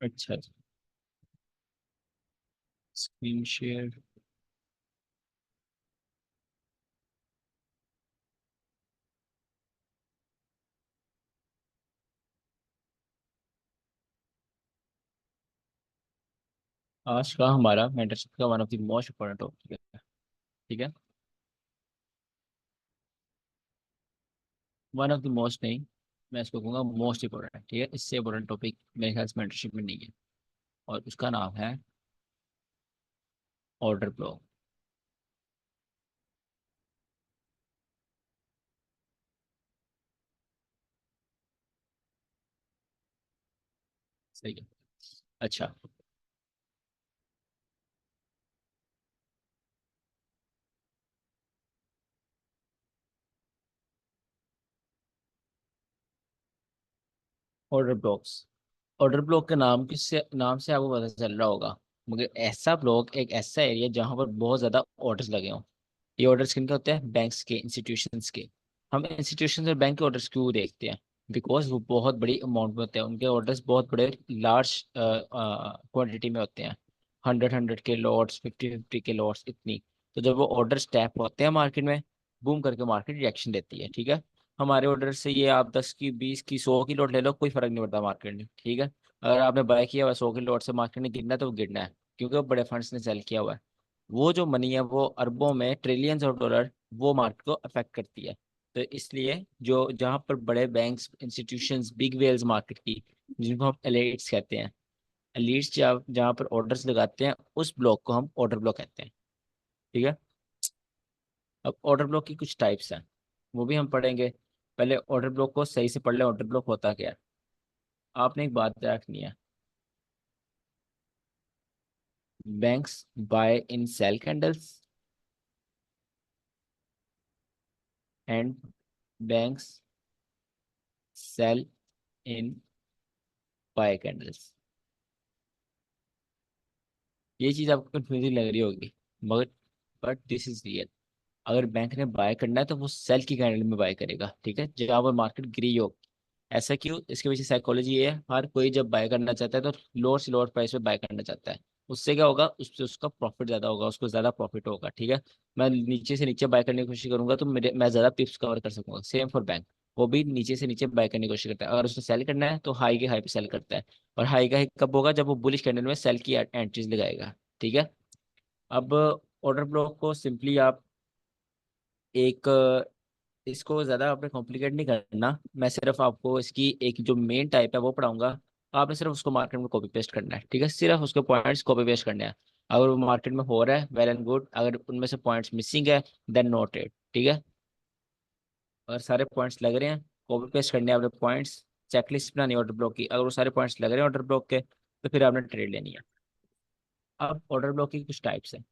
अच्छा, screen share. आज का हमारा मेंटरशिप का one of the most important topic है। ठीक है, वन ऑफ द मोस्ट नहीं, मैं इसको कहूँगा मोस्ट इम्पोर्टेंट। ठीक है, इससे इम्पोर्टेंट टॉपिक मेरे ख्याल से मेंटरशिप में नहीं है, और उसका नाम है ऑर्डर ब्लॉक। सही है। अच्छा, ऑर्डर ब्लॉक्स। ऑर्डर ब्लॉक के नाम से आपको पता चल रहा होगा, मगर ऐसा ब्लॉक एक ऐसा एरिया जहाँ पर बहुत ज़्यादा ऑर्डर्स लगे हों। ये ऑर्डर्स किनके होते हैं? बैंक्स के, इंस्टीट्यूशंस के। हम इंस्टीट्यूशन और बैंक के ऑर्डर्स क्यों देखते हैं? बिकॉज वो बहुत बड़ी अमाउंट में होते हैं, उनके ऑर्डर्स बहुत बड़े लार्ज क्वांटिटी में होते हैं। 100 के लॉट्स, 50 के लॉट्स, इतनी। तो जब वो ऑर्डर स्टैप होते हैं मार्केट में, बूम करके मार्केट रिएक्शन देती है। ठीक है, हमारे ऑर्डर से ये आप 10 की, 20 की, 100 की लॉट ले लो, कोई फर्क नहीं पड़ता मार्केट में। ठीक है, अगर आपने बाय किया हुआ 100 की लॉट से, मार्केट ने गिरना है तो वो गिरना है, क्योंकि वो बड़े फंड्स ने सेल किया हुआ है। वो जो मनी है वो अरबों में, ट्रिलियंस ऑफ डॉलर, वो मार्केट को अफेक्ट करती है। तो इसलिए जो जहाँ पर बड़े banks, institutions, big whales market की, जिनको हम एलिट्स कहते हैं, एलिट्स जहाँ जहाँ पर ऑर्डर्स लगाते हैं, उस ब्लॉक को हम ऑर्डर ब्लॉक कहते हैं। ठीक है, अब ऑर्डर ब्लॉक की कुछ टाइप्स हैं, वो भी हम पढ़ेंगे। पहले ऑर्डर ब्लॉक को सही से पढ़ लें, ऑर्डर ब्लॉक होता क्या है। आपने एक बात रखनी है, banks buy in sell candles, and banks sell in buy candles. ये चीज आपको कंफ्यूजिंग लग रही होगी, मगर बट दिस इज रियल। अगर बैंक ने बाय करना है तो वो सेल की कैंडल में बाय करेगा। ठीक है, जहां पर मार्केट गिरी हो। ऐसा क्यों? इसके पीछे साइकोलॉजी ये है, हर कोई जब बाय करना चाहता है तो लोअर से लोअर प्राइस पे बाय करना चाहता है। उससे क्या होगा? उससे उसका प्रॉफिट ज्यादा होगा, उसको ज्यादा प्रॉफिट होगा। ठीक है, मैं नीचे से नीचे बाय करने की कोशिश करूंगा तो मैं ज्यादा पिप्स कवर कर सकूंगा। सेम फॉर बैंक, वो भी नीचे से नीचे बाय करने की कोशिश करता है। अगर उसने सेल करना है तो हाई के हाई पे सेल करता है। और हाई का हाई कब होगा? जब वो बुलिश कैंडल में सेल की एंट्रीज लगाएगा। ठीक है, अब ऑर्डर ब्लॉक को सिंपली आप एक, इसको ज़्यादा आपने कॉम्प्लिकेट नहीं करना, मैं सिर्फ आपको इसकी एक जो मेन टाइप है वो पढ़ाऊंगा। आपने सिर्फ उसको मार्केट में कॉपी पेस्ट करना है। ठीक है, सिर्फ उसके पॉइंट्स कॉपी पेस्ट करने हैं। अगर वो मार्केट में हो रहा है, वेल एंड गुड। अगर उनमें से पॉइंट्स मिसिंग है, देन नोट इट। ठीक है, अगर सारे पॉइंट्स लग रहे हैं, कॉपी पेस्ट करने हैं आपने पॉइंट्स। चेकलिस्ट बनानी है ऑर्डर ब्लॉक की, अगर वो सारे पॉइंट्स लग रहे हैं ऑर्डर ब्लॉक के, तो फिर आपने ट्रेड लेनी है। अब ऑर्डर ब्लॉक की कुछ टाइप्स हैं।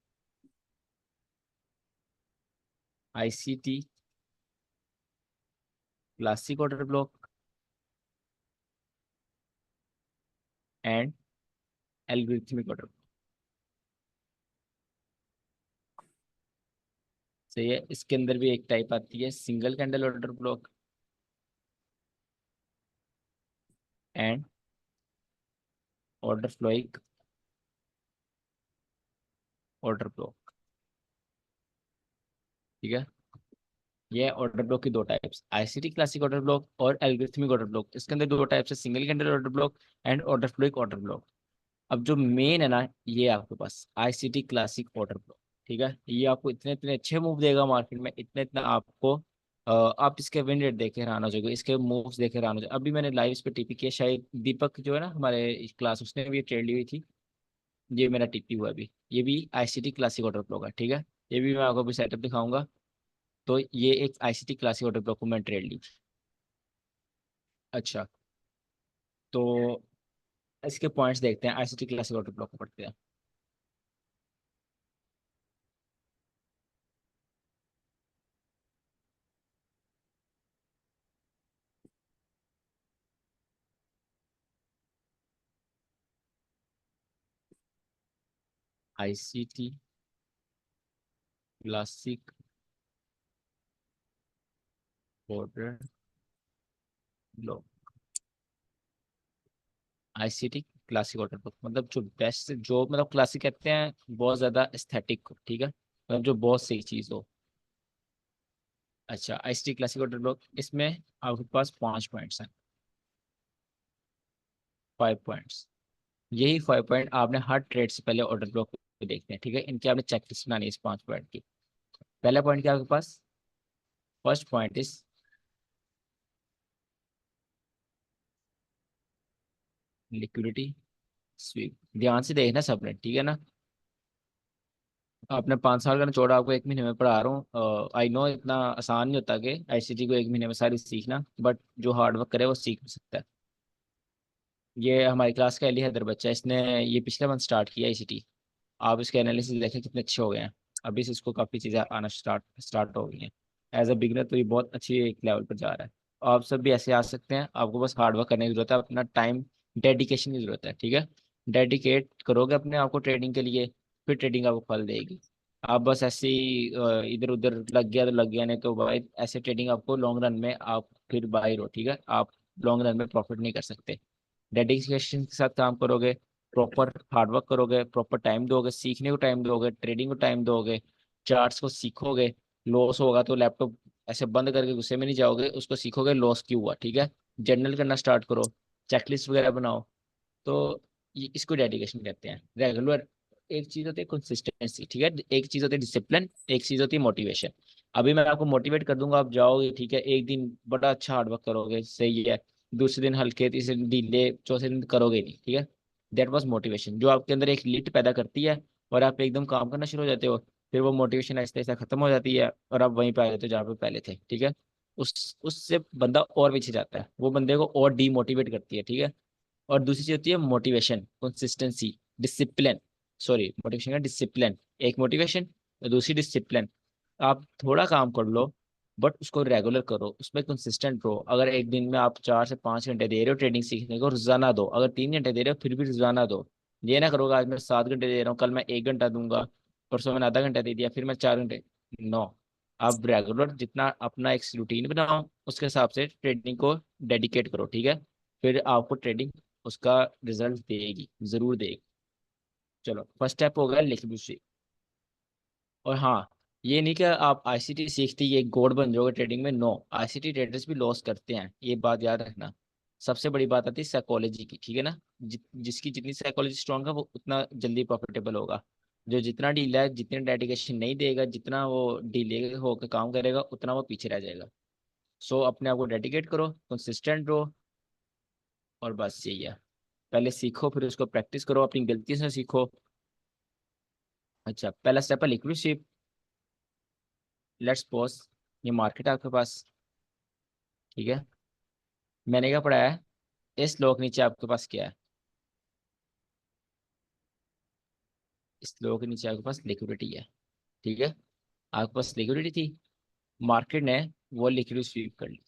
ICT classic order block, and algorithmic order. सही है, इसके अंदर भी एक टाइप आती है single candle order block, and order फ्लोइक ऑर्डर ब्लॉक। ठीक है, ये ऑर्डर ब्लॉक की दो types, ICT classic order block और एल्गोरिथमिक ऑर्डर ब्लॉक। इसके अंदर दो टाइप्स है, single candle order block and order फ्लोइक ऑर्डर ब्लॉक। अब जो मेन है ना, ये आपके पास आईसीटी क्लासिक ऑर्डर ब्लॉक। ठीक है, ये आपको इतने इतने अच्छे मूव देगा मार्केट में, इतना इतना आपको आप इसके विन रेट देखे हैरान हो जाओगे, इसके मूव्स देखे हैरान हो जाओगे। अभी मैंने लाइव इस पे टीपी किया, शायद दीपक जो है ना हमारे क्लास, उसने भी ट्रेड ली हुई थी। ये मेरा टीपी हुआ अभी, ये भी आईसीटी क्लासिक ऑर्डर ब्लॉक है। ठीक है, ये भी मैं आपको अभी सेटअप दिखाऊंगा। तो ये एक आईसीटी क्लासिक ऑर्डर ब्लॉक को मैं ट्रेड ली। अच्छा, तो इसके पॉइंट्स देखते हैं, आईसीटी क्लासिक ऑर्डर ब्लॉक को पढ़ते हैं। ICT classic order block, ICT classic order book, मतलब जो बेस्ट, जो मतलब क्लासिक कहते हैं बहुत ज्यादा एस्थेटिक, ठीक है, मतलब जो बहुत सही चीज हो। अच्छा, आईएसटी क्लासिक ऑर्डर ब्लॉक, इसमें आपके पास 5 पॉइंट्स हैं, 5 पॉइंट्स। यही 5 पॉइंट आपने हर ट्रेड से पहले ऑर्डर ब्लॉक पे देखते हैं, ठीक है, इनकी आपने चेकलिस्ट बनानी है इस 5 पॉइंट की। पहला पॉइंट क्या है आपके पास? First point is liquidity sweep. ध्यान से देखना सबने, ठीक है ना। आपने 5 साल का निचोड़ आपको 1 महीने में पढ़ा रहा हूँ। आई नो इतना आसान नहीं होता कि आईसीटी को 1 महीने में सारी सीखना, बट जो हार्ड वर्क करे वो सीख भी सकता है। ये हमारी क्लास का अली हैदर बच्चा है, इसने ये पिछले मंथ स्टार्ट किया आईसीटी। आप इसके एनालिसिस देखें कितने अच्छे हो गए हैं। अभी से इसको काफ़ी चीज़ें आना स्टार्ट हो गई हैं। एज अ बिगनर तो ये बहुत अच्छी एक लेवल पर जा रहा है। आप सब भी ऐसे आ सकते हैं, आपको बस हार्ड वर्क करने की जरूरत है, अपना टाइम डेडिकेशन की जरूरत है, ठीक है। डेडिकेट करोगे अपने आप को ट्रेडिंग के लिए, फिर ट्रेडिंग आपको फल देगी। आप बस ऐसे ही इधर उधर लग गया तो लग गया, नहीं तो भाई ऐसे ट्रेडिंग आपको लॉन्ग रन में आप फिर बाहर हो, ठीक है, आप लॉन्ग रन में प्रॉफिट नहीं कर सकते। डेडिकेशन के साथ काम करोगे, प्रॉपर हार्डवर्क करोगे, प्रॉपर टाइम दोगे, सीखने को टाइम दोगे, ट्रेडिंग को टाइम दोगे, चार्ट्स को सीखोगे। लॉस होगा तो लैपटॉप ऐसे बंद करके गुस्से में नहीं जाओगे, उसको सीखोगे लॉस क्यों हुआ, ठीक है। जर्नल करना स्टार्ट करो, चेकलिस्ट वगैरह बनाओ। तो ये इसको डेडिकेशन कहते हैं। रेगुलर, एक चीज होती है कंसिस्टेंसी, ठीक है, एक चीज होती है डिसिप्लिन, एक चीज होती है मोटिवेशन। अभी मैं आपको मोटिवेट कर दूंगा, आप जाओगे, ठीक है, एक दिन बड़ा अच्छा हार्डवर्क करोगे, सही है, दूसरे दिन हल्के, तीसरे दिन ढीले, चौथे दिन करोगे नहीं, ठीक है। दैट वाज मोटिवेशन, जो आपके अंदर एक लीड पैदा करती है और आप एकदम काम करना शुरू हो जाते हो। फिर वो मोटिवेशन ऐसे ऐसे खत्म हो जाती है और आप वहीं पे आ जाते हो जहाँ पे पहले थे, ठीक है। उससे बंदा और पीछे जाता है, वो बंदे को और डीमोटिवेट करती है, ठीक है। और दूसरी चीज होती है motivation, consistency, discipline. Sorry, motivation का डिसिप्लिन, एक मोटिवेशन और दूसरी डिसिप्लिन। आप थोड़ा काम कर लो, बट उसको रेगुलर करो, उसमें कंसिस्टेंट रहो। अगर एक दिन में आप 4 से 5 घंटे दे रहे हो ट्रेडिंग सीखने को, रोजाना दो। अगर 3 घंटे दे रहे हो फिर भी रोजाना दो। ये ना करोगे आज मैं 7 घंटे दे रहा हूँ, कल मैं 1 घंटा दूंगा, परसों मैंने आधा घंटा दे दिया, फिर मैं 4 घंटे। नो, आप रेगुलर जितना अपना एक रूटीन बनाओ, उसके हिसाब से ट्रेडिंग को डेडिकेट करो, ठीक है। फिर आपको ट्रेडिंग उसका रिजल्ट देगी, जरूर देगी। चलो, फर्स्ट स्टेप हो गया लिक्विडिटी। और हाँ, ये नहीं कि आप आईसीटी सीखते ही एक गोड बन जाओगे ट्रेडिंग में, नो। आईसीटी ट्रेडर्स भी लॉस करते हैं, ये बात याद रखना। सबसे बड़ी बात आती है साइकोलॉजी की, ठीक है ना। जिसकी जितनी साइकोलॉजी स्ट्रांग है वो उतना जल्दी प्रॉफिटेबल होगा। जो जितना ढीला है, जितनी डेडिकेशन नहीं देगा, जितना वो ढीले होकर काम करेगा, उतना वो पीछे रह जाएगा। सो अपने आप को डेडिकेट करो, कंसिस्टेंट रहो, और बस यही है। पहले सीखो, फिर उसको प्रैक्टिस करो, अपनी गलती से सीखो। अच्छा, पहला स्टेप है लिक्विड। लेट्स सपोज ये मार्केट है आपके पास, ठीक है। मैंने क्या पढ़ा है, इस लो के नीचे आपके पास क्या है? इस लो के नीचे आपके पास लिक्विडिटी है, ठीक है। आपके पास लिक्विडिटी थी, मार्केट ने वो लिक्विड स्वीप कर ली।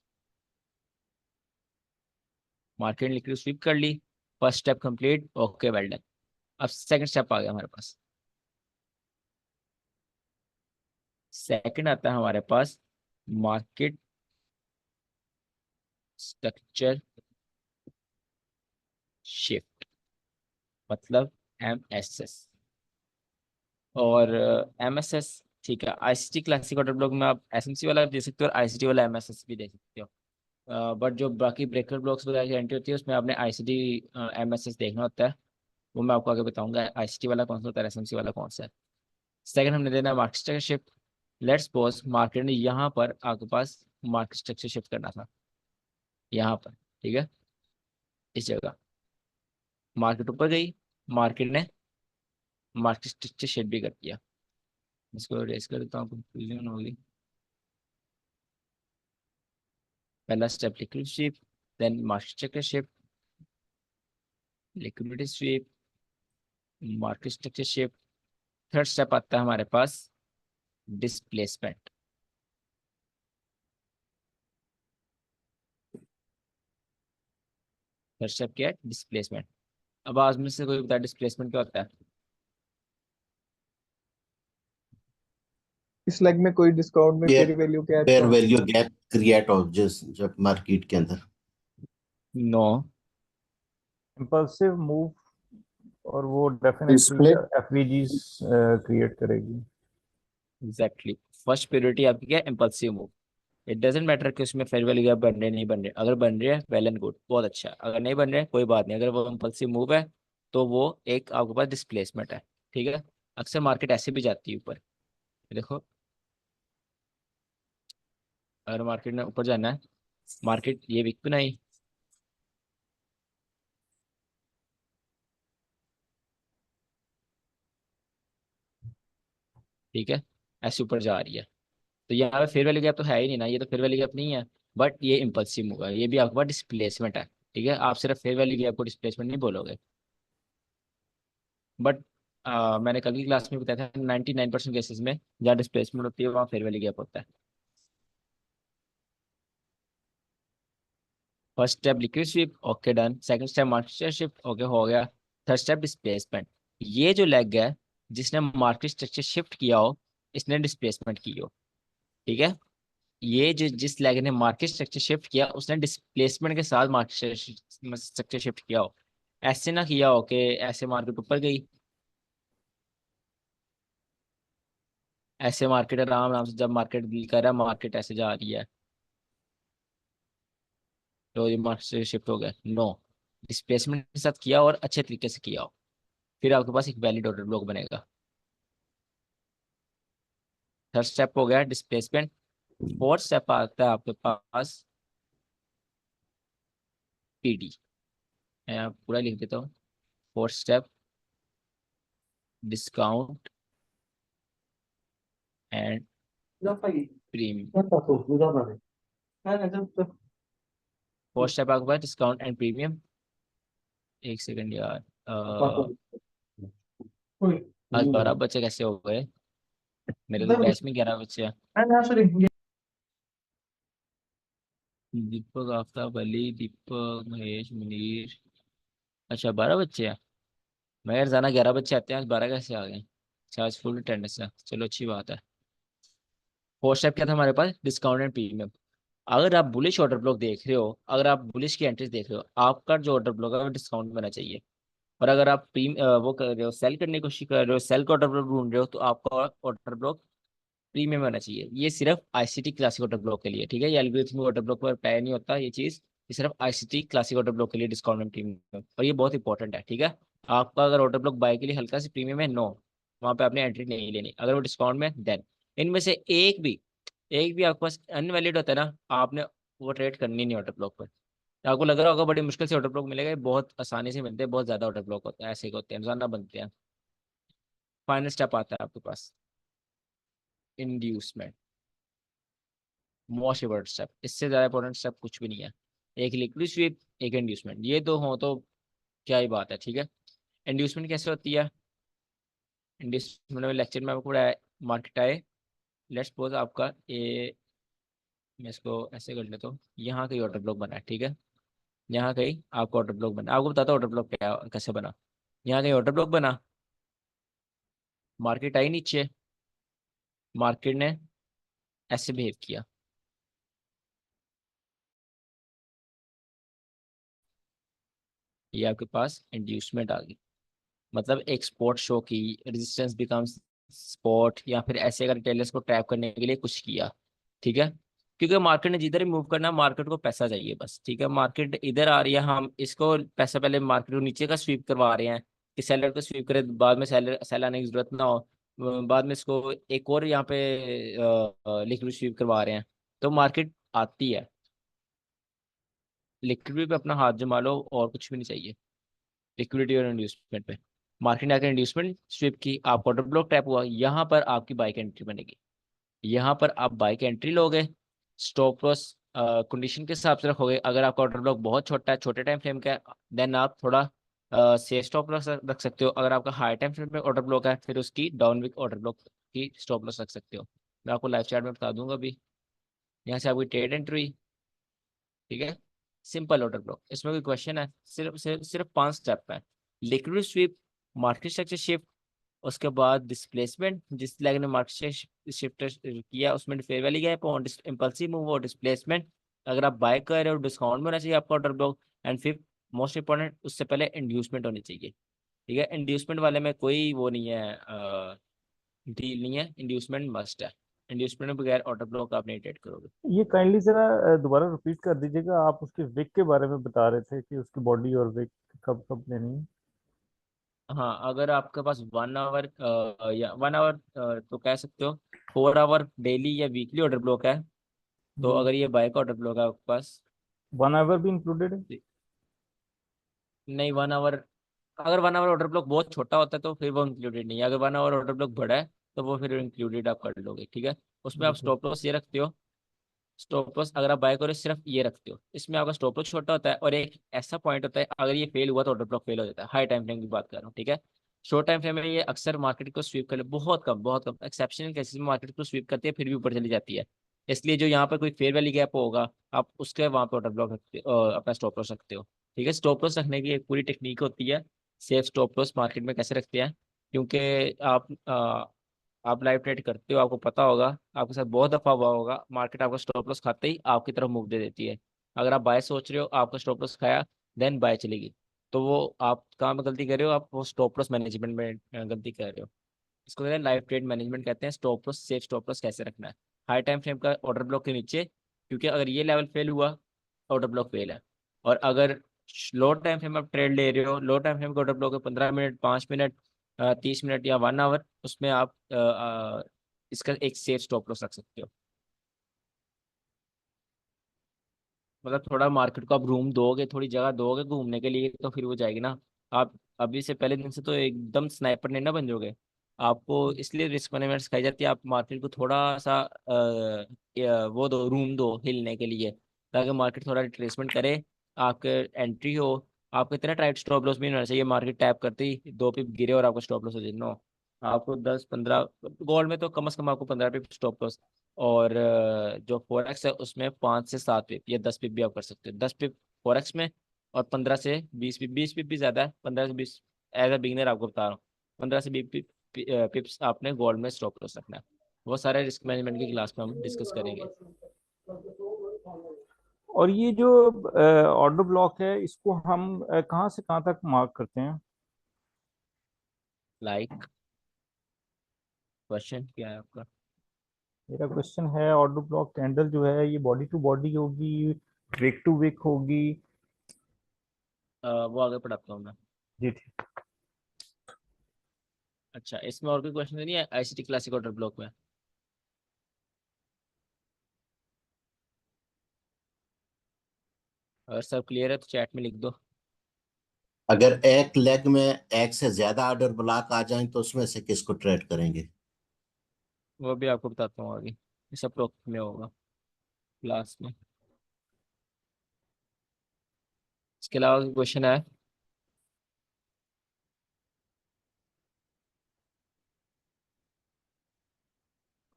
मार्केट ने लिक्विड स्वीप कर ली, first step complete, okay, well done. अब सेकंड स्टेप आ गया हमारे पास। सेकंड आता है हमारे पास मार्केट स्ट्रक्चर शिफ्ट, मतलब एमएसएस। और एमएसएस, ठीक है, आईसीटी क्लासिक ऑर्डर ब्लॉक में आप एसएमसी वाला भी दे सकते हो और आईसीटी वाला एमएसएस भी दे सकते हो। बट जो बाकी ब्रेकर ब्लॉक्स वगैरह की एंट्री होती है उसमें आपने आईसीटी एमएसएस देखना होता है। वो मैं आपको आगे बताऊंगा आईसीटी वाला कौन सा होता है, एसएमसी वाला कौन सा है। सेकंड हमने देना market structure shift. Let's suppose market ने यहाँ पर आपके पास मार्केट स्ट्रक्चर शिफ्ट करना था, यहाँ पर, ठीक है, इस जगह। मार्केट ऊपर गई, मार्केट ने मार्केट स्ट्रक्चर शिफ्ट भी कर दिया। इसको रेस कर देता हूँ, कंफ्यूजन होगी। पहला step liquid sweep, then market structure shift, liquidity sweep, market structure shift. Third step आता है हमारे पास डिस्प्लेसमेंट। थर्ड स्टेप क्या है? डिस्प्लेसमेंट। अब आज में से कोई बता डिस्प्लेसमेंट क्या होता है? इस लेग में कोई डिस्काउंट में fair fair value gap fair का। वैल्यू गैप क्रिएट हो जिस जब मार्केट के अंदर। नो। इम्पल्सिव मूव और वो डेफिनेटली Split. एफवीजीज क्रिएट करेगी। एग्जैक्टली। फर्स्ट प्रायोरिटी आपकी क्या है? Impulsive move. It doesn't matter कि उसमें फेयर वैल्यू गैप बन रहे नहीं बन रहे, अगर बन रहे हैं वेल एंड गुड, बहुत अच्छा। अगर नहीं बन रहे कोई बात नहीं, अगर वो इम्पल्सिव मूव है तो वो एक आपके पास डिस्प्लेसमेंट है। ठीक है, अक्सर मार्केट ऐसे भी जाती है ऊपर। देखो, अगर मार्केट ने ऊपर जाना है, मार्केट ये वीक तो नहीं, ठीक है, ऐसे ऊपर जा रही है, तो यहाँ पे फेयर वैल्यू गैप तो है ही नहीं ना, ये तो फेयर वैल्यू गैप नहीं है। बट ये इम्पल्सिव मूव है, ये भी आपके पास डिस्प्लेसमेंट है। ठीक है, आप सिर्फ फेयर वैल्यू गैप को डिस्प्लेसमेंट नहीं बोलोगे। बट मैंने कल की क्लास में बताया था 99% केसेस में जहाँ डिस्प्लेसमेंट होती है वहाँ फेयर वैल्यू गैप होता है। First step liquid sweep, okay done. Second step market shift, okay हो गया। Third step displacement. ये जो लेग है जिसने मार्केट स्ट्रक्चर शिफ्ट किया हो, इसने डिस्प्लेसमेंट की हो। ठीक है, ये जो जिस लेग ने मार्केट स्ट्रक्चर शिफ्ट किया उसने डिस्प्लेसमेंट के साथ मार्केट स्ट्रक्चर शिफ्ट किया हो। ऐसे ना किया हो कि ऐसे मार्केट ऊपर गई, ऐसे मार्केट आराम आराम से जब मार्केट डील कर रहा है मार्केट ऐसे जा रही है तो ये मार्केट से शिफ्ट हो गया। नो, डिस्प्लेसमेंट के साथ किया और अच्छे तरीके से किया हो, फिर आपके पास एक वैलिड ऑर्डर ब्लॉक बनेगा। थर्ड स्टेप हो गया डिस्प्लेसमेंट। फोर्थ स्टेप आता है आपके पास पीडी। मैं यहाँ पूरा लिख देता हूँ। Fourth step discount and premium. Fourth step आपके पास डिस्काउंट एंड प्रीमियम। एक सेकंड यार, आज 12 बच्चे कैसे हो गए? मेरे तो बैच में 11 बच्चे हैं। दीपक, आफ्ताब, अली, दीपक, महेश, मुनीर। अच्छा, 12 बच्चे हैं। मैं यार जाना 11 बच्चे आते हैं, आज 12 कैसे आ गए? अच्छा, आज फुल अटेंडेंस है, चलो अच्छी बात है। फोर्थ स्टेप क्या था हमारे पास? Discount and premium. अगर आप बुलिश ऑर्डर ब्लॉक देख रहे हो, अगर आप बुलिश की एंट्रीज देख रहे हो, आपका जो ऑर्डर ब्लॉक है वो डिस्काउंट में होना चाहिए। और अगर आप वो कर रहे हो, सेल करने की कोशिश कर रहे हो, सेल का ऑर्डर ब्लॉक ढूंढ रहे हो, तो आपका ऑर्डर ब्लॉक प्रीमियम होना चाहिए। ये सिर्फ आईसीटी क्लासिक ऑर्डर ब्लॉक के लिए, ठीक है, ये एल्गोरिथमिक ऑर्डर ब्लॉक पर अप्लाई नहीं होता ये चीज। ये सिर्फ आईसीटी क्लासिक ऑर्डर ब्लॉक के लिए डिस्काउंट एंड प्रीमियम, और ये बहुत इंपॉर्टेंट है। ठीक है, आपका अगर ऑर्डर ब्लॉक बाय के लिए हल्का सी प्रीमियम है, नो, वहाँ पे आपने एंट्री नहीं लेनी। अगर वो डिस्काउंट में, देन इनमें से एक भी आपके पास अनवैलिड होता है ना, आपने वो ट्रेड करनी नहीं ऑर्डर ब्लॉक पर। आपको लग रहा होगा बड़ी मुश्किल से ऑर्डर ब्लॉक मिलेगा, ये बहुत आसानी से मिलते हैं, बहुत ज्यादा ऑर्डर ब्लॉक होता है, ऐसे ही होते हैं, रोजाना बनते हैं। फाइनल स्टेप आता है आपके पास इंड्यूसमेंट। मोस्ट इंपॉर्टेंट स्टेप, इससे ज्यादा इंपॉर्टेंट स्टेप कुछ भी नहीं है। एक लिक्विड स्वीप, एक इंड्यूसमेंट, ये दो हो तो क्या ही बात है। ठीक है, इंड्यूसमेंट कैसे होती है? इंड्यूसमेंट में लेक्चर में आपको पढ़ाया, मार्केट आए, लेट्स सपोज आपका ए, मैं इसको ऐसे कर लेता हूँ, यहाँ कहीं ऑर्डर ब्लॉक बना है, ठीक है, यहाँ कहीं आपको ऑर्डर ब्लॉक बना, आपको बताता हूँ ऑर्डर ब्लॉक क्या कैसे बना। यहाँ कहीं ऑर्डर ब्लॉक बना, मार्केट आई नीचे, मार्केट ने ऐसे बिहेव किया, ये आपके पास इंड्यूसमेंट आ गई। मतलब एक स्पॉट शो की, रेजिस्टेंस बिकम्स स्पॉट, या फिर ऐसे अगर टेलर्स को ट्रैप करने के लिए कुछ किया। ठीक है, क्योंकि मार्केट ने जिधर ही मूव करना, मार्केट को पैसा चाहिए बस। ठीक है, मार्केट इधर आ रही है, हम इसको पैसा, पहले मार्केट को नीचे का स्वीप करवा रहे हैं कि सेलर को स्वीप करे, बाद में सेल आने की जरूरत ना हो। बाद में इसको एक और यहाँ पे लिक्विड स्वीप करवा रहे हैं, तो मार्केट आती है, लिक्विड पे अपना हाथ जमा लो और कुछ भी नहीं चाहिए। लिक्विडिटी और इंड्यूसमेंट पे, मार्केट ने आकर इंड्यूसमेंट स्विप की, आप ऑर्डर ब्लॉक टैप हुआ, यहाँ पर आपकी बाइक एंट्री बनेगी। यहाँ पर आप बाइक एंट्री लोगे, स्टॉप लॉस कंडीशन के हिसाब से रखोगे। अगर आपका ऑर्डर ब्लॉक बहुत छोटा है, छोटे टाइम फ्रेम का है, देन आप थोड़ा सेफ स्टॉप लॉस रख सकते हो। अगर आपका हाई टाइम फ्रेम में ऑर्डर ब्लॉक है, फिर उसकी डाउन वीक ऑर्डर ब्लॉक की स्टॉप लॉस रख सकते हो। मैं आपको लाइव चार्ट में बता दूंगा अभी। यहाँ से आपकी ट्रेड एंट्री, ठीक है, सिंपल ऑर्डर ब्लॉक, इसमें कोई क्वेश्चन है? सिर्फ 5 स्टेप है। Liquid sweep, market structure shift, उसके बाद डिस्प्लेसमेंट, जिस लेग ने मार्केट शिफ्ट किया उसमें फेयर वैल्यू गैप और इम्पल्सिव मूव और डिस्प्लेसमेंट। अगर आप बाय कर रहे हो डिस्काउंट में होना चाहिए आपका order block. And fifth most important, उससे पहले इंड्यूसमेंट होनी चाहिए। ठीक है। इंड्यूसमेंट वाले में कोई वो नहीं है, डील नहीं है, इंड्यूसमेंट मस्ट है। इंड्यूसमेंट बगैर ऑर्डर ब्लॉक आप नहीं ट्रेड करोगे। ये काइंडली जरा दोबारा रिपीट कर दीजिएगा, आप उसके विक के बारे में बता रहे थे कि उसकी बॉडी और विक कब कब लेनी है। हाँ, अगर आपके पास 1 आवर या 1 आवर तो कह सकते हो, 4 आवर डेली या वीकली ऑर्डर ब्लॉक है, तो जी। अगर ये बाय का ऑर्डर ब्लॉक है आपके पास। 1 आवर भी इंक्लूडेड है। नहीं, 1 आवर, अगर 1 आवर ऑर्डर ब्लॉक बहुत छोटा होता है तो फिर वो इंक्लूडेड नहीं है। अगर 1 आवर ऑर्डर ब्लॉक बड़ा है तो वो फिर इंक्लूडेड आप कर लोगे, ठीक है। उसमें जी आप ठीक। स्टॉप लॉस ये रखते हो। स्टॉप लॉस अगर आप बाय करो सिर्फ ये रखते हो, इसमें आपका स्टॉप लॉस छोटा होता है, और एक ऐसा पॉइंट होता है अगर ये फेल हुआ तो ऑर्डर ब्लॉक फेल हो जाता है। हाई टाइम फ्रेम की बात कर रहा हूँ, ठीक है। शॉर्ट टाइम फ्रेम में ये अक्सर मार्केट को स्वीप कर ले, बहुत कम एक्सेप्शनल केसेस में मार्केट को स्वीप करती है फिर भी ऊपर चली जाती है। इसलिए जो यहाँ पर कोई फेयर वैली गैप होगा, आप उसके वहाँ पे ऑर्डर ब्लॉक रखते अपना स्टॉप लॉस रखते हो, ठीक है। स्टॉप लॉस रखने की एक पूरी टेक्निक होती है। सेफ स्टॉप लॉस मार्केट में कैसे रखते हैं, क्योंकि आप लाइव ट्रेड करते हो, आपको पता होगा, आपके साथ बहुत दफा हुआ होगा, मार्केट आपका स्टॉप लॉस खाते ही आपकी तरफ मूव दे देती है। अगर आप बाय सोच रहे हो, आपका स्टॉप लॉस खाया, देन बाय चलेगी, तो वो आप कहाँ में गलती कर रहे हो, आप वो स्टॉप लॉस मैनेजमेंट में गलती कर रहे हो। इसको कहते हैं लाइव ट्रेड मैनेजमेंट, कहते हैं stop loss, safe stop loss कैसे रखना है हाई टाइम फ्रेम का ऑर्डर ब्लॉक के नीचे, क्योंकि अगर ये लेवल फेल हुआ, ऑर्डर ब्लॉक फेल है। और अगर लो टाइम फ्रेम आप ट्रेड ले रहे हो, लो टाइम फ्रेम का ऑर्डर ब्लॉक है 15 मिनट, 5 मिनट, 30 मिनट या 1 आवर, उसमें आप इसका एक सेफ स्टॉप लॉस रख सकते हो। मतलब थोड़ा मार्केट को आप रूम दोगे, थोड़ी जगह दोगे घूमने के लिए, तो फिर वो जाएगी ना। आप अभी से पहले दिन से तो एकदम स्नाइपर नहीं ना बन जाओगे। आपको इसलिए रिस्क मैनेजमेंट सिखाई जाती है, आप मार्केट को थोड़ा सा वो दो, रूम दो हिलने के लिए, ताकि मार्केट थोड़ा रिट्रेसमेंट करे, आपके एंट्री हो। आपको इतना टाइट स्टॉप लॉस भी नहीं होना चाहिए, मार्केट टैप करते ही 2 पिप गिरे और आपको स्टॉप लॉस हो जाए, नो। आपको 10-15, गोल्ड में तो कम से कम आपको 15 पिप स्टॉप लॉस, और जो फोरेक्स है उसमें 5 से 7 पिप या 10 पिप भी आप कर सकते हो। 10 पिप फोरेक्स में, और 15 से 20 पिप, 20 पिप भी ज्यादा है, 15 से 20 एज अ बिगिनर आपको बता रहा हूँ। 15 से 20 पिप्स आपने गोल्ड में स्टॉप लॉस रखना है। वो सारे रिस्क मैनेजमेंट की क्लास में हम डिस्कस करेंगे। और ये जो ऑर्डर ब्लॉक है, इसको हम कहाँ से कहाँ तक मार्क करते हैं। लाइक, क्वेश्चन क्या है आपका? मेरा क्वेश्चन है, ऑर्डर ब्लॉक कैंडल जो है ये बॉडी टू बॉडी होगी, विक टू विक होगी। वो आगे पढ़ाता हूँ मैं। जी ठीक। अच्छा, इसमें और कोई क्वेश्चन नहीं है आईसीटी क्लासिक ऑर्डर ब्लॉक में? अगर सब क्लियर है तो चैट में लिख दो। अगर एक लेग में एक से ज्यादा ऑर्डर ब्लॉक आ जाए तो उसमें से किसको ट्रेड करेंगे? वो भी आपको बताता हूँ आगे, ये सब टॉपिक में होगा क्लास में। इसके अलावा क्वेश्चन है?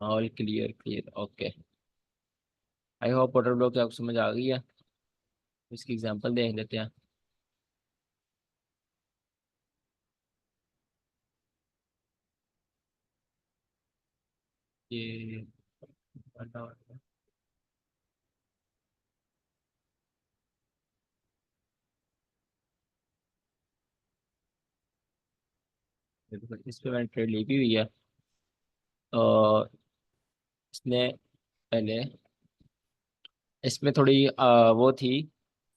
All clear, clear, okay. I hope order block आपको समझ आ गई है। इसकी एग्जांपल देख लेते हैं। ये इस पे मैंने ट्रेड ली भी हुई है, और इसने पहले, इसमें थोड़ी वो थी,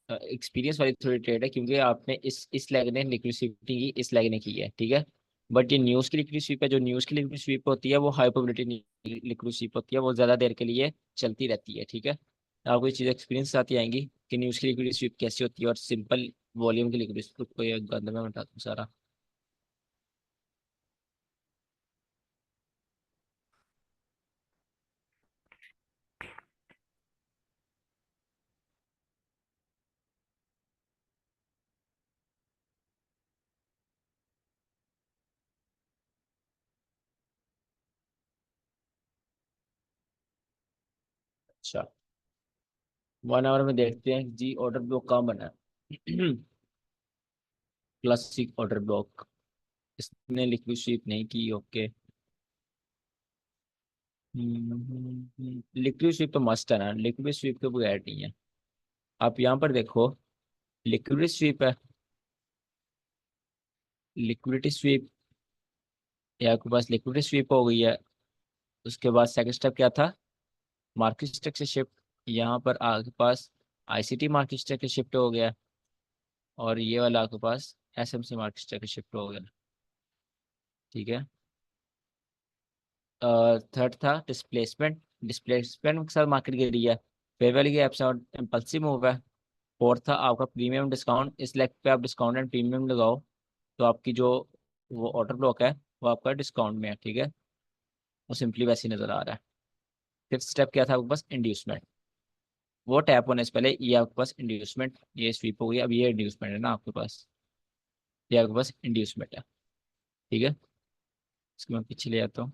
एक्सपीरियंस वाली थोड़ी ट्रेड है, क्योंकि आपने इस लेग ने लिक्विड स्वीपिंग की, इस लेग ने की है, ठीक है। बट ये न्यूज़ की लिक्विड स्वीप है, जो न्यूज़ की लिक्विड स्वीप होती है वो हाई प्रोबेबिलिटी लिक्विड स्वीप होती है, वो ज़्यादा देर के लिए चलती रहती है, ठीक है। आपको ये चीज़ एक्सपीरियंस आती आएंगी कि न्यूज़ की लिक्विड स्वीप कैसी होती है, और सिंपल वॉल्यूम की लिक्विड स्वीप को ये गंद में बताता हूँ सारा। अच्छा, 1 आवर में देखते हैं जी ऑर्डर ब्लॉक कहाँ बना है। क्लासिक ऑर्डर ब्लॉक, इसने लिक्विड स्वीप नहीं की, ओके। लिक्विड स्वीप तो मस्त है ना, लिक्विड स्वीप के बगैर नहीं है। आप यहाँ पर देखो, लिक्विड स्वीप है, लिक्विडिटी स्वीप, या आपके पास लिक्विडिटी स्वीप हो गई है। उसके बाद सेकंड स्टेप क्या था, मार्केट स्ट्रक्चर शिफ्ट। यहाँ पर आपके पास आईसीटी मार्केट स्ट्रक्चर शिफ्ट हो गया, और ये वाला आपके पास एसएमसी मार्केट स्ट्रक्चर शिफ्ट हो गया। ठीक है। थर्ड था डिस्प्लेसमेंट, डिस्प्लेसमेंट के साथ मार्केट गिरी है। फेयर वैल्यू गैप से और इम्पल्सिव मूव है। फोर्थ था आपका प्रीमियम डिस्काउंट, इस लेग पे आप डिस्काउंट एंड प्रीमियम लगाओ तो आपकी जो वो ऑर्डर ब्लॉक है वो आपका डिस्काउंट में है। ठीक है, वो सिंपली वैसे ही नजर आ रहा है। फिफ्थ स्टेप क्या था आपके पास, इंड्यूसमेंट। वो टैप होने से पहले ये आपके पास इंड्यूसमेंट, ये स्वीप हो गई, अब ये इंड्यूसमेंट है ना आपके पास, ये आपके पास इंड्यूसमेंट है। ठीक है, इसको मैं पीछे ले आता हूँ।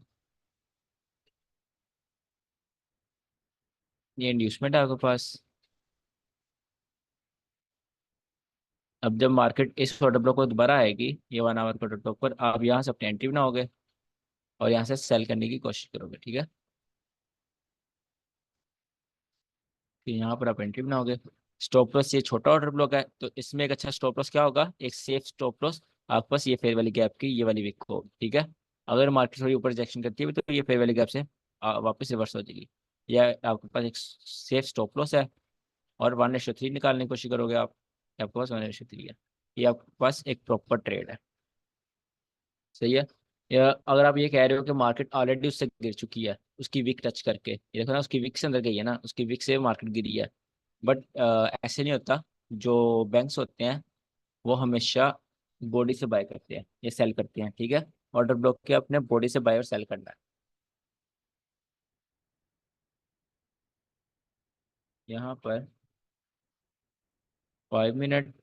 ये इंड्यूसमेंट है आपके पास। अब जब मार्केट इस ऑर्डर ब्लॉक को दोबारा आएगी, ये 1 आवर के ऑर्डर ब्लॉक पर, आप यहाँ से अपने एंट्री बनाओगे और यहाँ से सेल करने की कोशिश करोगे। ठीक है, फिर यहाँ पर आप एंट्री बनाओगे। स्टॉप लॉस, ये छोटा ऑर्डर ब्लॉक है तो इसमें एक अच्छा स्टॉप लॉस क्या होगा, एक सेफ स्टॉप लॉस आपके पास ये फेयर वाली गैप की ये वाली विक हो। ठीक है, अगर मार्केट थोड़ी ऊपर रिजेक्शन करती है तो ये फेयर वाली गैप से वापस रिवर्स हो जाएगी। यह आपके पास एक सेफ स्टॉप लॉस है। और 1:3 निकालने की कोशिश करोगे आप, ये आपके पास 1:3 है। ये आपके पास एक प्रॉपर ट्रेड है। सही है। या अगर आप ये कह रहे हो कि मार्केट ऑलरेडी उससे गिर चुकी है, उसकी विक टच करके, ये देखो ना उसकी विक से अंदर गई है ना, उसकी विक से मार्केट गिरी है। बट ऐसे नहीं होता। जो बैंक्स होते हैं वो हमेशा बॉडी से बाय करते हैं या सेल करते हैं। ठीक है, ऑर्डर ब्लॉक के अपने बॉडी से बाय और सेल करना है। यहाँ पर 5 minute,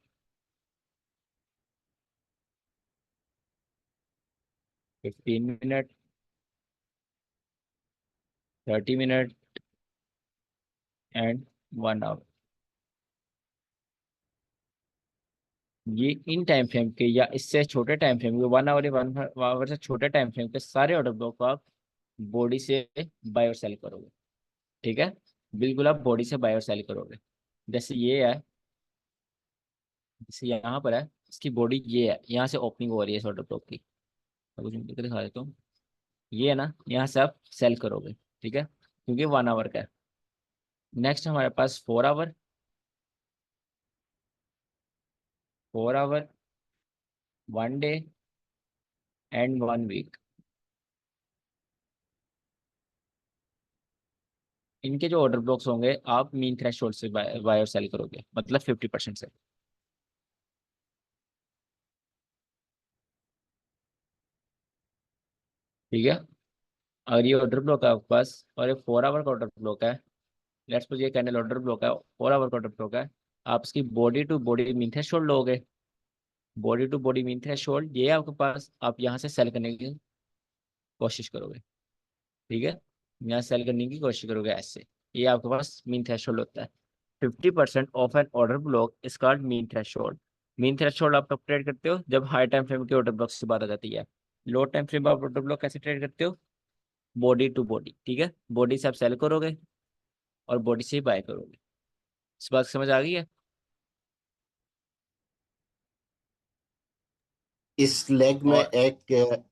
15 minute, 30 minute and 1 hour, ये इन टाइम फ्रेम के या इससे छोटे टाइम फ्रेम के, 1 आवर या 1 आवर से छोटे टाइम फ्रेम के सारे ऑर्डर ब्लॉक को आप बॉडी से बाय और सेल करोगे। ठीक है, बिल्कुल आप बॉडी से बाय और सेल करोगे। जैसे ये है, जैसे यहाँ पर है, इसकी बॉडी ये है, यहाँ से ओपनिंग हो रही है इस ऑर्डर ब्लॉक की। मैं कुछ दिखा देता हूँ। ये है ना, यहाँ से आप सेल करोगे। ठीक है, क्योंकि 1 आवर का है। नेक्स्ट हमारे पास 4 hour, 4 hour, 1 day and 1 week. इनके जो ऑर्डर ब्लॉक्स होंगे आप मीन थ्रेशोल्ड से बाय और सेल करोगे, मतलब 50% से। ठीक है, और ये ऑर्डर ब्लॉक है आपके पास, और ये 4 आवर का ऑर्डर ब्लॉक है। लेट्स सपोज ये कैंडल ऑर्डर ब्लॉक है, 4 आवर का ऑर्डर ब्लॉक है। आप इसकी body to body mean threshold लोगे। Body to body mean threshold ये है आपके पास, आप यहाँ से सेल करने की कोशिश करोगे। ठीक है, यहाँ सेल करने की कोशिश करोगे ऐसे। ये आपके पास मीन थ्रेशोल्ड होता है। 50% of an order block is called mean threshold. Mean threshold आप कब ट्रेड करते हो, जब हाई टाइम फ्रेम के ऑर्डर ब्लॉक से बात आ जाती है। लो टाइम फ्रेम आप ऑर्डर ब्लॉक कैसे ट्रेड करते हो, बॉडी टू बॉडी। ठीक है, बॉडी से आप सेल करोगे और बॉडी से ही बाय करोगे। इस बात समझ आ गई है। इस लेग में और एक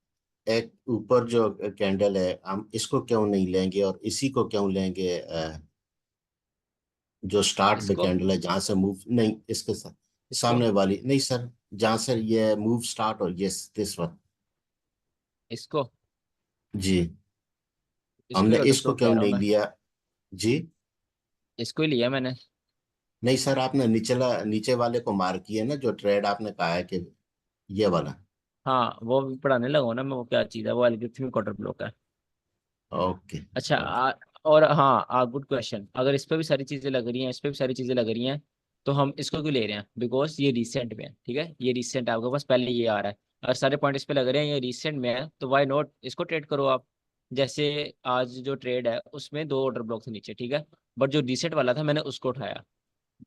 एक ऊपर जो कैंडल है, हम इसको क्यों नहीं लेंगे और इसी को क्यों लेंगे? जो स्टार्ट द इसको कैंडल है, जहां से मूव नहीं, इसके साथ इसको सामने वाली नहीं सर, जहां से ये मूव स्टार्ट हो, ये दिस वन। इसको जी, इसको हमने ही ऑर्डर इसको ब्लॉक कह क्यों रहा हूँ नहीं मैं। लिया? जी, इसको ही लिया मैंने। नहीं सर, आपने नीचे वाले को मार किया ना, जो ट्रेड आपने कहा है कि ये वाला। हाँ वो भी पढ़ाने लगा हूँ ना मैं, वो क्या चीज़ है, वो एल्गोरिथमिक ऑर्डर ब्लॉक है। ओके। अच्छा ओके। और हाँ गुड क्वेश्चन, अगर इस पे भी सारी चीज़ें लग रही हैं, इस पे भी सारी चीज़ें लग रही हैं, तो हम इसको क्यों ले रहे हैं, बिकॉज ये रिसेंट में है। ठीक है, ये रिसेंट आपके पास पहले ये आ रहा है। अगर सारे पॉइंट इस पे लग रहे हैं, ये रिसेंट में है, तो वाई नॉट इसको ट्रेड करो आप। जैसे आज जो ट्रेड है उसमें 2 ऑर्डर ब्लॉक थे नीचे। ठीक है, बट जो रिसेंट वाला था मैंने उसको उठाया,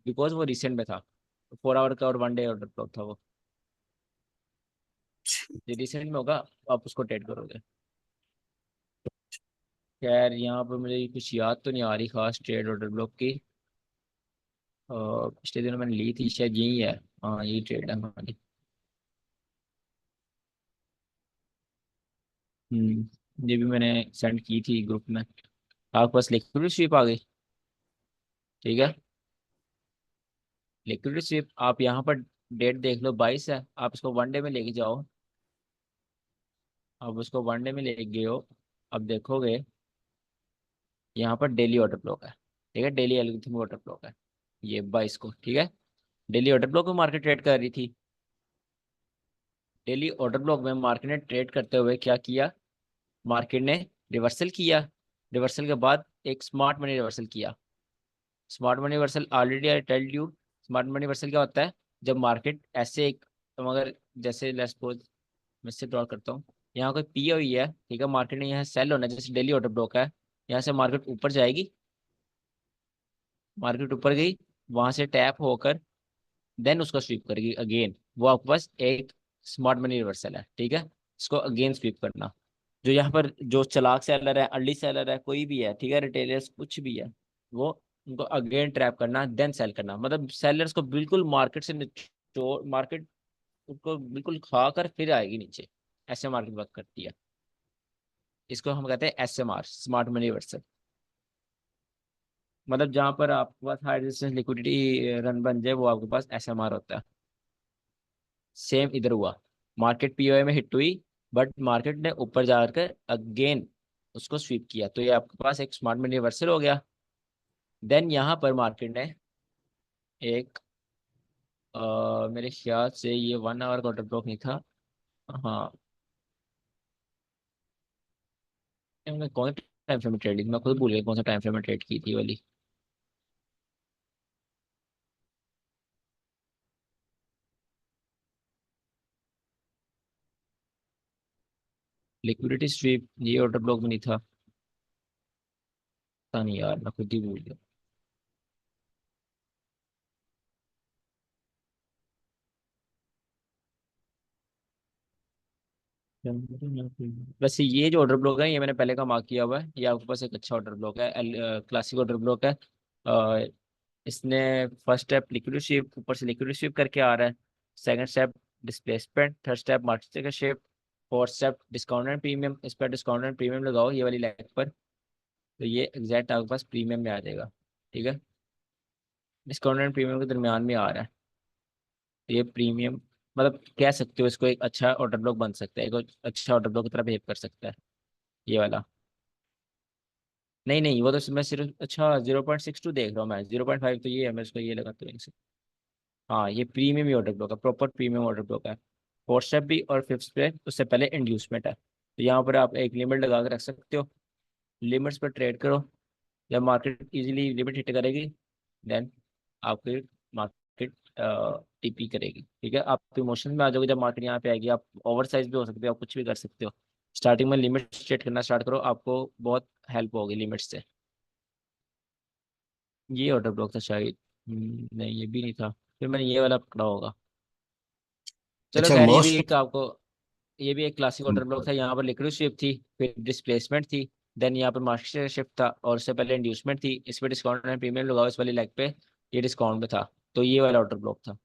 बिकॉज वो रिसेंट में था। 4 आवर का और 1 डे ऑर्डर ब्लॉक था वो। ये रिसेंट में होगा, आप उसको ट्रेड करोगे। खैर यहाँ पर मुझे कुछ याद तो नहीं आ रही खास ट्रेड ऑर्डर ब्लॉक की। पिछले दिनों मैंने ली थी, शायद यही है। हाँ यही ट्रेड है हमारी। ये भी मैंने सेंड की थी ग्रुप में। आपके पास लिक्विड स्वीप आ गई, ठीक है। लिक्विड स्वीप आप यहाँ पर डेट देख लो, 22 है, आप इसको वनडे में लेके जाओ। आप उसको वनडे में लेके गए हो, अब देखोगे यहाँ पर डेली ऑर्डर ब्लॉक है, ठीक है, डेली एल्गोरिथम ऑर्डर ब्लॉक है ये 22 को, ठीक है। डेली ऑर्डर ब्लॉक में मार्केट ट्रेड कर रही थी। डेली ऑर्डर ब्लॉक में मार्केट ने ट्रेड करते हुए क्या किया, मार्केट ने रिवर्सल किया। रिवर्सल के बाद एक स्मार्ट मनी रिवर्सल किया। Smart money reversal already I tell you, smart money reversal क्या होता है, जब मार्केट ऐसे एक, अगर जैसे लेट्स सपोज मैं इससे ड्रॉ करता हूँ, यहाँ कोई पी हुई है, ठीक है, मार्केट ने यहाँ सेल होना है, जैसे डेली ऑर्डर ब्लॉक है, यहाँ से मार्केट ऊपर जाएगी, मार्केट ऊपर गई, वहां से टैप होकर देन उसको स्वीप करेगी अगेन, वो आपके पास एक स्मार्ट मनी रिवर्सल है, ठीक है। इसको अगेन स्वीप करना। जो यहाँ पर जो चालाक सेलर है, अर्ली सेलर है, कोई भी है, ठीक है, रिटेलर्स कुछ भी है, वो उनको अगेन ट्रैप करना देन सेल करना, मतलब सेलर्स को बिल्कुल मार्केट से निचोड़, मार्केट उसको बिल्कुल खा कर फिर आएगी नीचे, ऐसे मार्केट वर्क करती है। इसको हम कहते हैं SMR, स्मार्ट मनी रिवर्सल। मतलब जहां पर आपके पास हाई रेजिस्टेंस लिक्विडिटी रन बन जाए, वो आपके पास SMR होता है। सेम इधर हुआ, मार्केट पीओए में हिट हुई, बट मार्केट ने ऊपर जाकर अगेन उसको स्वीप किया, तो ये आपके पास एक स्मार्ट मनी रिवर्सल हो गया। देन यहाँ पर मार्केट ने एक मेरे ख्याल से ये 1 आवर का ऑर्डर ब्लॉक नहीं था। हाँ, मैंने कौन सा टाइम फ्रेम में ट्रेड ली थी? मैं खुद भूल गया कौन सा टाइम फ्रेम में ट्रेड की थी वाली। लिक्विडिटी स्वीप ये ऑर्डर ब्लॉक में नहीं था, पता नहीं यार, मैं खुद ही भूल गया। वैसे ये जो ऑर्डर ब्लॉक है, ये मैंने पहले का मार्क किया हुआ है, ये आपके पास एक अच्छा ऑर्डर ब्लॉक है, क्लासिक ऑर्डर ब्लॉक है। अ, इसने फर्स्ट स्टेप लिक्विड स्वीप, ऊपर से लिक्विड स्वीप करके आ रहा है, second step displacement, third step market का shape, fourth step discount and premium. इस पर डिस्काउंट एंड प्रीमियम लगाओ ये वाली लाइन पर, तो ये एग्जैक्ट आपके पास प्रीमियम में आ जाएगा, ठीक है। डिस्काउंट एंड प्रीमियम के दरमियान में आ रहा है, तो ये प्रीमियम, मतलब कह सकते हो इसको एक अच्छा ऑर्डर ब्लॉक बन सकता है, एक अच्छा ऑर्डर ब्लॉक की तरह बिहेव कर सकता है ये वाला। नहीं नहीं, वो तो मैं सिर्फ अच्छा 0.62 देख रहा हूँ, मैं 0.5 तो ये है, मैं इसको ये लगाता हूँ। हाँ, ये प्रीमियम ही ऑर्डर ब्लॉक है, प्रॉपर प्रीमियम ऑर्डर ब्लॉक है। फोर्थ स्टेप भी और फिफ्थ स्टेप उससे पहले इंड्यूसमेंट है, तो यहाँ पर आप एक लिमिट लगा के रख सकते हो, लिमिट्स पर ट्रेड करो। जब मार्केट इजीली लिमिट हिट करेगी, देन आपकी मार्केट टीपी करेगी, ठीक है। आप इमोशन में आ जाओगे जब मार्केट यहाँ पे आएगी, आप ओवर साइज भी हो सकते हो, आप कुछ भी कर सकते हो। स्टार्टिंग में लिमिट सेट करना स्टार्ट करो, आपको बहुत हेल्प होगी लिमिट से। ये ऑर्डर ब्लॉक था शायद। नहीं, ये भी नहीं था, फिर मैंने ये वाला पकड़ा होगा। चलो अच्छा खैर, ये भी मोस्ट। एक आपको, ये भी एक क्लासिक ऑर्डर ब्लॉक था। यहाँ पर लिक्विड शिफ्ट थी, फिर डिस्प्लेसमेंट थी, देन यहाँ पर मार्केट शिफ्ट था, और उससे पहले इंड्यूसमेंट थी। इस पर डिस्काउंट एंड प्रीमियम लगाओ इस वाली लेग पे, ये डिस्काउंट में था, तो ये वाला ऑर्डर ब्लॉक था।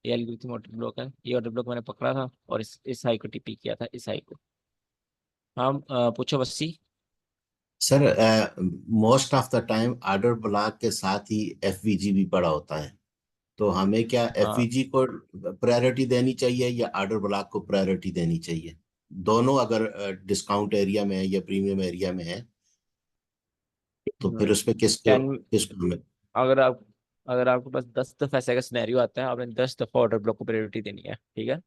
ये एल्गोरिथम ऑर्डर ब्लॉक है, ये ऑर्डर ब्लॉक मैंने पकड़ा था, और इस हाई को टीपी किया था, इस हाई को। हाँ, पूछो Bassi. Sir most of the time order block के साथ ही एफवीजी भी पड़ा होता है, तो हमें क्या हाँ, एफवीजी को प्रायोरिटी देनी चाहिए या ऑर्डर ब्लॉक को प्रायोरिटी देनी चाहिए? दोनों अगर डिस्काउंट एरिया में है या प्रीमियम एरिया में है, तो फिर उस पे किसको 10, किसको हमें? अगर आप, अगर आपके पास 10 दफा ऐसा का सिनेरियो आता है, आपने 10 दफा ऑर्डर ब्लॉक को प्रायोरिटी देनी है, ठीक है।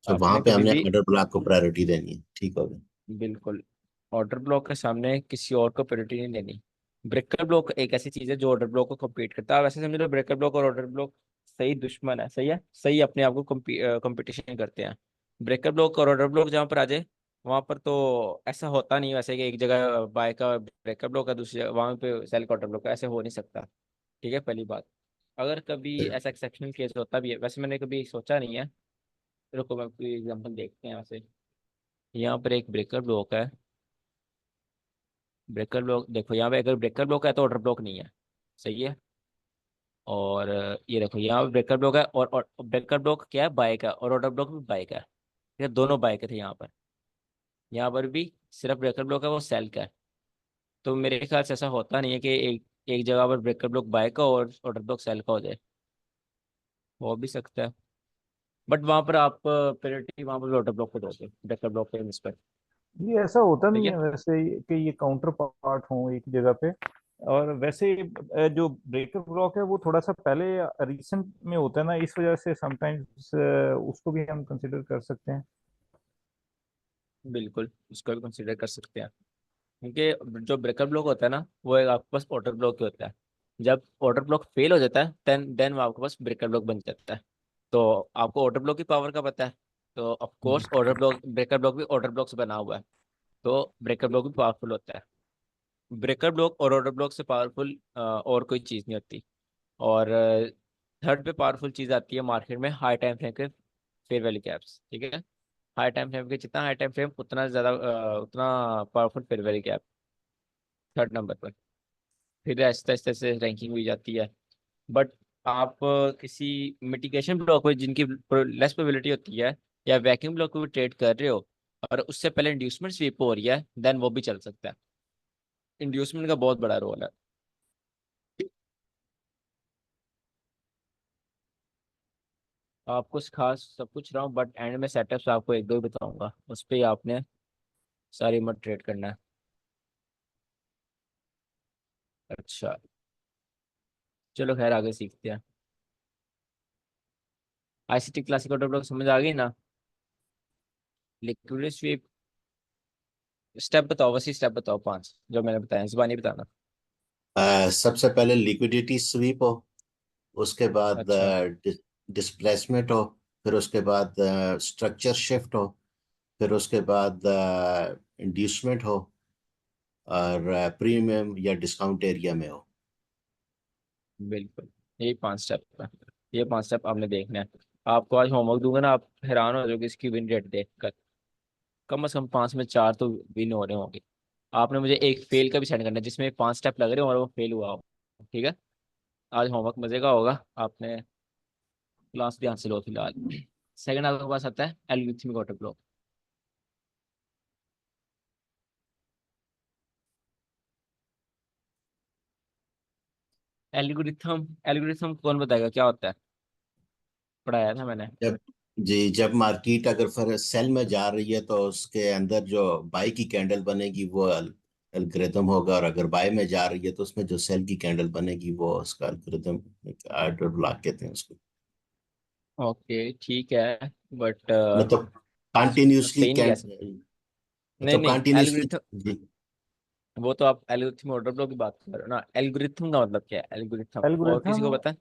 तो वहां आपने पे कभी हमने भी, ऑर्डर ब्लॉक को प्रायोरिटी देनी है, ठीक हो गया। बिल्कुल, ऑर्डर ब्लॉक के सामने किसी और को प्रायोरिटी नहीं देनी। ब्रेकर ब्लॉक एक ऐसी चीज है जो ऑर्डर ब्लॉक को कम्पीट करता है। वैसे समझ लो ब्रेकर ब्लॉक और ऑर्डर ब्लॉक सही दुश्मन है, सही है, सही अपने आप को कंपटीशन करते हैं। ब्रेकर ब्लॉक और ऑर्डर ब्लॉक जहाँ पर आ जाए, वहां पर तो ऐसा होता नहीं वैसे कि एक जगह बाय का ब्रेकर ब्लॉक है, दूसरी जगह वहां पे सेल का ऑर्डर ब्लॉक है, ऐसे हो नहीं सकता, ठीक है, पहली बात। अगर कभी ऐसा एक्सेप्शनल केस होता भी है, वैसे मैंने कभी सोचा नहीं है, रुको मैं कोई एग्जांपल देखते हैं वैसे। यहाँ पर एक ब्रेकर ब्लॉक है, ब्रेकर ब्लॉक देखो, यहाँ पे अगर ब्रेकर ब्लॉक है तो ऑर्डर ब्लॉक नहीं है, सही है। और ये देखो यहाँ पे ब्रेकर ब्लॉक है, और ब्रेकर ब्लॉक क्या है, बाय का, और ऑर्डर ब्लॉक भी बाय का है, ये दोनों बाय के थे यहाँ पर। यहाँ पर भी सिर्फ ब्रेकर ब्लॉक है, वो सेल का है। तो मेरे ख्याल से ऐसा होता नहीं है कि एक एक जगह पर ब्रेकर ब्लॉक बाय का और ऑर्डर ब्लॉक सेल का हो जाए, हो भी सकता है। बट वहाँ पर आप प्रायोरिटी वहाँ पर ऑर्डर ब्लॉक को दोगे ब्रेकर ब्लॉक के इस पर। ये ऐसा होता ठीक नहीं है। है वैसे कि ये काउंटर पार्ट हो एक जगह पे। और वैसे जो ब्रेकर ब्लॉक है वो थोड़ा सा पहले रिसेंट में होता है ना, इस वजह से समटाइम्स उसको भी हम कंसिडर कर सकते हैं। बिल्कुल उसको भी कंसिडर कर सकते हैं, क्योंकि जो ब्रेकर ब्लॉक होता है ना वो एक आपके पास ऑर्डर ब्लॉक ही होता है। जब ऑर्डर ब्लॉक फेल हो जाता है देन वो आपके पास ब्रेकर ब्लॉक बन जाता है। तो आपको ऑर्डर ब्लॉक की पावर का पता है, तो of course order block breaker block भी ऑर्डर ब्लॉक से बना हुआ है। तो ब्रेकर ब्लॉक भी पावरफुल होता है। ब्रेकर ब्लॉक और ऑर्डर ब्लॉक से पावरफुल और कोई चीज़ नहीं होती। और थर्ड पे पावरफुल चीज़ आती है मार्केट में, हाई टाइम फ्रेम के फेयर वैल्यू कैप्स। ठीक है। हाई टाइम फ्रेम के जितना हाई टाइम फ्रेम उतना ज़्यादा उतना powerful fair value cap third number पर। फिर आहिस्ता आहिस्ता से रैंकिंग हुई जाती है। बट आप किसी मिटिगेशन ब्लॉक में जिनकी लेस प्रोबेबिलिटी होती है, या वैक्यूम ब्लॉक को भी ट्रेड कर रहे हो और उससे पहले इंड्यूसमेंट स्वीप हो रही है, देन वो भी चल सकता है। इंड्यूसमेंट का बहुत बड़ा रोल है। आपको खास सब कुछ रहा हूँ, बट एंड में सेटअप्स आपको एक दो ही बताऊंगा, उस पर ही आपने सारी मत ट्रेड करना है। अच्छा, चलो खैर आगे सीखते हैं। आईसीटी क्लासिक ऑर्डर ब्लॉक समझ आ गई ना? लिक्विडिटी स्वीप स्टेप बताओ, वैसे स्टेप बताओ पांच जो मैंने बताया, जुबानी बताना। सबसे पहले लिक्विडिटी स्वीप हो, उसके बाद अच्छा। डिस्प्लेसमेंट हो, फिर उसके बाद स्ट्रक्चर शिफ्ट हो, फिर उसके बाद इंड्यूसमेंट हो, और प्रीमियम या डिस्काउंट एरिया में हो। बिल्कुल, यही पांच स्टेप है। ये पांच स्टेप आपने देखना है। आपको आज होमवर्क दूंगा ना, आप हैरान हो जाओगे इसकी विन रेट देखकर। कम से कम पांच में चार तो विन हो रहे होंगे। आपने मुझे एक फेल का भी सेंड करना है जिसमें पांच स्टेप लग रहे हो और वो फेल हुआ हो। ठीक है। आज होमवर्क मजे का होगा। आपने क्लास ध्यान से लो फिलहाल। सेकंड आपके पास आता है algorithmic auto flow. Algorithm algorithm कौन बताएगा क्या होता है? पढ़ाया था मैंने। जब जी, जब मार्केट अगर फिर सेल में जा रही है तो उसके अंदर जो बाई की कैंडल बनेगी वो एल्गोरिथम होगा, और अगर बाय में जा रही है तो उसमें जो सेल की कैंडल बनेगी वो उसका एल्गोरिथम, आर्डर ब्लॉक कहते हैं उसको। ओके ठीक है। बट मतलब कंटिन्यूसली सही नहीं कह सकते। नहीं मतलब नहीं, कंटिन्यूसली। एल्गोरिथम जी, वो तो आप एल्गोरिथम ऑर्डर फ्लो की बात कर रहे हो ना। एल्गोरिथम का मतलब क्या है? एल्गोरिथम और किसी एल्गोरिथम को पता है?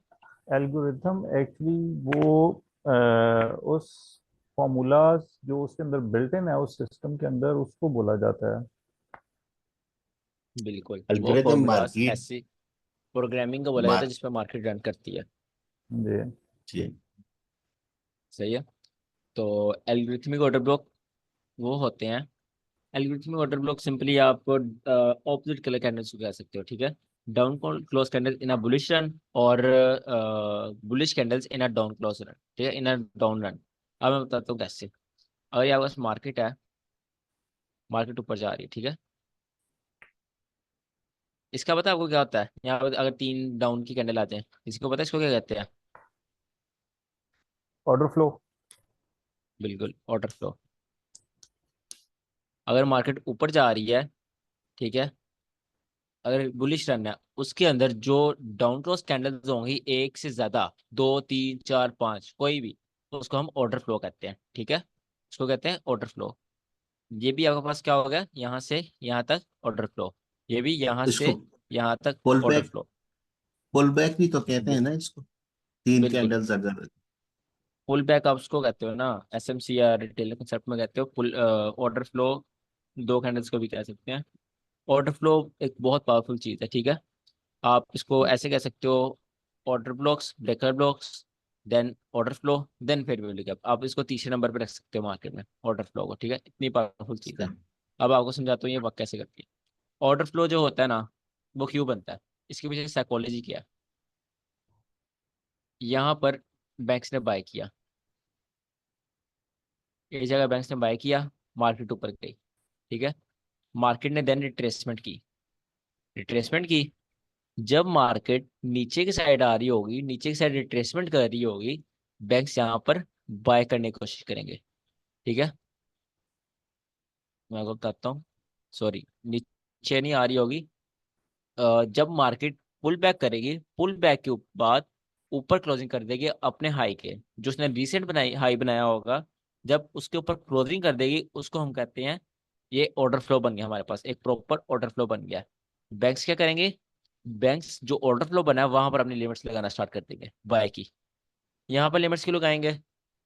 एल्गोरिथम एक्चुअली वो उस फॉर्मूलाज जो उसके अंदर बिल्ट इन है उस सिस्टम के अंदर, उसको बोला जाता है। बिल्कुल, वो एल्गोरिथम फॉर्मूलाज मार्केट। ऐसी प्रोग्रामिंग का बोला जाता है मार जिस पर मार्केट रन करती है। जी। जी। सही है। तो एल्गोरिथमिक ऑर्डर ब्लॉक वो होते हैं। एल्गोरिथमिक ऑर्डर ब्लॉक सिंपली आप ऑपोजिट कलर कैंडल्स को कह सकते हो। ठीक है। Down close candle in a bullish run, और bullish candles in a down close run. ठीक है, इन अ डाउन रन। अब मैं बताता हूँ कैसे। अगर ये आपके पास मार्केट है, मार्केट ऊपर जा रही है, ठीक है। इसका पता है आपको क्या होता है? यहाँ पर अगर तीन डाउन की कैंडल आते हैं, इसको पता है इसको क्या कहते हैं? Order flow. बिल्कुल, ऑर्डर फ्लो। अगर मार्केट ऊपर जा रही है, ठीक है, अगर बुलिश रन है, उसके अंदर जो डाउन क्लोज कैंडल्स होंगी एक से ज्यादा, दो तीन चार पांच कोई भी, तो उसको हम ऑर्डर फ्लो कहते हैं। ठीक है, उसको कहते हैं ऑर्डर फ्लो। ये भी आपके पास क्या हो गया, यहाँ से यहाँ तक ऑर्डर फ्लो, ये भी यहाँ इसको से यहाँ तक pull order back flow. Pull back भी तो कहते हैं ना इसको, तीन बिल्कुल, कैंडल्स अगर। पुल बैक आप उसको कहते हो ना, एसएमसी या रिटेल कंसेप्ट में कहते हो पुल। ऑर्डर फ्लो दो कैंडल्स को भी कह सकते हैं। ऑर्डर फ्लो एक बहुत पावरफुल चीज़ है। ठीक है। आप इसको ऐसे कह सकते हो, order blocks, breaker blocks, then order flow, then फिर वैल्यू गैप। आप इसको तीसरे नंबर पे रख सकते हो मार्केट में, ऑर्डर फ्लो को। ठीक है, इतनी पावरफुल चीज़ है। अब आपको समझाता हूँ ये वर्क कैसे करती है। ऑर्डर फ्लो जो होता है ना, वो क्यों बनता है, इसके पीछे साइकोलॉजी क्या है। यहाँ पर बैंक्स ने बाय किया, एक जगह बैंक्स ने बाय किया, मार्केट ऊपर गई, ठीक है। मार्केट ने देन रिट्रेसमेंट की। जब मार्केट नीचे की साइड आ रही होगी, नीचे की साइड रिट्रेसमेंट कर रही होगी, बैंक्स यहाँ पर बाय करने की कोशिश करेंगे। ठीक है, मैं आपको बताता हूँ। सॉरी, नीचे नहीं आ रही होगी। जब मार्केट पुल बैक करेगी, पुल बैक के बाद ऊपर क्लोजिंग कर देगी अपने हाई के, जो उसने रिसेंट बनाई हाई बनाया होगा, जब उसके ऊपर क्लोजिंग कर देगी, उसको हम कहते हैं ये ऑर्डर फ्लो बन गया, हमारे पास एक प्रॉपर ऑर्डर फ्लो बन गया। बैंक्स क्या करेंगे? बैंक्स जो ऑर्डर फ्लो बना है वहां पर अपनी लिमिट्स लगाना स्टार्ट कर देंगे बाय की। यहाँ पर लिमिट्स क्यों लगाएंगे?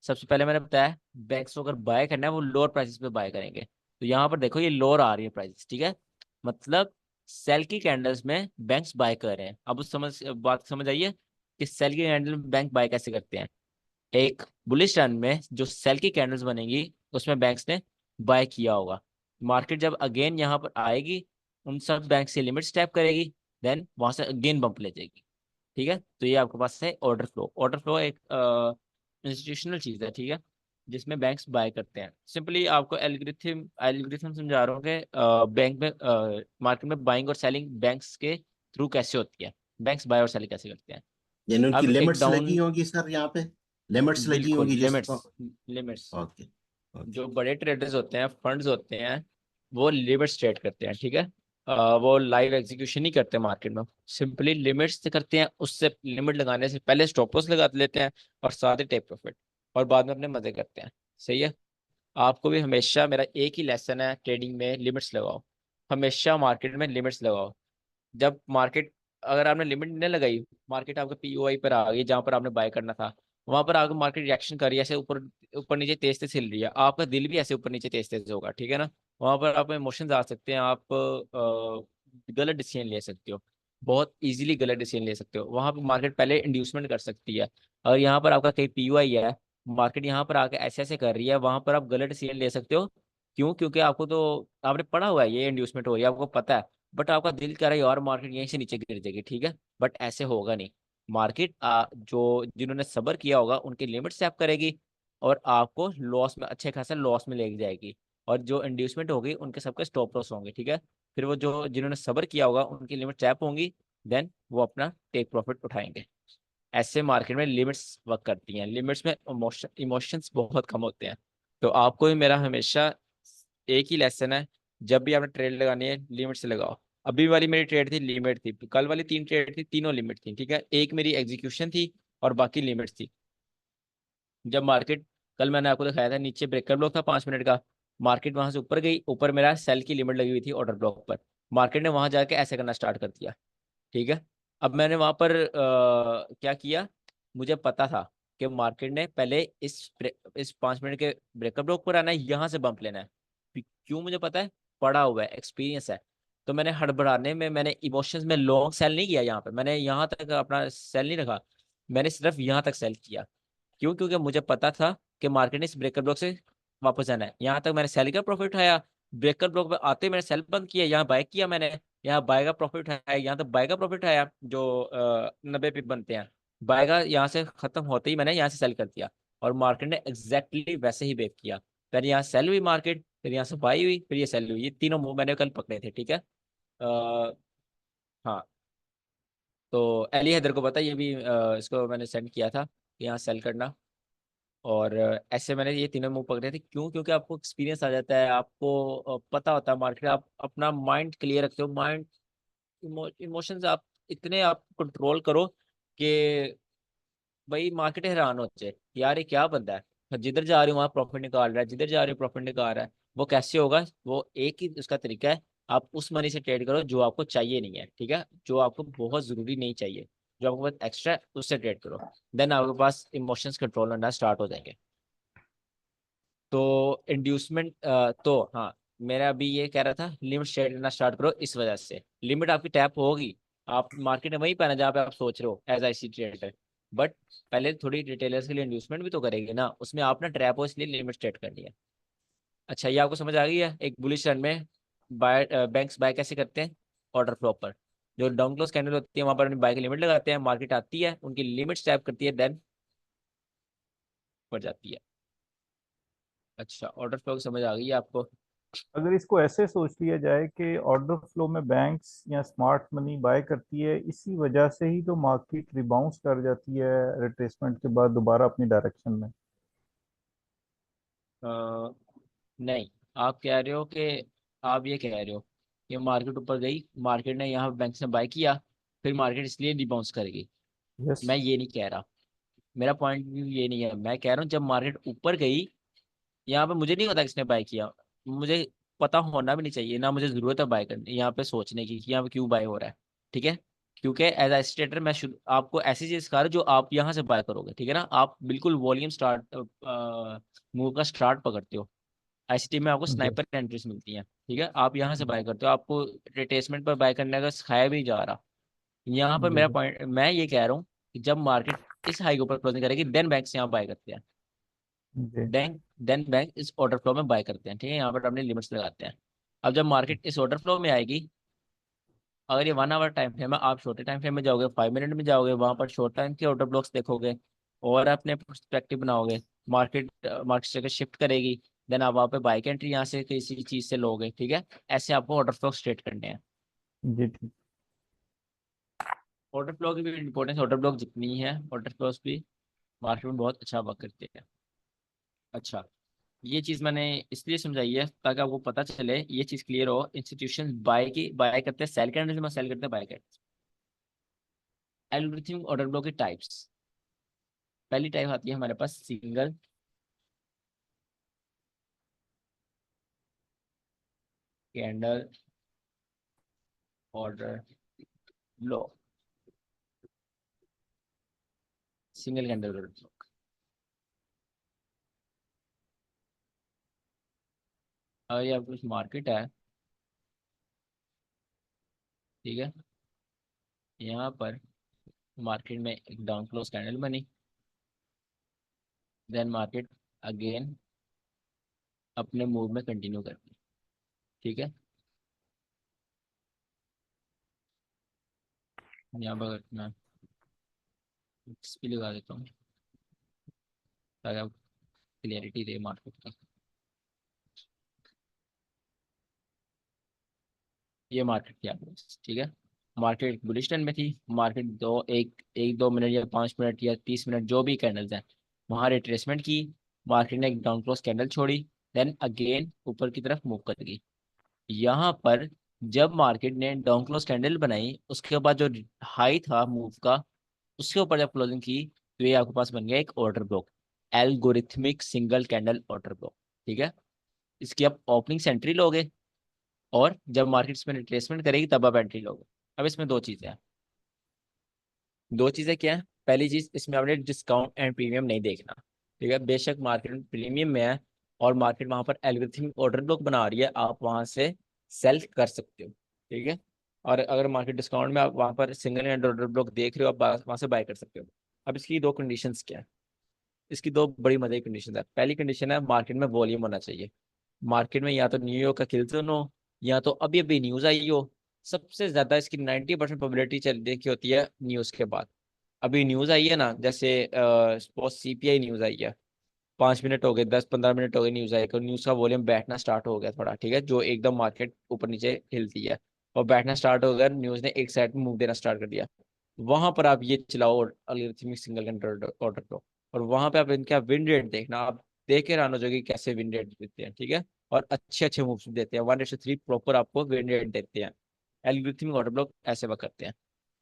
सबसे पहले मैंने बताया, बैंक्स को अगर बाय करना है वो लोअर प्राइसेस पे बाय करेंगे। तो यहाँ पर देखो ये लोअर आ रही है प्राइसेस, ठीक है, मतलब सेल की कैंडल्स में बैंक्स बाय कर रहे हैं। अब उस बात समझ आइए कि सेल की कैंडल में बैंक बाय कैसे करते हैं। एक बुलिश रन में जो सेल की कैंडल्स बनेंगी उसमें बैंक्स ने बाय किया होगा। मार्केट जब अगेन यहाँ पर आएगी, उन सब बैंक से लिमिट स्टैप करेगी, देन वहां से अगेन बम्प ले जाएगी। ठीक है, तो ये आपके पास है ऑर्डर फ्लो। ऑर्डर फ्लो एक इंस्टीट्यूशनल चीज है, ठीक है, जिसमें बैंक्स बाय करते हैं। सिंपली आपको एल्गोरिथम एल्गोरिथम समझा रहा हूँ कि बैंक में मार्केट में बाइंग और सेलिंग बैंक्स के थ्रू कैसे होती है, बैंक्स बाय और सेलिंग कैसे करते हैं। यानी उनकी अब एक लिमिट्स लगी डाउन, होंगी सर, यहाँ पे लिमिट्स लगी बिल्कुल होंगी जिसको। Limits, limits. ओके। ओके। जो बड़े ट्रेडर्स होते हैं, फंड्स होते हैं, वो लिमिट्स ट्रेड करते हैं, ठीक है। वो लाइव एग्जीक्यूशन नहीं करते मार्केट में, सिंपली लिमिट्स से करते हैं। उससे लिमिट लगाने से पहले स्टॉप लॉस लगा लेते हैं और साथ ही टेक प्रॉफिट, और बाद में अपने मजे करते हैं। सही है। आपको भी हमेशा, मेरा एक ही लेसन है ट्रेडिंग में, लिमिट्स लगाओ। हमेशा मार्केट में लिमिट्स लगाओ। जब मार्केट, अगर आपने लिमिट नहीं लगाई, मार्केट आपके पीओआई पर आ गई जहां पर आपने बाय करना था, वहां पर आगे मार्केट रिएक्शन कर रही है, ऐसे ऊपर ऊपर नीचे तेज तेज हिल रही है, आपका दिल भी ऐसे ऊपर नीचे तेज तेज होगा, ठीक है ना। वहां पर आप इमोशंस आ सकते हैं, आप गलत डिसीजन ले सकते हो, बहुत इजीली गलत डिसीजन ले सकते हो। वहां पर मार्केट पहले इंड्यूसमेंट कर सकती है। और यहाँ पर आपका कहीं पीओआई है, मार्केट यहाँ पर आके ऐसे ऐसे कर रही है, वहां पर आप गलत डिसीजन ले सकते हो। क्यों? क्योंकि आपको तो, आपने पढ़ा हुआ है ये इंड्यूसमेंट हो रही है, आपको पता है, बट आपका दिल कह रहा है और मार्केट यहीं से नीचे गिर जाएगी, ठीक है, बट ऐसे होगा नहीं। मार्केट जो जिन्होंने सब्र किया होगा उनकी लिमिट सेट करेगी, और आपको लॉस में, अच्छे खासा लॉस में ले जाएगी। और जो इंड्यूसमेंट होगी उनके सबके स्टॉप लॉस होंगे, ठीक है। फिर वो जो जिन्होंने सब्र किया होगा उनकी लिमिट टैप होंगी, देन वो अपना टेक प्रॉफिट उठाएंगे। ऐसे मार्केट में लिमिट्स वर्क करती हैं। लिमिट्स में इमोशंस बहुत कम होते हैं। तो आपको भी मेरा हमेशा एक ही लेसन है, जब भी आपने ट्रेड लगानी है लिमिट से लगाओ। अभी वाली मेरी ट्रेड थी, लिमिट थी। कल वाली 3 ट्रेड थी, तीनों लिमिट थी, ठीक है। एक मेरी एग्जीक्यूशन थी और बाकी लिमिट थी। जब मार्केट, कल मैंने आपको दिखाया था नीचे ब्रेकर ब्लॉक था 5 मिनट का, मार्केट वहां से ऊपर गई, ऊपर मेरा सेल की लिमिट लगी हुई थी ऑर्डर ब्लॉक पर, मार्केट ने वहां जाके ऐसे करना स्टार्ट कर दिया, ठीक है। अब मैंने वहां पर क्या किया, मुझे पता था कि मार्केट ने पहले इस 5 मिनट के ब्रेकर ब्लॉक पर आना है, यहाँ से बम्प लेना है। क्यों? मुझे पता है, पढ़ा हुआ है, एक्सपीरियंस है। तो मैंने हड़बड़ाने में, मैंने इमोशंस में लॉन्ग सेल नहीं किया, यहाँ पे मैंने यहाँ तक अपना सेल नहीं रखा, मैंने सिर्फ यहाँ तक सेल किया। क्यों? क्योंकि मुझे पता था कि मार्केट ने इस ब्रेकर ब्लॉक से वापस आना है। यहाँ तक मैंने सेल का प्रॉफिट उठाया, ब्रेकर ब्लॉक पे आते ही मैंने सेल बंद किया, यहाँ बाय किया मैंने, यहाँ बाय का प्रॉफिट उठाया, यहाँ तक बाय का प्रॉफिट उठाया जो 90 पिप बनते हैं। बाय का यहाँ से खत्म होते ही मैंने यहाँ से सेल कर दिया, और मार्केट ने एग्जैक्टली वैसे ही बेक किया। पहले यहाँ सेल हुई मार्केट, फिर यहाँ से बाई हुई, फिर ये सेल हुई। ये तीनों मूव मैंने कल पकड़े थे, ठीक है। हाँ, तो अली हैदर को पता है, ये भी इसको मैंने सेंड किया था कि यहाँ सेल करना। और ऐसे मैंने ये तीनों मूव पकड़े थे। क्यों? क्योंकि आपको एक्सपीरियंस आ जाता है, आपको पता होता है मार्केट, आप अपना माइंड क्लियर रखते हो। माइंड, इमोशंस आप इतने आप कंट्रोल करो कि भाई मार्केट हैरान हो जाए, यार ये क्या बंदा है, जिधर जा रही हूँ वहां प्रॉफिट निकाल रहा है, जिधर जा रही हूँ प्रॉफिट निकाल रहा है। वो कैसे होगा? वो एक ही उसका तरीका है, आप उस मनी से ट्रेड करो जो आपको चाहिए नहीं है, ठीक है, जो आपको बहुत जरूरी नहीं चाहिए, जो आपको बहुत एक्स्ट्रा है, उससे ट्रेड करो। देन आपके पास इमोशंस कंट्रोल करना स्टार्ट हो जाएंगे। तो इंड्यूसमेंट, तो हाँ, मेरा अभी ये कह रहा था, लिमिट सेट करना स्टार्ट करो। इस वजह से लिमिट आपकी टैप होगी, आप मार्केट में वहीं पाना जहाँ पे आप सोच रहे हो as I see trader, but पहले थोड़ी रिटेलर्स के लिए इंड्यूसमेंट भी तो करेगी ना, उसमें आपने ट्रैप हो, इसलिए लिमिट सेट करनी है। अच्छा, ये आपको समझ आ गई है। एक बुलिश रन में बाय, बैंक्स बाय कैसे करते हैं? ऑर्डर फ्लो पर, जो डाउन क्लोज कैंडल होती है वहां पर अपनी बाय की लिमिट लगाते हैं, मार्केट आती है उनकी लिमिट टैप करती है, देन बढ़ जाती है। अच्छा, ऑर्डर फ्लो समझ आ गई है आपको। अगर इसको ऐसे सोच लिया जाए कि ऑर्डर फ्लो में बैंक्स या स्मार्ट मनी बाय करती है, इसी वजह से ही तो मार्केट रिबाउंस कर जाती है रिट्रेसमेंट के बाद दोबारा अपनी डायरेक्शन में। नहीं, आप कह रहे हो कि आप ये कह रहे हो कि मार्केट ऊपर गई, मार्केट ने यहाँ बैंक से बाय किया, फिर मार्केट इसलिए रिबाउंस करेगी। यस। मैं ये नहीं कह रहा, मेरा पॉइंट व्यू ये नहीं है। मैं कह रहा हूँ जब मार्केट ऊपर गई, यहाँ पे मुझे नहीं पता किसने बाय किया, मुझे पता होना भी नहीं चाहिए, ना मुझे जरूरत है बाय करने यहाँ पे सोचने की कि यहाँ पे क्यों बाय हो रहा है। ठीक है, क्योंकि एज ए स्टेटर मैं आपको ऐसी चीज सिखा रहा हूँ जो आप यहाँ से बाय करोगे। ठीक है ना, आप बिल्कुल वॉल्यूम स्टार्ट मूव का स्टार्ट पकड़ते हो, आईसीटी में आपको जी। स्नाइपर एंट्रीज मिलती हैं। ठीक है, आप यहाँ से बाय करते हो, आपको रिट्रेसमेंट पर बाय करने का सिखाया भी जा रहा। यहाँ पर जी। मेरा पॉइंट, मैं ये कह रहा हूँ कि जब मार्केट इस हाई के ऊपर क्लोजिंग करेगी देन बैंक्स यहाँ बाय करते हैं। जी। बैंक इस ऑर्डर फ्लो में बाय करते हैं। ठीक है, यहाँ पर अपने लिमिट्स लगाते हैं। अब जब मार्केट इस ऑर्डर फ्लो में आएगी, अगर ये 1 आवर टाइम फ्रेम है, आप छोटे टाइम फ्रेम में जाओगे, 5 मिनट में जाओगे, वहां पर शॉर्ट टाइम के ऑर्डर ब्लॉक्स देखोगे और अपने पर्सपेक्टिव बनाओगे। मार्केट मार्केट अगर शिफ्ट करेगी, देन आप वहाँ पे बाय की एंट्री यहाँ से किसी चीज से लोगे। ठीक है, ऐसे आपको ऑर्डर फ्लो स्ट्रेट करने हैं। जी ठीक। ऑर्डर फ्लो की भी इंपॉर्टेंस, ऑर्डर ब्लॉक जितनी है ऑर्डर फ्लोस भी मार्केट में बहुत अच्छा वर्क करते हैं। अच्छा, ये चीज मैंने इसलिए समझाई है ताकि आपको पता चले, ये चीज क्लियर हो। इंस्टीट्यूशन बाय करते हैं सेल कैंडल में, सेल करते हैं buy candle. Algorithm order block की टाइप्स, पहली टाइप आती है हमारे पास single candle order block. Single candle order block, अगर ये आपकी कुछ मार्केट है, ठीक है, यहाँ पर मार्केट में एक डाउन क्लोज कैंडल बनी, देन मार्केट अगेन अपने मूव में कंटिन्यू करती। ठीक है, यहाँ पर मैं XP लगा देता हूँ ताकि आप क्लियरिटी दे मार्केट का। ये मार्केट थी आपके पास। ठीक है, मार्केट बुलिश ट्रेंड में थी, मार्केट एक दो मिनट या 5 मिनट या 30 मिनट जो भी कैंडल्स हैं वहां रिट्रेसमेंट की, मार्केट ने एक डाउन क्लोज कैंडल छोड़ी, देन अगेन ऊपर की तरफ मूव कर गई। यहाँ पर जब मार्केट ने डाउन क्लोज कैंडल बनाई, उसके बाद जो हाई था मूव का, उसके ऊपर जब क्लोजिंग की, तो ये आपके पास बन गया एक order block, algorithmic single candle order block. ठीक है, इसकी आप ओपनिंग सेंट्री लोगे और जब मार्केट इसमें रिट्रेसमेंट करेगी तब आप एंट्री लोगे। अब इसमें दो चीजें हैं। दो चीजें क्या है? पहली चीज, इसमें आपने डिस्काउंट एंड प्रीमियम नहीं देखना। ठीक है, बेशक मार्केट प्रीमियम में है और मार्केट वहां पर एल्गोरिथम ऑर्डर ब्लॉक बना रही है, आप वहां से सेल कर सकते हो। ठीक है, और अगर मार्केट डिस्काउंट में आप वहां पर सिंगल एंड ऑर्डर ब्लॉक देख रहे हो, आप वहां से बाय कर सकते हो। अब इसकी दो कंडीशंस क्या है? इसकी दो बड़ी मजे की कंडीशन है। पहली कंडीशन है मार्केट में वॉल्यूम होना चाहिए। मार्केट में या तो न्यूयॉर्क का किल्टन हो, या तो अभी अभी न्यूज आई हो। सबसे ज्यादा इसकी 90% प्रोबेबिलिटी चलने की होती है न्यूज के बाद। अभी न्यूज आई है ना, जैसे सपोज सीपीआई न्यूज आई है, 5 मिनट हो गए, 10-15 मिनट हो गए न्यूज आई, न्यूज का वॉल्यूम बैठना स्टार्ट हो गया थोड़ा। ठीक है, जो एकदम मार्केट ऊपर नीचे हिलती है और बैठना स्टार्ट हो गया, न्यूज ने एक साइड में मूव देना स्टार्ट कर दिया, वहां पर आप ये चलाओ अल्गोरिथमिक सिंगल कैंडल ऑर्डर को, और वहां पे आप इनका विन रेट देखना, आप देख के रानो जोगी कैसे विन रेट देते हैं। ठीक है, और अच्छे अच्छे मूव्स देते हैं, 1:3 प्रॉपर आपको विन रेट देते हैं। एल्गोरिथमिक ऑर्डर ब्लॉक ऐसे वर्क करते हैं।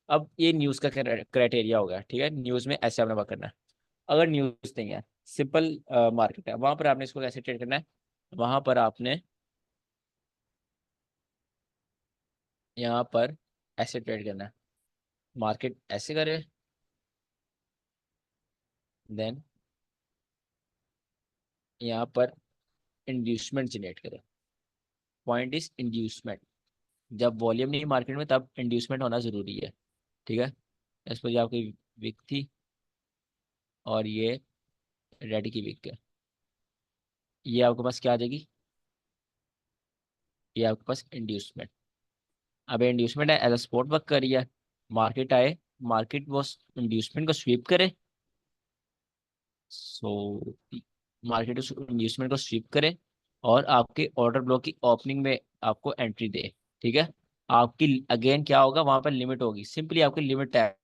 अब ये न्यूज का क्राइटेरिया हो गया। ठीक है, न्यूज में ऐसे आपने वर्क करना है। अगर न्यूज नहीं है, सिंपल मार्केट है, वहां पर आपने इसको कैसे ट्रेड करना है? वहां पर आपने यहाँ पर ऐसे ट्रेड करना है, मार्केट ऐसे करे, देन यहाँ पर इंड्यूसमेंट जनरेट करे। पॉइंट इज इंड्यूसमेंट, जब वॉल्यूम नहीं मार्केट में तब इंड्यूसमेंट होना जरूरी है। ठीक है, इस पर आपकी विक थी और ये रेड की विक है, ये आपके पास क्या आ जाएगी? ये आपके पास इंड्यूसमेंट। अब इंड्यूसमेंट है, एज अ स्पॉट वर्क कर रही है। मार्केट आए, मार्केट वो इंड्यूसमेंट को स्वीप करे, सो मार्केट उस इंड्यूसमेंट को स्वीप करे, और आपके ऑर्डर ब्लॉक की ओपनिंग में आपको एंट्री दे, ठीक है, आपकी अगेन क्या होगा, वहां पर लिमिट होगी, सिंपली आपकी लिमिट है,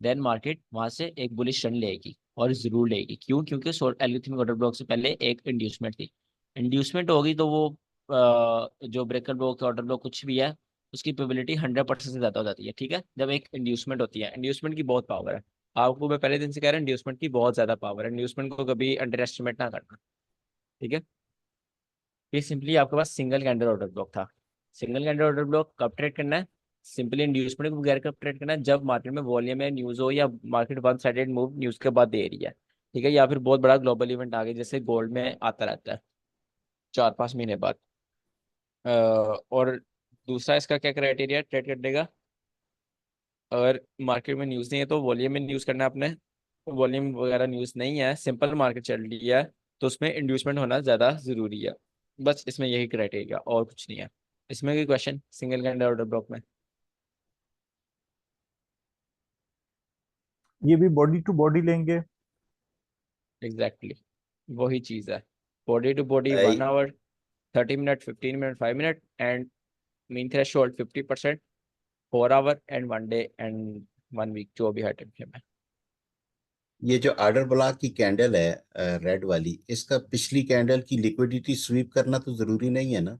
देन मार्केट वहां से एक बुलिश रन लेगी, और जरूर लेगी। क्यों? क्योंकि एल्गोरिथमिक ऑर्डर ब्लॉक से पहले एक इंड्यूसमेंट थी। इंड्यूसमेंट होगी तो वो जो ब्रेकर ब्लॉक ऑर्डर ब्लॉक कुछ भी है, उसकी प्रोबेबिलिटी 100% से ज्यादा हो जाती है, ठीक है, जब एक इंड्यूसमेंट होती है। इंड्यूसमेंट की बहुत पावर है, आपको मैं पहले दिन से कह रहा हूँ, इंड्यूसमेंट की बहुत ज्यादा पावर है, इंड्यूसमेंट को कभी अंडर एस्टिमेट ना करना, ठीक है। ये सिंपली आपके पास सिंगल कैंडल ऑर्डर ब्लॉक था। सिंगल कैंडल ऑर्डर ब्लॉक कब ट्रेड करना है? सिंपली इंड्यूसमेंट को बगैर कब ट्रेड करना है? जब मार्केट में वॉल्यूम में न्यूज हो, या market one sided move news के बाद दे रही है, ठीक है, या फिर बहुत बड़ा ग्लोबल इवेंट आ गया, जैसे गोल्ड में आता रहता है 4-5 महीने बाद। और दूसरा इसका क्या क्राइटेरिया ट्रेड करने का? अगर मार्केट में न्यूज़ नहीं है तो वॉल्यूम में न्यूज़ करना है आपने, वॉल्यूम वगैरह न्यूज़ नहीं है, सिंपल मार्केट चल रही है, तो उसमें इंड्यूसमेंट होना ज़्यादा ज़रूरी है। बस इसमें यही क्राइटेरिया, और कुछ नहीं है। इसमें कोई question single candle order block में? ये भी बॉडी टू बॉडी लेंगे? एग्जैक्टली वही चीज़ है, body to body I 1 hour, 30 minute, 15 minute, 5 minute, and mean threshold 50%, 4 hour and 1 day and 1 week, जो भी है टाइम फ्रेम है। ये जो ऑर्डर ब्लॉक की कैंडल है रेड वाली, इसका पिछली कैंडल की लिक्विडिटी स्वीप करना तो जरूरी नहीं है ना?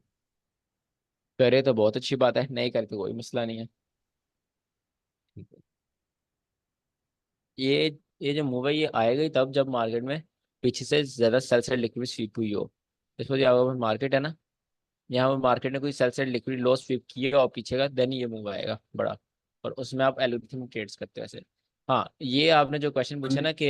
करे तो बहुत अच्छी बात है, नहीं करे तो कोई मसला नहीं है। ये जो मूव है ये आएगा ही तब जब मार्केट में पीछे से ज्यादा सेल साइड लिक्विड स्वीप हुई हो। इस वजह यहाँ पर मार्केट है ना, यहाँ पर मार्केट ने कोई sell side liquid loss sweep किया और पीछे का, देन ये मूव आएगा बड़ा, और उसमें आप एल्गोरिथम ट्रेड्स करते हो ऐसे। हाँ, ये आपने जो क्वेश्चन पूछा ना कि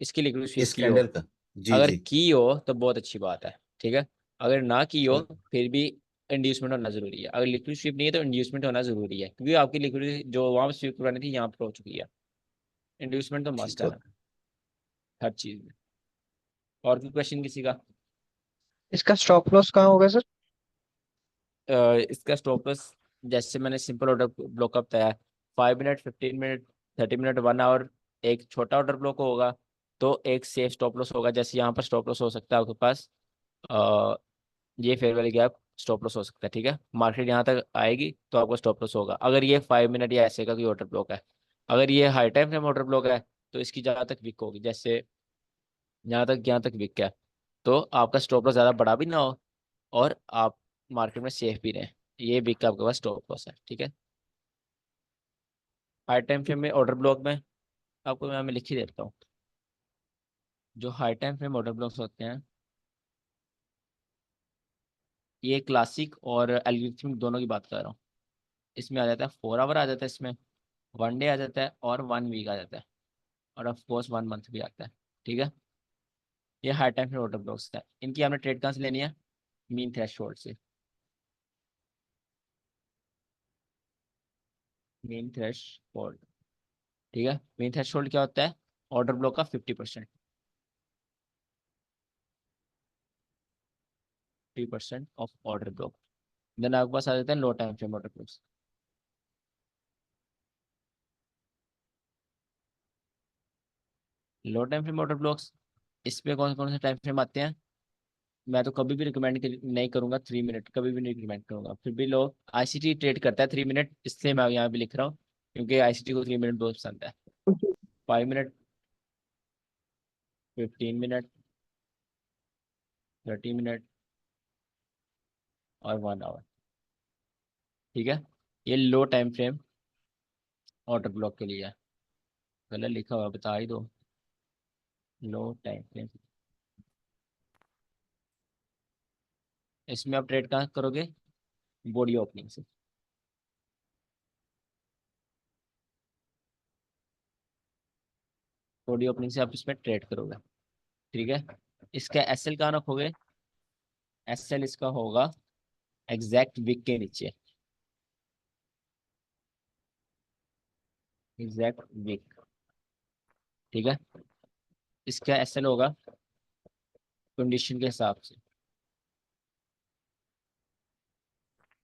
इसकी लिक्विड स्वीप इस की हो, कैंडल का? जी अगर जी। की हो तो बहुत अच्छी बात है, ठीक है। अगर ना की हो और फिर भी इंड्यूसमेंट होना जरूरी है। अगर लिक्विड स्वीप नहीं है तो इंड्यूसमेंट होना जरूरी है, क्योंकि आपकी लिक्विड जो वहां स्वीप करवानी थी यहाँ पर हो चुकी है। इंड्यूसमेंट तो मस्ट ठीक है हो। ना हर चीज में। और कोई क्वेश्चन किसी का? इसका स्टॉप लॉस कहाँ होगा सर? इसका स्टॉप लॉस, जैसे मैंने सिंपल ऑर्डर ब्लॉक अप बताया, 5 मिनट, 15 मिनट, 30 मिनट, 1 आवर, एक छोटा ऑर्डर ब्लॉक होगा, तो एक सेफ स्टॉप लॉस होगा। जैसे यहाँ पर स्टॉप लॉस हो सकता है आपके पास, अ, ये fair value gap stop loss हो सकता है, ठीक है। मार्केट यहाँ तक आएगी तो आपका स्टॉप लॉस होगा, अगर ये 5 मिनट या ऐसे का कोई ऑर्डर ब्लॉक है। अगर ये high time frame order block है तो इसकी जहाँ तक विक होगी, जैसे यहाँ तक विक है, तो आपका स्टॉप लॉस ज़्यादा बड़ा भी ना हो, और आप मार्केट में सेफ भी रहें। ये बिक का आपके पास स्टॉप लॉस है, ठीक है। हाई टाइम फ्रेम में ऑर्डर ब्लॉक में आपको मैं लिख ही देता हूँ। जो high time frame order blocks होते हैं, ये क्लासिक और एल्गोरिथमिक दोनों की बात कर रहा हूँ। इसमें आ जाता है 4 आवर, आ जाता है इसमें 1 डे, आ जाता है और 1 वीक आ जाता है, और ऑफ कोर्स 1 मंथ भी आता है, ठीक है। ये high time frame order blocks है, इनकी आपने ट्रेड कहाँ से लेनी है? मीन थ्रेशोल्ड से। मीन थ्रेशोल्ड, ठीक है। मीन थ्रेशोल्ड क्या होता है? ऑर्डर ब्लॉक का 50%, 50% ऑफ ऑर्डर ब्लॉक। देन आपके पास आ जाता है low time frame order blocks. लो टाइम फ्रेम ऑर्डर ब्लॉक्स, इस पे कौन कौन से टाइम फ्रेम आते हैं? मैं तो कभी भी रिकमेंड नहीं करूंगा 3 मिनट, कभी भी नहीं रिकमेंड करूंगा, फिर भी लोग आईसीटी ट्रेड करता है 3 मिनट, इसलिए मैं यहाँ भी लिख रहा हूँ, क्योंकि आईसीटी को 3 मिनट बहुत पसंद है। 5 मिनट, 15 मिनट, 30 मिनट, और 1 आवर, ठीक है। ये लो टाइम फ्रेम ऑर्डर ब्लॉक के लिए है। गलत लिखा हुआ है, बता ही दो। लो टाइम फ्रेम, इसमें आप ट्रेड कहाँ करोगे? बॉडी ओपनिंग से। बॉडी ओपनिंग से आप इसमें ट्रेड करोगे, ठीक है। इसका एसएल कहाँ रखोगे? एसएल इसका होगा एग्जैक्ट विक के नीचे, एग्जैक्ट विक, ठीक है। इसका एसएल होगा कंडीशन के हिसाब से,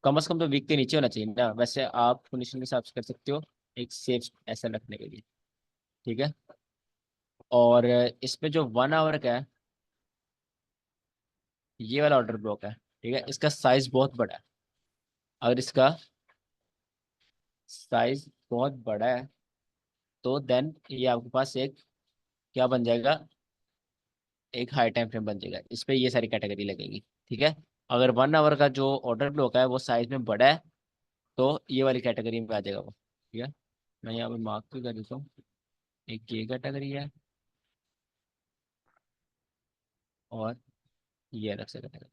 कम से कम तो वीक के नीचे होना चाहिए ना, वैसे आप कंडीशन के हिसाब से कर सकते हो एक सेफ एसएल रखने के लिए, ठीक है। और इसमें जो 1 आवर का है, ये वाला ऑर्डर ब्लॉक है, ठीक है, इसका साइज बहुत बड़ा है। अगर इसका साइज बहुत बड़ा है तो देन ये आपके पास एक क्या बन जाएगा, एक हाई टाइम फ्रेम बन जाएगा, इस पे ये सारी कैटेगरी लगेगी। ठीक है, अगर 1 आवर का जो ऑर्डर ब्लॉक है वो साइज में बड़ा है तो ये वाली कैटेगरी में आ जाएगा वो। ठीक है, मैं यहाँ पे मार्क भी कर देता हूँ, एक ये कैटेगरी है और ये अलग से कैटेगरी।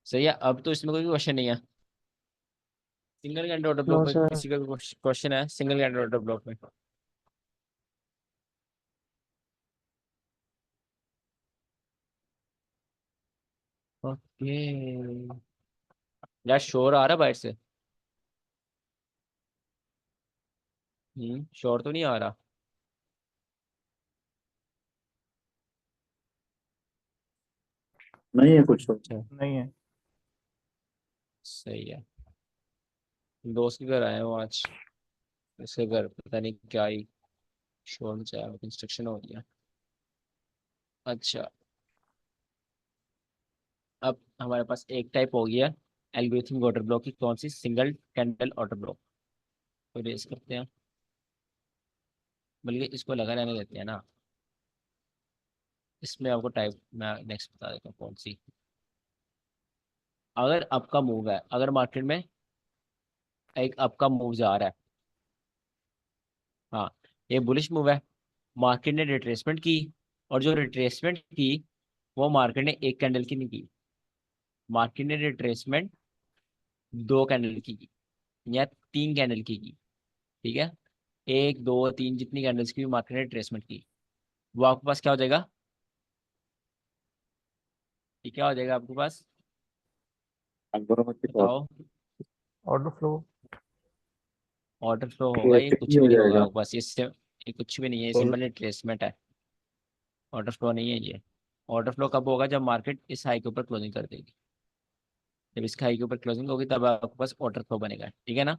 सही है, अब तो इसमें कोई क्वेश्चन नहीं है। Single candle order block no में सर। किसी का क्वेश्चन है, सिंगल कैंडल ऑर्डर ब्लॉक में? ओके, यार शोर आ रहा है बाहर से? शोर तो नहीं आ रहा? नहीं है कुछ तो। अच्छा, नहीं है। सही है। दोस्त के घर आए हो आज, इसके घर पता नहीं क्या ही शोर मचाया, कंस्ट्रक्शन हो गया। अच्छा, अब हमारे पास एक टाइप हो गया एल्गोरिथम वाटर ब्लॉक की, कौन सी? Single candle water block. तो रेस करते हैं, बल्कि इसको लगा रहने देते हैं ना। इसमें आपको टाइप मैं नेक्स्ट बता देता हूँ कौन सी। अगर आपका मूव है, अगर मार्केट में एक आपका मूव जा रहा है, हाँ, ये बुलिश मूव है, मार्केट ने रिट्रेसमेंट की, और जो रिट्रेसमेंट की वो मार्केट ने एक कैंडल की नहीं की, मार्केट ने रिट्रेसमेंट 2 कैंडल की या 3 कैंडल की। ठीक है, 1 2 3 जितनी कैंडल्स की भी मार्केट ने रिट्रेसमेंट की, वो आपके पास क्या हो जाएगा? ये क्या हो जाएगा आपके पास? दोनों में कितना बताओ। Order flow. ऑर्डर फ्लो तो होगा, ये एक्टिव कुछ हो भी नहीं होगा जाएगा। आपके पास, ये कुछ भी नहीं है, ये और सिंपल रिट्रेसमेंट है। ऑर्डर फ्लो नहीं है ये। ऑर्डर फ्लो कब होगा? जब मार्केट इस हाई के ऊपर क्लोजिंग कर देगी, जब इसका हाई के ऊपर क्लोजिंग होगी तब आपके पास ऑर्डर फ्लो बनेगा। ठीक है ना,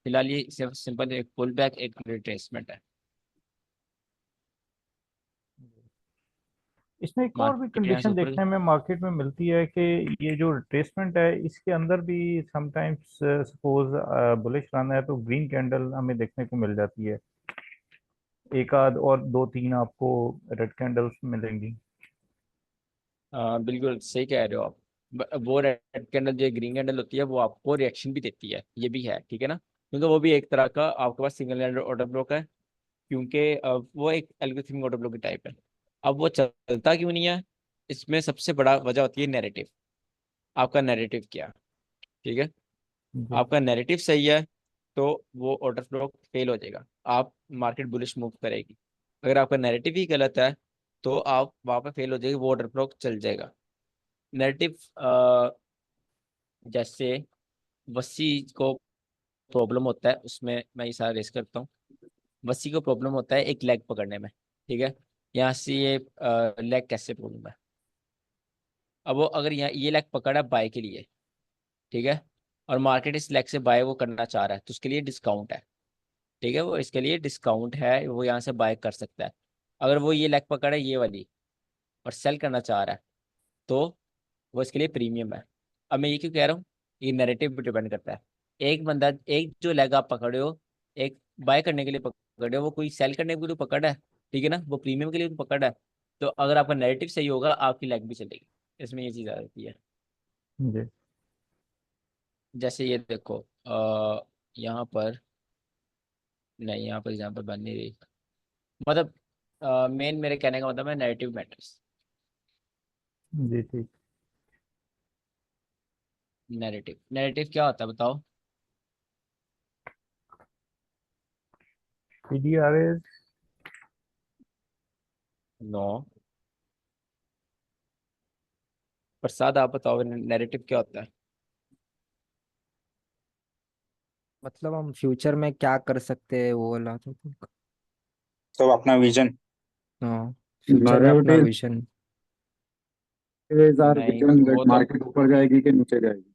फिलहाल ये सिर्फ सिंपल एक पुल बैक, एक रिट्रेसमेंट है। इसमें एक और भी मार्केट यहाँ से कंडीशन ऊपर, देखने में मार्केट में मिलती है कि ये जो रिट्रेसमेंट है इसके अंदर भी समटाइम्स सपोज बुलिश रन है तो ग्रीन कैंडल हमें देखने को मिल जाती है, एक आध और दो तीन आपको रेड कैंडल्स मिलेंगी। बिल्कुल सही कह रहे हो आप। वो रेड कैंडल जो ग्रीन कैंडल होती है वो आपको रिएक्शन भी देती है, ये भी है, ठीक है ना, क्योंकि वो भी एक तरह का आपके पास सिंगल कैंडल ऑर्डर ब्लॉक है, क्योंकि वो एक एल्गोरिथमिक ऑर्डर ब्लॉक की टाइप है। अब वो चलता क्यों नहीं है? इसमें सबसे बड़ा वजह होती है नैरेटिव। आपका नैरेटिव क्या है? ठीक है, जी। आपका नैरेटिव सही है तो वो ऑर्डर ब्लॉक फेल हो जाएगा, आप मार्केट बुलिश मूव करेगी। अगर आपका नैरेटिव ही गलत है तो आप वहां पे फेल हो जाएगी, वो ऑर्डर ब्लॉक चल जाएगा। नैरेटिव जैसे वसी को प्रॉब्लम होता है, उसमें मैं ये सारा रेस करता हूँ। वसी को प्रॉब्लम होता है एक लेग पकड़ने में, ठीक है, यहाँ से ये लेग कैसे प्रॉब्लम है? अब वो अगर यहाँ ये लेग पकड़ा बाय के लिए, ठीक है, और मार्केट इस लेग से बाय वो करना चाह रहा है तो उसके लिए डिस्काउंट है। ठीक है, वो इसके लिए डिस्काउंट है, वो यहाँ से बाय कर सकता है। अगर वो ये लेग पकड़ा है ये वाली और सेल करना चाह रहा है तो वो इसके लिए प्रीमियम है। अब मैं ये क्यों कह रहा हूँ, ये नैरेटिव पे डिपेंड करता है। एक बंदा, एक जो लेग आप पकड़े हो, एक बाय करने के लिए पकड़े हो, वो कोई सेल करने के लिए पकड़ा है, ठीक है ना, वो प्रीमियम के लिए तो पकड़ा है। तो अगर आपका नैरेटिव सही होगा आपकी लेग भी चलेगी, इसमें ये चीज़ आ जाती है। जी। जैसे ये देखो, यहाँ पर नहीं, यहाँ पर एग्जाम्पल बन नहीं रही, मतलब मेन मेरे कहने का मतलब है नैरेटिव मैटर्स। जी ठीक। नैरेटिव, नैरेटिव क्या होता है बताओ? पीडीआरएस। नो, प्रसाद आप बताओ नैरेटिव क्या होता है? मतलब हम फ्यूचर में क्या कर सकते हैं वो वाला तो। तो अपना विजन। हाँ, फ्यूचर में अपना नैरेटिव विजन। इज आर नहीं विजन दैट वो तो, मार्केट ऊपर जाएगी कि नीचे जाएगी।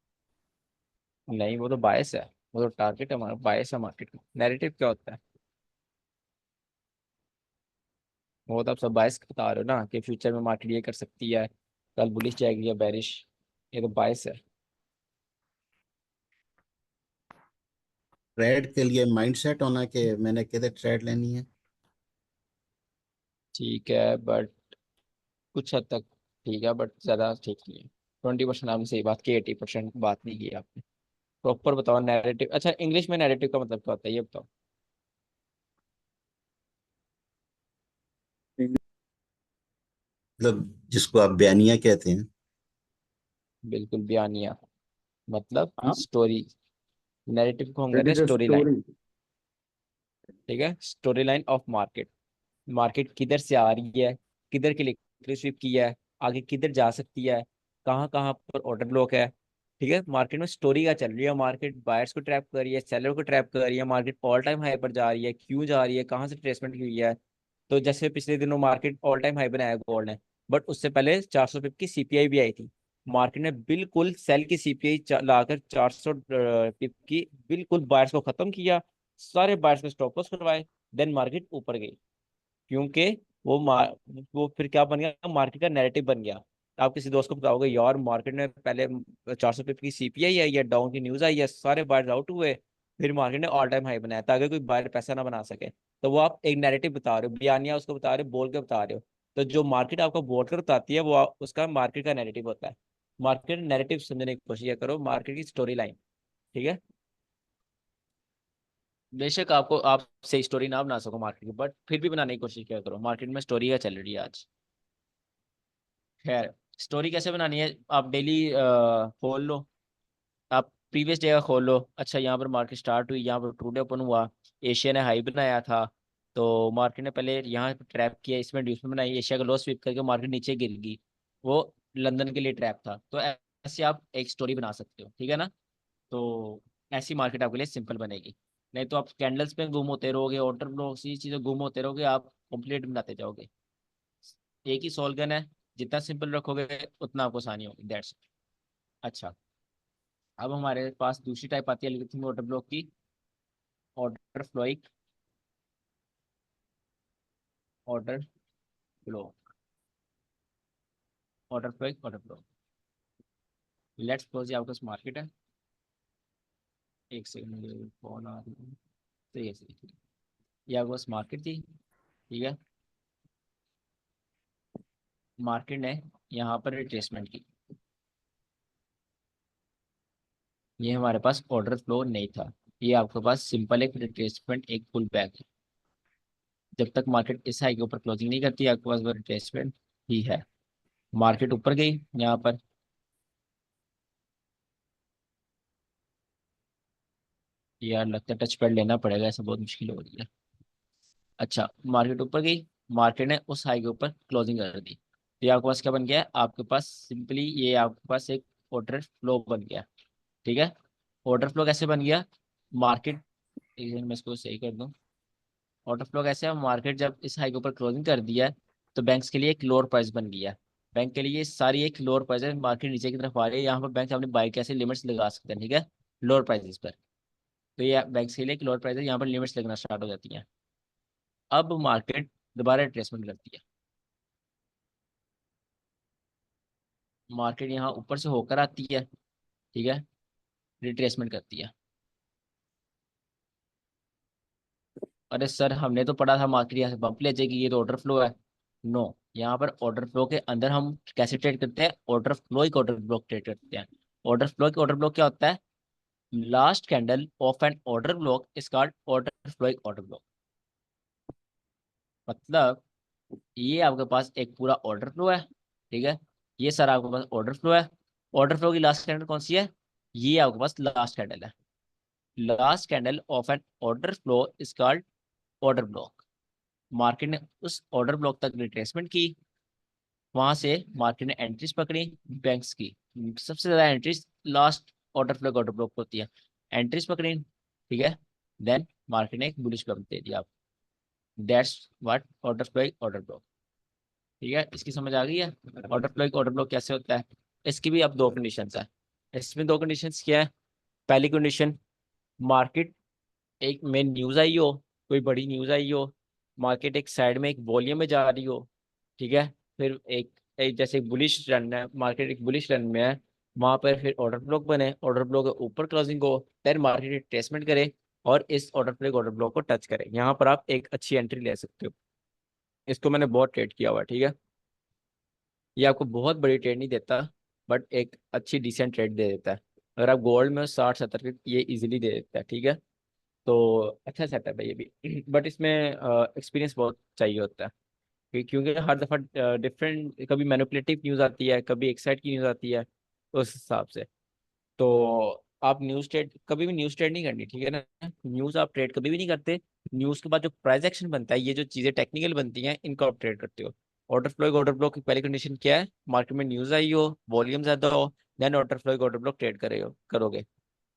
नहीं वो तो बायस है, वो तो टारगेट है हमारा, बायस है मार्केट में। नैरेटिव क्या होता है? वो तो आप सब बायस बता रहे हो ना कि फ्यूचर में मार्केट ये कर सकती है, कल बुलिश जाएगी या बेरिश। ये तो बायस है। ट्रेड के लिए माइंडसेट होना कि मैंने किधर ट्रेड लेनी है। ठीक है बट कुछ हद तक ठीक है, बट ज़्यादा ठीक नहीं है। 20% आपने सही बात की, 80% बात नहीं की आपने। प्रॉपर बताओ नैरेटिव। अच्छा, इंग्लिश में नैरेटिव का मतलब क्या होता है ये बताओ। मतलब जिसको आप बयानिया कहते हैं। बिल्कुल, बयानिया मतलब हाँ, स्टोरी। नैरेटिव को हम दैट कहते हैं is a story line. Story. ठीक है, story line of market. Market किधर से आ रही है, किधर के लिए स्विप की है, आगे किधर जा सकती है, कहाँ कहाँ पर ऑर्डर ब्लॉक है। ठीक है, मार्केट में स्टोरी क्या चल रही है, मार्केट बायर्स को ट्रैप कर रही है, सेलर को ट्रैप कर रही है, मार्केट ऑल टाइम हाई पर जा रही है, क्यों जा रही है, कहाँ से ट्रेसमेंट हुई है। तो जैसे पिछले दिनों मार्केट ऑल टाइम हाई बनाया गोल्ड ने, बट उससे पहले 400 पिप की सीपीआई भी आई थी। मार्केट ने बिल्कुल सेल की सीपीआई लाकर 400 पिप की बिल्कुल बायर्स को खत्म किया, सारे बायर्स को स्टॉप लॉस करवाए। देन मार्केट ऊपर गई, क्योंकि वो फिर क्या बन गया, मार्केट का नैरेटिव बन गया। आप किसी दोस्त को बताओगे यार मार्केट में पहले 400 पिप की सीपीआई आई है, डाउन की न्यूज आई है, सारे बायर्स आउट हुए, फिर मार्केट ने ऑल टाइम हाई बनाया ताकि कोई बायर पैसा ना बना सके। तो वो आप एक नैरेटिव बता रहे हो, बयानिया उसको बता रहे हो, बोल के बता रहे हो। तो जो मार्केट आपको बोल कर बताती है वो उसका मार्केट का नैरेटिव होता है। मार्केट नैरेटिव समझने की कोशिश करो, मार्केट की स्टोरी लाइन। ठीक है, बेशक आपको आप सही स्टोरी ना बना सको मार्केट की, बट फिर भी बनाने की कोशिश किया करो। मार्केट में स्टोरी क्या चल रही है आज। खैर, स्टोरी कैसे बनानी है, आप डेली खोल लो, आप प्रीवियस डे का खोल लो। अच्छा, यहाँ पर मार्केट स्टार्ट हुई, यहाँ पर ट्रूडे ओपन हुआ, एशिया ने हाई बनाया था, तो मार्केट ने पहले यहाँ पे ट्रैप किया, इसमें इंड्यूसमेंट बनाई, एशिया का लॉस स्वीप करके मार्केट नीचे गिर गई। वो लंदन के लिए ट्रैप था। तो ऐसे आप एक स्टोरी बना सकते हो, ठीक है ना। तो ऐसी मार्केट आपके लिए सिंपल बनेगी। नहीं तो आप कैंडल्स में गुम होते रहोगे, ऑर्डर ब्लॉक सी चीज़ें गुम होते रहोगे, आप कॉम्प्लिकेट बनाते जाओगे। एक ही सॉल्गन है, जितना सिंपल रखोगे उतना आपको आसानी होगी, दैट्स। अच्छा, अब हमारे पास दूसरी टाइप आती है एल्गोरिथम ऑर्डर ब्लॉक की, ऑर्डर फ्लोइक ऑर्डर ब्लॉक। ऑर्डर फ्लोइक ऑर्डर ब्लॉक। लेट्स सपोज ये आपका मार्केट है। एक सेकंड, मुझे कॉल आ रही है। सही है, सही है। ये आपके पास मार्केट थी, ठीक है। मार्केट ने यहाँ पर रिट्रेसमेंट की, ये हमारे पास ऑर्डर फ्लो नहीं था, ये आपके पास सिंपल एक रिट्रेसमेंट, एक पुल बैक है। जब तक मार्केट इस हाई के ऊपर क्लोजिंग नहीं करती आपके पास वो रिट्रेसमेंट ही है। मार्केट ऊपर गई यहाँ पर, यार लगता है टच पैड लेना पड़ेगा, ऐसा बहुत मुश्किल हो रही है। अच्छा, मार्केट ऊपर गई, मार्केट ने उस हाई के ऊपर क्लोजिंग कर दी, तो ये आपके पास क्या बन गया है, आपके पास सिंपली ये आपके पास एक ऑर्डर फ्लो बन गया। ठीक है, ऑर्डर फ्लो कैसे बन गया, मार्केट, एक सेकंड मैं इसको सही कर दूं। ऑर्डर फ्लो कैसे है, मार्केट जब इस हाई के ऊपर क्लोजिंग कर दिया है तो बैंक्स के लिए एक लोअर प्राइस बन गया है। बैंक के लिए सारी एक लोअर प्राइस है, मार्केट नीचे की तरफ आ रही है, यहाँ पर बैंक अपनी बाई कैसे लिमिट्स लगा सकते हैं, ठीक है, लोअर प्राइसेस पर। तो ये बैंक्स के लिए एक लोअर प्राइस है, यहाँ पर लिमिट्स लगना स्टार्ट हो जाती हैं। अब मार्केट दोबारा रिट्रेसमेंट करती है, मार्केट यहाँ ऊपर से होकर आती है, ठीक है, रिट्रेसमेंट करती है। अरे सर, हमने तो पढ़ा था मार्केट यहाँ से बम्प ले जाएगी, ये तो ऑर्डर फ्लो है। नो, यहाँ पर ऑर्डर फ्लो के अंदर हम कैसे ट्रेड करते हैं, ऑर्डर फ्लो एक ऑर्डर ब्लॉक ट्रेड करते हैं। ऑर्डर फ्लो एक ऑर्डर ब्लॉक क्या होता है, last candle of an order block is called order flow एक ऑर्डर ब्लॉक। मतलब ये आपके पास एक पूरा ऑर्डर फ्लो है, ठीक है, ये सर आपके पास ऑर्डर फ्लो है। ऑर्डर फ्लो की लास्ट कैंडल कौन सी है, ये आपके पास लास्ट कैंडल है। Last candle of an order flow is called order block. Market ने उस ऑर्डर ब्लॉक तक रिट्रेसमेंट की, वहां से मार्केट ने एंट्रीज पकड़ी बैंक्स की। सबसे ज्यादा entries last order flow order block होती है, एंट्रीज पकड़ी, ठीक है। देन मार्केट ने एक बुलिश बम्प दे दिया। That's what order flow order block. ठीक है, इसकी समझ आ गई है, ऑर्डर फ्लो ऑर्डर ब्लॉक कैसे होता है। इसकी भी अब दो कंडीशंस है। इसमें दो कंडीशंस क्या है, पहली कंडीशन, मार्केट एक मेन न्यूज आई हो, कोई बड़ी न्यूज आई हो, मार्केट एक साइड में एक वॉल्यूम में जा रही हो, ठीक है, फिर जैसे बुलिश रन है, मार्केट एक बुलिश रन में है, वहां पर फिर ऑर्डर ब्लॉक बने, ऑर्डर ब्लॉक के ऊपर क्लोजिंग हो, देन मार्केट रिट्रेसमेंट करे और इस ऑर्डर ब्लॉक को टच करे, यहाँ पर आप एक अच्छी एंट्री ले सकते हो। इसको मैंने बहुत ट्रेड किया हुआ है, ठीक है। ये आपको बहुत बड़ी ट्रेड नहीं देता, बट एक अच्छी डिसेंट ट्रेड दे देता है। अगर आप गोल्ड में 60-70 की ये इजीली दे देता है, ठीक है। तो अच्छा सेटअप है ये भी बट इसमें एक्सपीरियंस बहुत चाहिए होता है, क्योंकि हर दफ़ा डिफरेंट, कभी मैनिपुलेटिव न्यूज़ आती है, कभी एक साइड की न्यूज़ आती है, उस हिसाब से। तो आप न्यूज़ ट्रेड कभी भी न्यूज़ ट्रेड नहीं करनी, ठीक है ना। न्यूज़ आप ट्रेड कभी भी नहीं करते। न्यूज़ के बाद जो प्राइस एक्शन बनता है, ये जो चीज़ें टेक्निकल बनती हैं, इनको आप ट्रेड करते हो। ऑर्डर फ्लो की पहली कंडीशन क्या है? मार्केट में न्यूज़ आई हो, वॉल्यूम ज़्यादा हो, देन ऑर्डर फ्लो ट्रेड करोगे।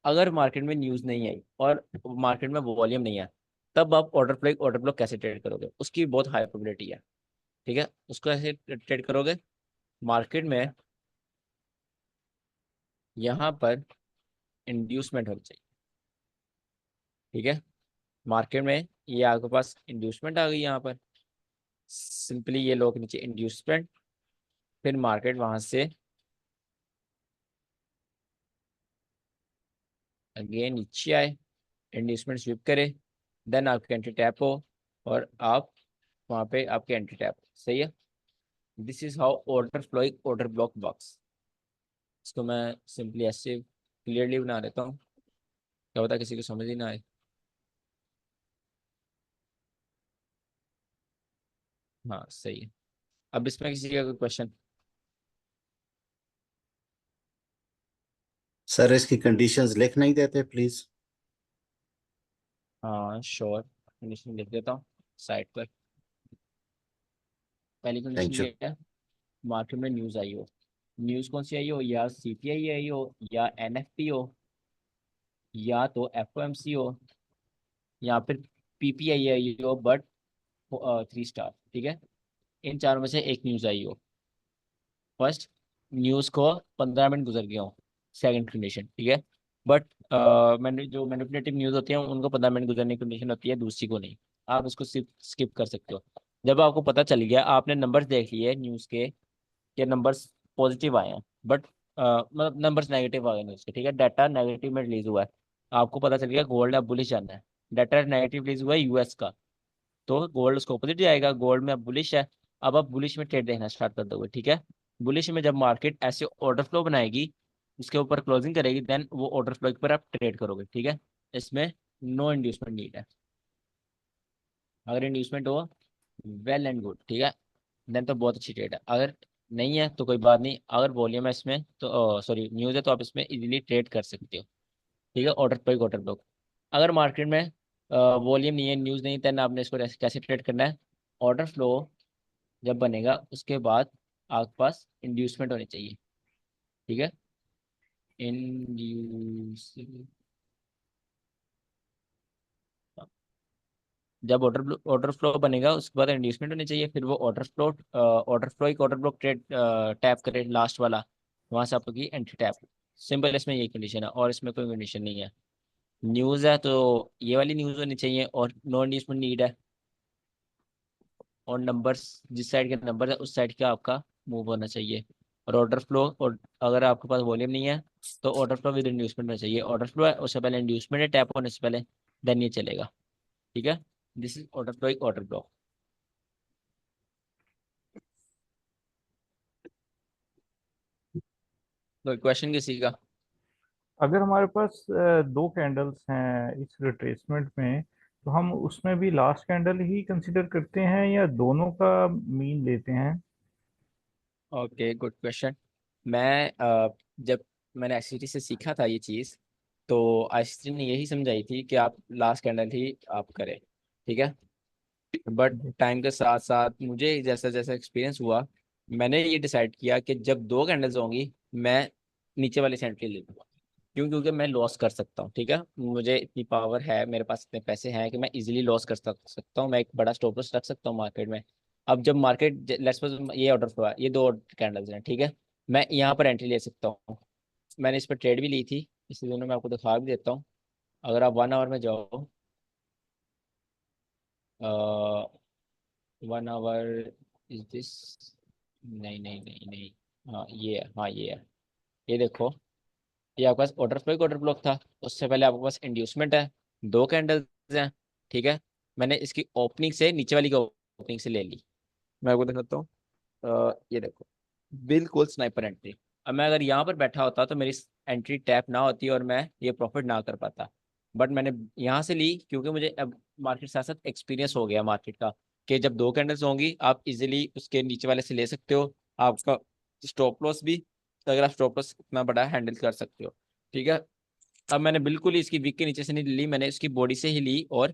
अगर मार्केट में न्यूज़ नहीं आई और मार्केट में वॉल्यूम नहीं है, तब आप ऑर्डर फ्लो कैसे ट्रेड करोगे? उसकी बहुत हाई प्रोबेबिलिटी है, ठीक है। उसको ऐसे ट्रेड करोगे, मार्केट में यहाँ पर इंड्यूसमेंट होनी चाहिए, ठीक है। मार्केट में ये आपके पास इंड्यूसमेंट आ गई यहाँ पर, सिंपली ये लोग नीचे इंड्यूसमेंट, फिर मार्केट वहां से अगेन नीचे आए, इंड्यूसमेंट स्विप करे, देन आपकी एंट्री टैप हो और आप वहाँ पे आपके एंट्री टैप, सही है। This is how order block works. इसको मैं सिंपली ऐसे क्लियरली बना देता हूँ, क्या होता है किसी को समझ ही ना आए। हाँ सही है। अब इसमें किसी का कोई क्वेश्चन? सर इसकी कंडीशंस लिख नहीं देते प्लीज? हाँ श्योर, कंडीशन लिख देता हूँ साइड पर। पहली कंडीशन थैंक यू। ये है, मार्केट में न्यूज़ आई हो। न्यूज़ कौन सी आई हो? या सीपीआई आई हो, या एनएफपी हो, या तो एफओएमसी हो, या फिर पीपीआई आई हो बट 3 स्टार, ठीक है। इन चारों में से एक न्यूज़ आई हो। फर्स्ट, न्यूज़ को 15 मिनट गुजर गया हो। सेकंड कंडीशन, ठीक है। बट मैंने जो मैनिपुलेटिव न्यूज़ होती है उनको 15 मिनट गुजरने की कंडीशन होती है, दूसरी को नहीं। आप उसको स्किप कर सकते हो। जब आपको पता चल गया, आपने नंबर्स देख लिए न्यूज़ के नंबर्स पॉजिटिव आए हैं, बट मतलब नंबर्स नेगेटिव आ गए न्यूज़ के, ठीक है। डाटा नेगेटिव में रिलीज हुआ है, आपको पता चल गया गोल्ड अब बुलिश जाना है। डाटा नेगेटिव रिलीज हुआ है यूएस का, तो गोल्ड उसको अपोजिट जाएगा, गोल्ड में अब बुलिश है। अब आप बुलिश में ट्रेड देखना स्टार्ट कर दोगे, ठीक है। बुलिश में जब मार्केट ऐसे ऑर्डर फ्लो बनाएगी, उसके ऊपर क्लोजिंग करेगी, देन वो ऑर्डर फ्लो के ऊपर आप ट्रेड करोगे, ठीक है। इसमें नो इंड्यूसमेंट नीड है। अगर इंड्यूसमेंट हो, वेल एंड गुड, ठीक है, देन तो बहुत अच्छी ट्रेड है। अगर नहीं है तो कोई बात नहीं। अगर वॉल्यूम है इसमें तो सॉरी न्यूज़ है, तो आप इसमें इजीली ट्रेड कर सकते हो, ठीक है। Order block. अगर मार्केट में वॉल्यूम नहीं है, न्यूज़ नहीं, देन आपने इसको कैसे ट्रेड करना है? ऑर्डर फ्लो जब बनेगा उसके बाद आपके पास इंड्यूसमेंट होनी चाहिए, ठीक है। इंड्यूस जब ऑर्डर फ्लो बनेगा उसके बाद इंड्यूसमेंट होनी चाहिए, फिर वो ऑर्डर ब्लॉक ट्रेड टैप करे लास्ट वाला, वहां से आपकी एंट्री टैप। सिंपल, इसमें यही कंडीशन है और इसमें कोई कंडीशन नहीं है। न्यूज़ है तो ये वाली न्यूज़ होनी चाहिए और नो इंड्यूसमेंट नीड है, और नंबर्स जिस साइड के नंबर है उस साइड का आपका मूव होना चाहिए। और ऑर्डर फ्लो, और अगर आपके पास वॉल्यूम नहीं है तो ऑर्डर फ्लो विद इंड्यूसमेंट में चाहिए। ऑर्डर फ्लो है उससे पहले इंड्यूसमेंट है, टैप होने से पहले, देन ये चलेगा, ठीक है। This is order block. कोई क्वेश्चन किसी का? अगर हमारे पास दो कैंडल्स हैं इस रिट्रेसमेंट में, तो हम उसमें भी लास्ट कैंडल ही कंसिडर करते हैं या दोनों का मीन लेते हैं? Okay, good question. मैं जब मैंने आईसीटी से सीखा था ये चीज़, तो आईसीटी ने यही समझाई थी कि आप लास्ट कैंडल ही आप करें, ठीक है। बट टाइम के साथ साथ मुझे जैसा जैसा एक्सपीरियंस हुआ, मैंने ये डिसाइड किया कि जब दो कैंडल्स होंगी, मैं नीचे वाली सेंट्री ले लूँगा। क्यों? क्योंकि मैं लॉस कर सकता हूँ, ठीक है। मुझे इतनी पावर है, मेरे पास इतने पैसे हैं कि मैं इजीली लॉस कर सकता हूँ, मैं एक बड़ा स्टॉप लॉस रख सकता हूँ मार्केट में। अब जब मार्केट लेट्स सपोज ये ऑर्डर हुआ, ये दो कैंडल्स हैं, ठीक है, मैं यहाँ पर एंट्री ले सकता हूँ। मैंने इस पर ट्रेड भी ली थी, इसलिए दोनों मैं आपको दिखा भी देता हूँ। अगर आप 1 आवर में जाओ, 1 आवर इज दिस? नहीं नहीं नहीं नहीं। हाँ ये है, हाँ ये है। ये देखो, ये आपके पास ऑर्डर फ्लो ऑर्डर ब्लॉक था, उससे पहले आपके पास इंड्यूसमेंट है, दो कैंडल्स हैं, ठीक है। मैंने इसकी ओपनिंग से नीचे वाली की ओपनिंग से ले ली। मैं आपको दिखाता हूँ। ये देखो, बिल्कुल स्नाइपर एंट्री। अब मैं अगर यहाँ पर बैठा होता तो मेरी एंट्री टैप ना होती और मैं ये प्रॉफिट ना कर पाता। बट मैंने यहाँ से ली क्योंकि मुझे अब मार्केट साथ साथ एक्सपीरियंस हो गया मार्केट का, कि जब दो कैंडल्स होंगी आप इजीली उसके नीचे वाले से ले सकते हो। आपका स्टॉप लॉस भी, अगर आप स्टॉप लॉस इतना बड़ा हैंडल कर सकते हो, ठीक है। अब मैंने बिल्कुल ही इसकी विक के नीचे से नहीं ली, मैंने इसकी बॉडी से ही ली और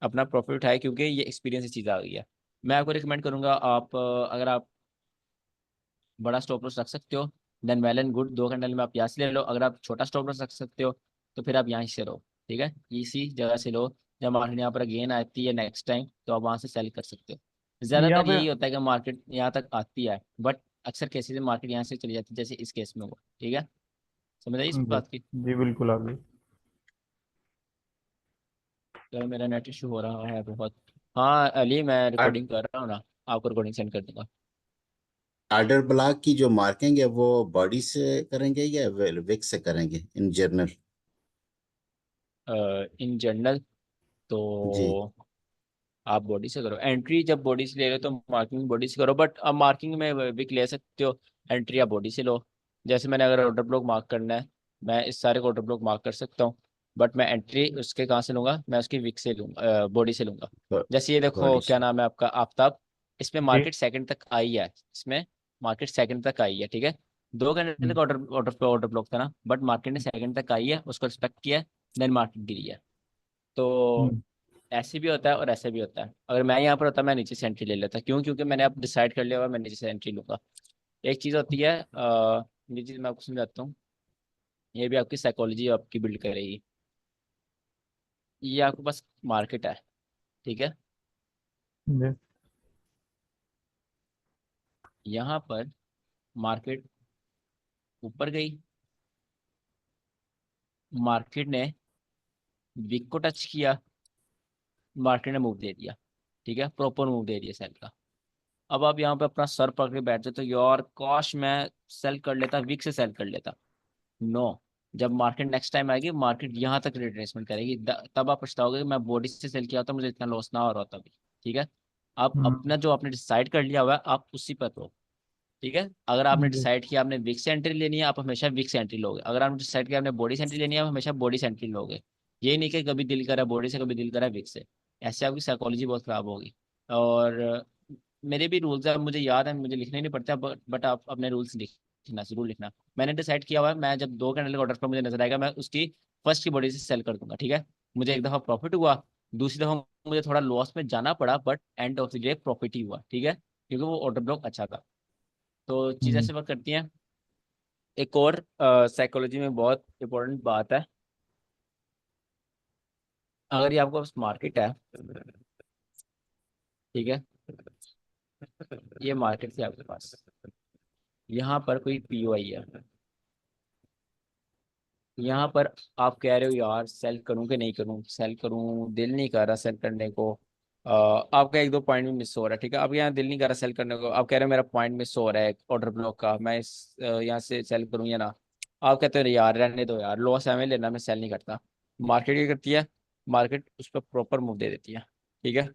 अपना प्रॉफिट उठाया, क्योंकि ये एक्सपीरियंस चीज़ आ गई है। मैं आपको रिकमेंड करूंगा, आप अगर आप बड़ा स्टॉप लॉस रख सकते हो, देन वेल एंड गुड, दो कैंडल में आप यहाँ से ले लो। अगर आप छोटा स्टॉप लॉस रख सकते हो तो फिर आप यहाँ से लो, ठीक है, इसी जगह से लो। जब मार्केट यहाँ पर गेन आती है नेक्स्ट टाइम तो आप वहाँ से सेल कर सकते हो। यहाँ ज़्यादातर पे यही होता है कि मार्केट यहाँ तक आती है, बट अक्सर केसेस में मार्केट यहाँ से चली जाती है, जैसे इस केस में हुआ, ठीक है। समझ आई इस जी, बात की? जी बिल्कुल आ गई। तो मेरा नेट इशू हो रहा है बहुत। हाँ अली, मैं रिकॉर्डिंग कर रहा हूँ ना, आपको रिकॉर्डिंग सेंड कर दूंगा। आर्डर ब्लॉक की जो मार्किंग है वो बॉडी से करेंगे या विक से करेंगे इन जनरल? इन जनरल तो जी। आप बॉडी से करो एंट्री, जब बॉडी से ले रहे हो तो मार्किंग बॉडी से करो, बट अब मार्किंग में विक ले सकते हो, एंट्री आप बॉडी से लो। जैसे मैंने अगर ऑर्डर ब्लॉक मार्क करना है, मैं इस सारे को ऑर्डर ब्लॉक मार्क कर सकता हूँ, बट मैं एंट्री उसके कहाँ से लूंगा, मैं उसकी विक से लूंगा, बॉडी से लूंगा। जैसे ये देखो, बॉडी क्या से। नाम है आपका, आफ्ताब। इसमें जी। मार्केट सेकंड तक आई है, इसमें मार्केट सेकंड तक आई है, ठीक है। दो घंटे हम्म, का ऑर्डर ऑर्डर ऑर्डर ब्लॉक था ना, बट मार्केट ने सेकंड तक आई है, उसको रिस्पेक्ट किया है, देन मार्केट गिरी है। तो हम्म, ऐसे भी होता है और ऐसे भी होता है। अगर मैं यहाँ पर होता मैं नीचे से एंट्री ले लेता, क्यों? क्योंकि मैंने अब डिसाइड कर लिया हुआ मैं नीचे से एंट्री लूंगा। एक चीज़ होती है, ये चीज़ मैं आपको समझाता हूँ, ये भी आपकी साइकोलॉजी आपकी बिल्ड करेगी। ये आपके पास मार्केट है, ठीक है। जी। यहाँ पर मार्केट ऊपर गई, मार्केट ने विक को टच किया, मार्केट ने मूव दे दिया, ठीक है, प्रॉपर मूव दे दिया सेल का। अब आप यहाँ पे अपना सर पकड़ के बैठ जाते हो, यार काश मैं सेल कर लेता, विक से सेल कर लेता। नो, जब मार्केट नेक्स्ट टाइम आएगी, मार्केट यहाँ तक रिट्रेसमेंट करेगी, तब आप पछताओगे कि मैं बॉडी से सेल किया होता, मुझे इतना लॉस ना हो रहा होता अभी, ठीक है। आप हम्म, अपना जो आपने डिसाइड कर लिया हुआ है आप उसी पर रहो, ठीक है। अगर आपने जी। डिसाइड किया आपने विक से एंट्री लेनी है, आप हमेशा विक से एंट्री लोगे। अगर आपने डिसाइड किया आपने बॉडी से एंट्री लेनी है, आप हमेशा बॉडी से एंट्री लोगे। ये नहीं कि कभी दिल करा बॉडी से, कभी दिल करा विक से। ऐसे आपकी साइकोलॉजी बहुत खराब होगी। और मेरे भी रूल्स है, मुझे याद है, मुझे लिखने नहीं पड़ता, बट आप अपने रूल्स लिखना, जरूर लिखना। मैंने डिसाइड किया हुआ है, मैं जब दो कैंडल का ऑर्डर पर मुझे नजर आएगा मैं उसकी फर्स्ट की बॉडी से सेल कर दूंगा, ठीक है। मुझे एक दफा प्रॉफिट हुआ, दूसरी दफा मुझे थोड़ा लॉस में जाना पड़ा, but end of the day profit ही हुआ, ठीक है, क्योंकि वो ऑर्डर ब्लॉक अच्छा था। तो चीज़ हम्म, ऐसे वर्क करती है। एक और साइकोलॉजी में बहुत इंपॉर्टेंट बात है, अगर ये आपको पास मार्केट है, ठीक है, ये मार्केट थी आपके पास, यहाँ पर कोई पीओआई है, यहाँ पर आप कह रहे हो यार सेल करूं कि नहीं करूं, सेल करूं, दिल नहीं कर रहा सेल करने को। आपका एक दो पॉइंट भी मिस हो रहा है, ठीक है। अब यहाँ दिल नहीं कर रहा सेल करने को, आप कह रहे हो मेरा पॉइंट मिस हो रहा है ऑर्डर ब्लॉक का, मैं इस यहाँ से सेल करूं या ना। आप कहते हो यार रहने दो यार, लॉस है हमें लेना, मैं सेल नहीं करता। मार्केट क्या करती है, मार्केट उस पर प्रॉपर मूव दे देती है, ठीक है।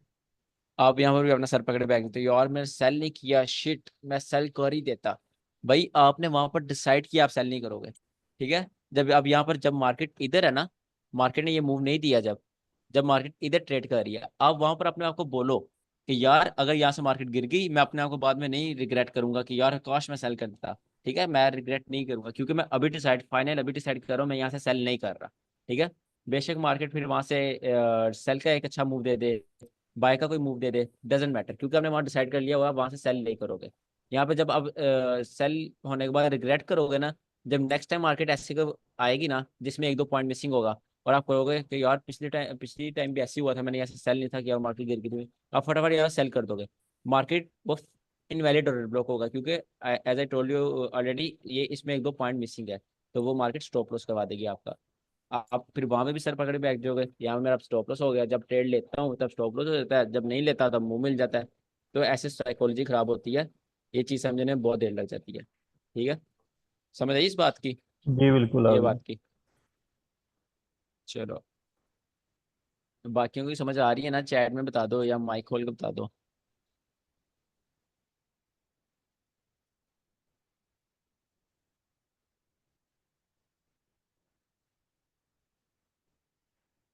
आप यहाँ पर भी अपना सर पकड़े बैठ देते हो, यार मैंने सेल नहीं किया, शिट मैं सेल कर ही देता। भाई आपने वहां पर डिसाइड किया आप सेल नहीं करोगे, ठीक है। जब अब यहाँ पर जब मार्केट इधर है ना, मार्केट ने ये मूव नहीं दिया, जब जब मार्केट इधर ट्रेड कर रही है, आप वहां पर अपने आप को बोलो कि यार अगर यहाँ से मार्केट गिर गई, मैं अपने आप को बाद में नहीं रिग्रेट करूंगा कि यार काश मैं सेल कर देता, ठीक है। मैं रिग्रेट नहीं करूंगा, क्योंकि मैं अभी डिसाइड फाइनल अभी डिसाइड कर रहा हूँ मैं यहाँ से सेल नहीं कर रहा, ठीक है। बेशक मार्केट फिर वहां से सेल का एक अच्छा मूव दे दे, बाय का कोई move they they, doesn't matter, क्योंकि आपने वहां डिसाइड कर लिया हुआ वहां से सेल नहीं करोगे। यहाँ पे जब अब सेल होने के बाद रिग्रेट करोगे ना, जब नेक्स्ट टाइम मार्केट ऐसे को आएगी ना जिसमें एक दो पॉइंट मिसिंग होगा, और आप कहोगे कि यार पिछली टाइम भी ऐसे हुआ था, मैंने यहाँ से सेल नहीं था किया और मार्केट गिर गई थी, आप फटाफट यहाँ सेल कर दोगे। मार्केट वो इनवैलिड और ब्लॉक होगा, क्योंकि as I told you already ये इसमें एक दो पॉइंट मिसिंग है, तो वो मार्केट स्टॉप लॉस करवा देगी आपका। आप फिर वहां पे भी सर पकड़े बैठ जाओगे, यहाँ मेरा स्टॉप लॉस हो गया, जब ट्रेड लेता हूँ तब स्टॉप लॉस हो जाता है, जब नहीं लेता तब मुंह मिल जाता है। तो ऐसे साइकोलॉजी खराब होती है, ये चीज़ समझने में बहुत देर लग जाती है। ठीक है, समझ आई इस बात की, जी बिल्कुल आ ये गई। बात की। चलो, बाकियों की समझ आ रही है ना, चैट में बता दो या माइक खोल के बता दो।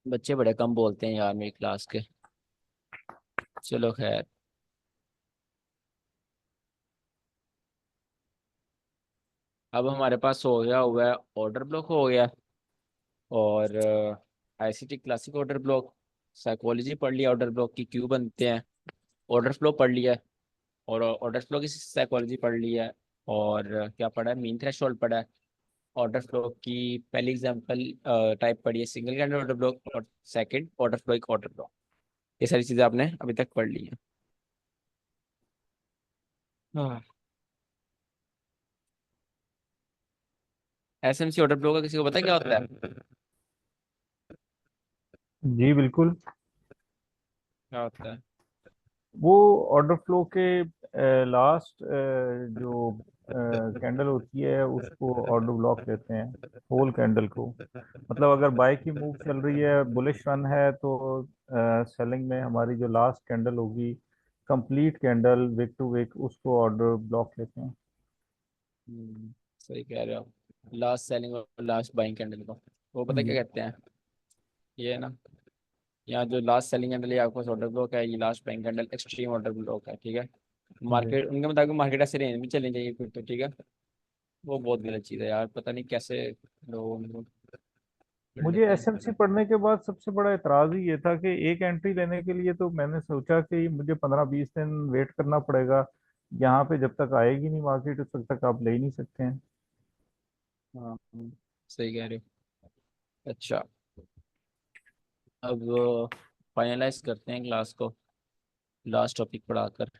बच्चे बड़े कम बोलते हैं यार मेरी क्लास के। चलो खैर, अब हमारे पास हो गया हुआ है ऑर्डर ब्लॉक हो गया, और ICT classic order block, psychology पढ़ लिया, ऑर्डर ब्लॉक की क्यों बनते हैं, ऑर्डर फ्लो पढ़ लिया है, और ऑर्डर फ्लो की साइकोलॉजी पढ़ लिया है, और क्या पढ़ा है, मीन थ्रेशोल्ड पढ़ा है, ऑर्डर फ्लो की पहली एग्जांपल टाइप पढ़ी है सिंगल कैंडल ऑर्डर ब्लॉक, और सेकंड ऑर्डर फ्लो एक ऑर्डर ब्लॉक। ये सारी चीज़ें आपने अभी तक पढ़ ली हैं। हाँ, एसएमसी ऑर्डर फ्लो का किसी को पता है क्या होता है? जी बिल्कुल। क्या होता है? वो ऑर्डर फ्लो के लास्ट जो कैंडल होती है उसको ऑर्डर ब्लॉक कहते हैं, होल कैंडल को। मतलब अगर बाय की मूव चल रही है, बुलिश रन है, तो सेलिंग में हमारी जो लास्ट कैंडल होगी, complete candle wick to wick, उसको ऑर्डर ब्लॉक कहते हैं। सही कह रहे हो, लास्ट सेलिंग और लास्ट बाइंग कैंडल को वो पता क्या जी कहते हैं? ये है ना, यहाँ जो लास्ट सेलिंग कैंडल है आपके पास ऑर्डर ब्लॉक है, ये last buying candle extreme order block है। ठीक है, जी। मार्केट उनके मुताबिक मार्केट ऐसे रेंज में चलनी चाहिए फिर तो। ठीक है, वो बहुत गलत चीज़ है यार, पता नहीं कैसे लोगों को कर मुझे लेते हैं। एसएमसी पढ़ने के बाद सबसे बड़ा एतराज ही ये था कि एक एंट्री लेने के लिए तो मैंने सोचा कि मुझे 15-20 दिन वेट करना पड़ेगा। यहाँ पे जब तक आएगी नहीं मार्केट उस वक्त तक आप ले ही नहीं सकते हैं। हाँ, सही कह रहे हो। अच्छा, अब फाइनलाइज करते हैं क्लास को लास्ट टॉपिक पढ़ाकर।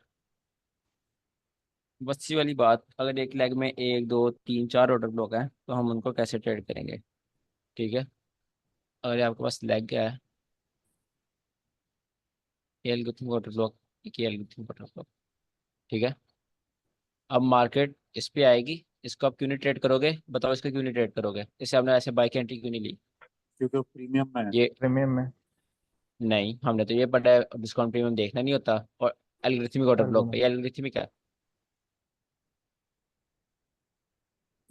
बच्ची वाली बात, अगर एक लेग में एक दो तीन चार ऑर्डर ब्लॉक है तो हम उनको कैसे ट्रेड करेंगे? ठीक है, अगर आपके पास लेग है, एल्गोरिथम ऑर्डर ब्लॉक, एक एल्गोरिथम ऑर्डर ब्लॉक। ठीक है, अब मार्केट इस पे आएगी, इसको आप क्यों नहीं ट्रेड करोगे? बताओ, इसको क्यों नहीं ट्रेड करोगे? इससे आपने ऐसे बाई की एंट्री क्यों नहीं ली? क्योंकि वो प्रीमियम में है। ये प्रीमियम में। नहीं, हमने तो ये पढ़ा है डिस्काउंट प्रीमियम देखना नहीं होता, और एल्गोरिथमिक ऑर्डर ब्लॉक पे, एल्गोरिथम। एल्गोरिथमिक है।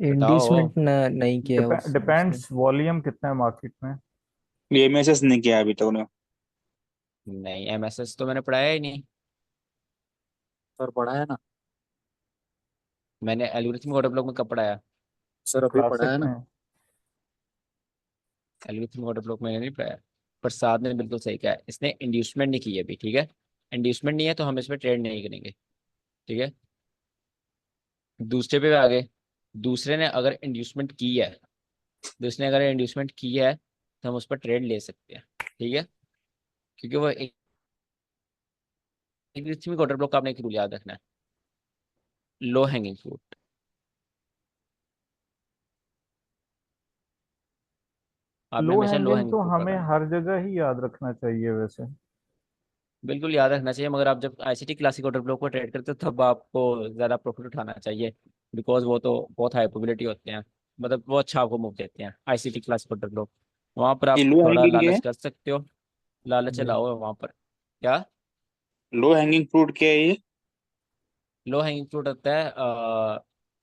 बताओ। इंडीसमेंट नहीं किया उसने। डिपेंड्स वॉल्यूम कितना है मार्केट में। ये मैसेज नहीं किया अभी तक उन्होंने। नहीं, एमएसएस तो मैंने पढ़ाया ही नहीं। सर पढ़ा है ना। मैंने एल्गोरिथमिक ऑर्डर ब्लॉक में कब पढ़ाया? सर अभी पढ़ा क्लासिक है ना। में। एल्गोरिथमिक ऑर्डर ब्लॉक मैंने नहीं पढ़ाया। पर साथ ने बिल्कुल सही कहा है, इसने इंड्यूसमेंट नहीं की है अभी। ठीक है, इंड्यूसमेंट नहीं है तो हम इस पर ट्रेड नहीं करेंगे। ठीक है, दूसरे पे आ गए। दूसरे ने अगर इंड्यूसमेंट की है, दूसरे ने अगर इंड्यूसमेंट की है तो हम उस पर ट्रेड ले सकते हैं। ठीक है, क्योंकि वो एक एल्गोरिथमिक ऑर्डर ब्लॉक का आपने एक रूल याद रखना है, लो हैंगिंग फ्रूट। आपने लो हमेशा लो हैंगिंग हैंगिंग तो फ्रूट हमें पकड़ना है। हर जगह ही याद रखना चाहिए वैसे। बिल्कुल याद रखना चाहिए, मगर आप जब आईसीटी क्लासिक ऑर्डर ब्लॉक को ट्रेड करते हो तब आपको ज़्यादा प्रॉफिट उठाना चाहिए, बिकॉज वो तो बहुत हाई प्रोबेबिलिटी होते हैं, मतलब वो अच्छा आपको मूव देते हैं आईसीटी क्लासिक ऑर्डर ब्लॉक। वहाँ पर ये आप लो थोड़ा हैंगिंग लालच है। कर सकते हो, लालच जी। चलाओ वहाँ पर। क्या? लो हैंगिंग फ्रूट क्या है ये। लो हैंगिंग फ्रूट होता है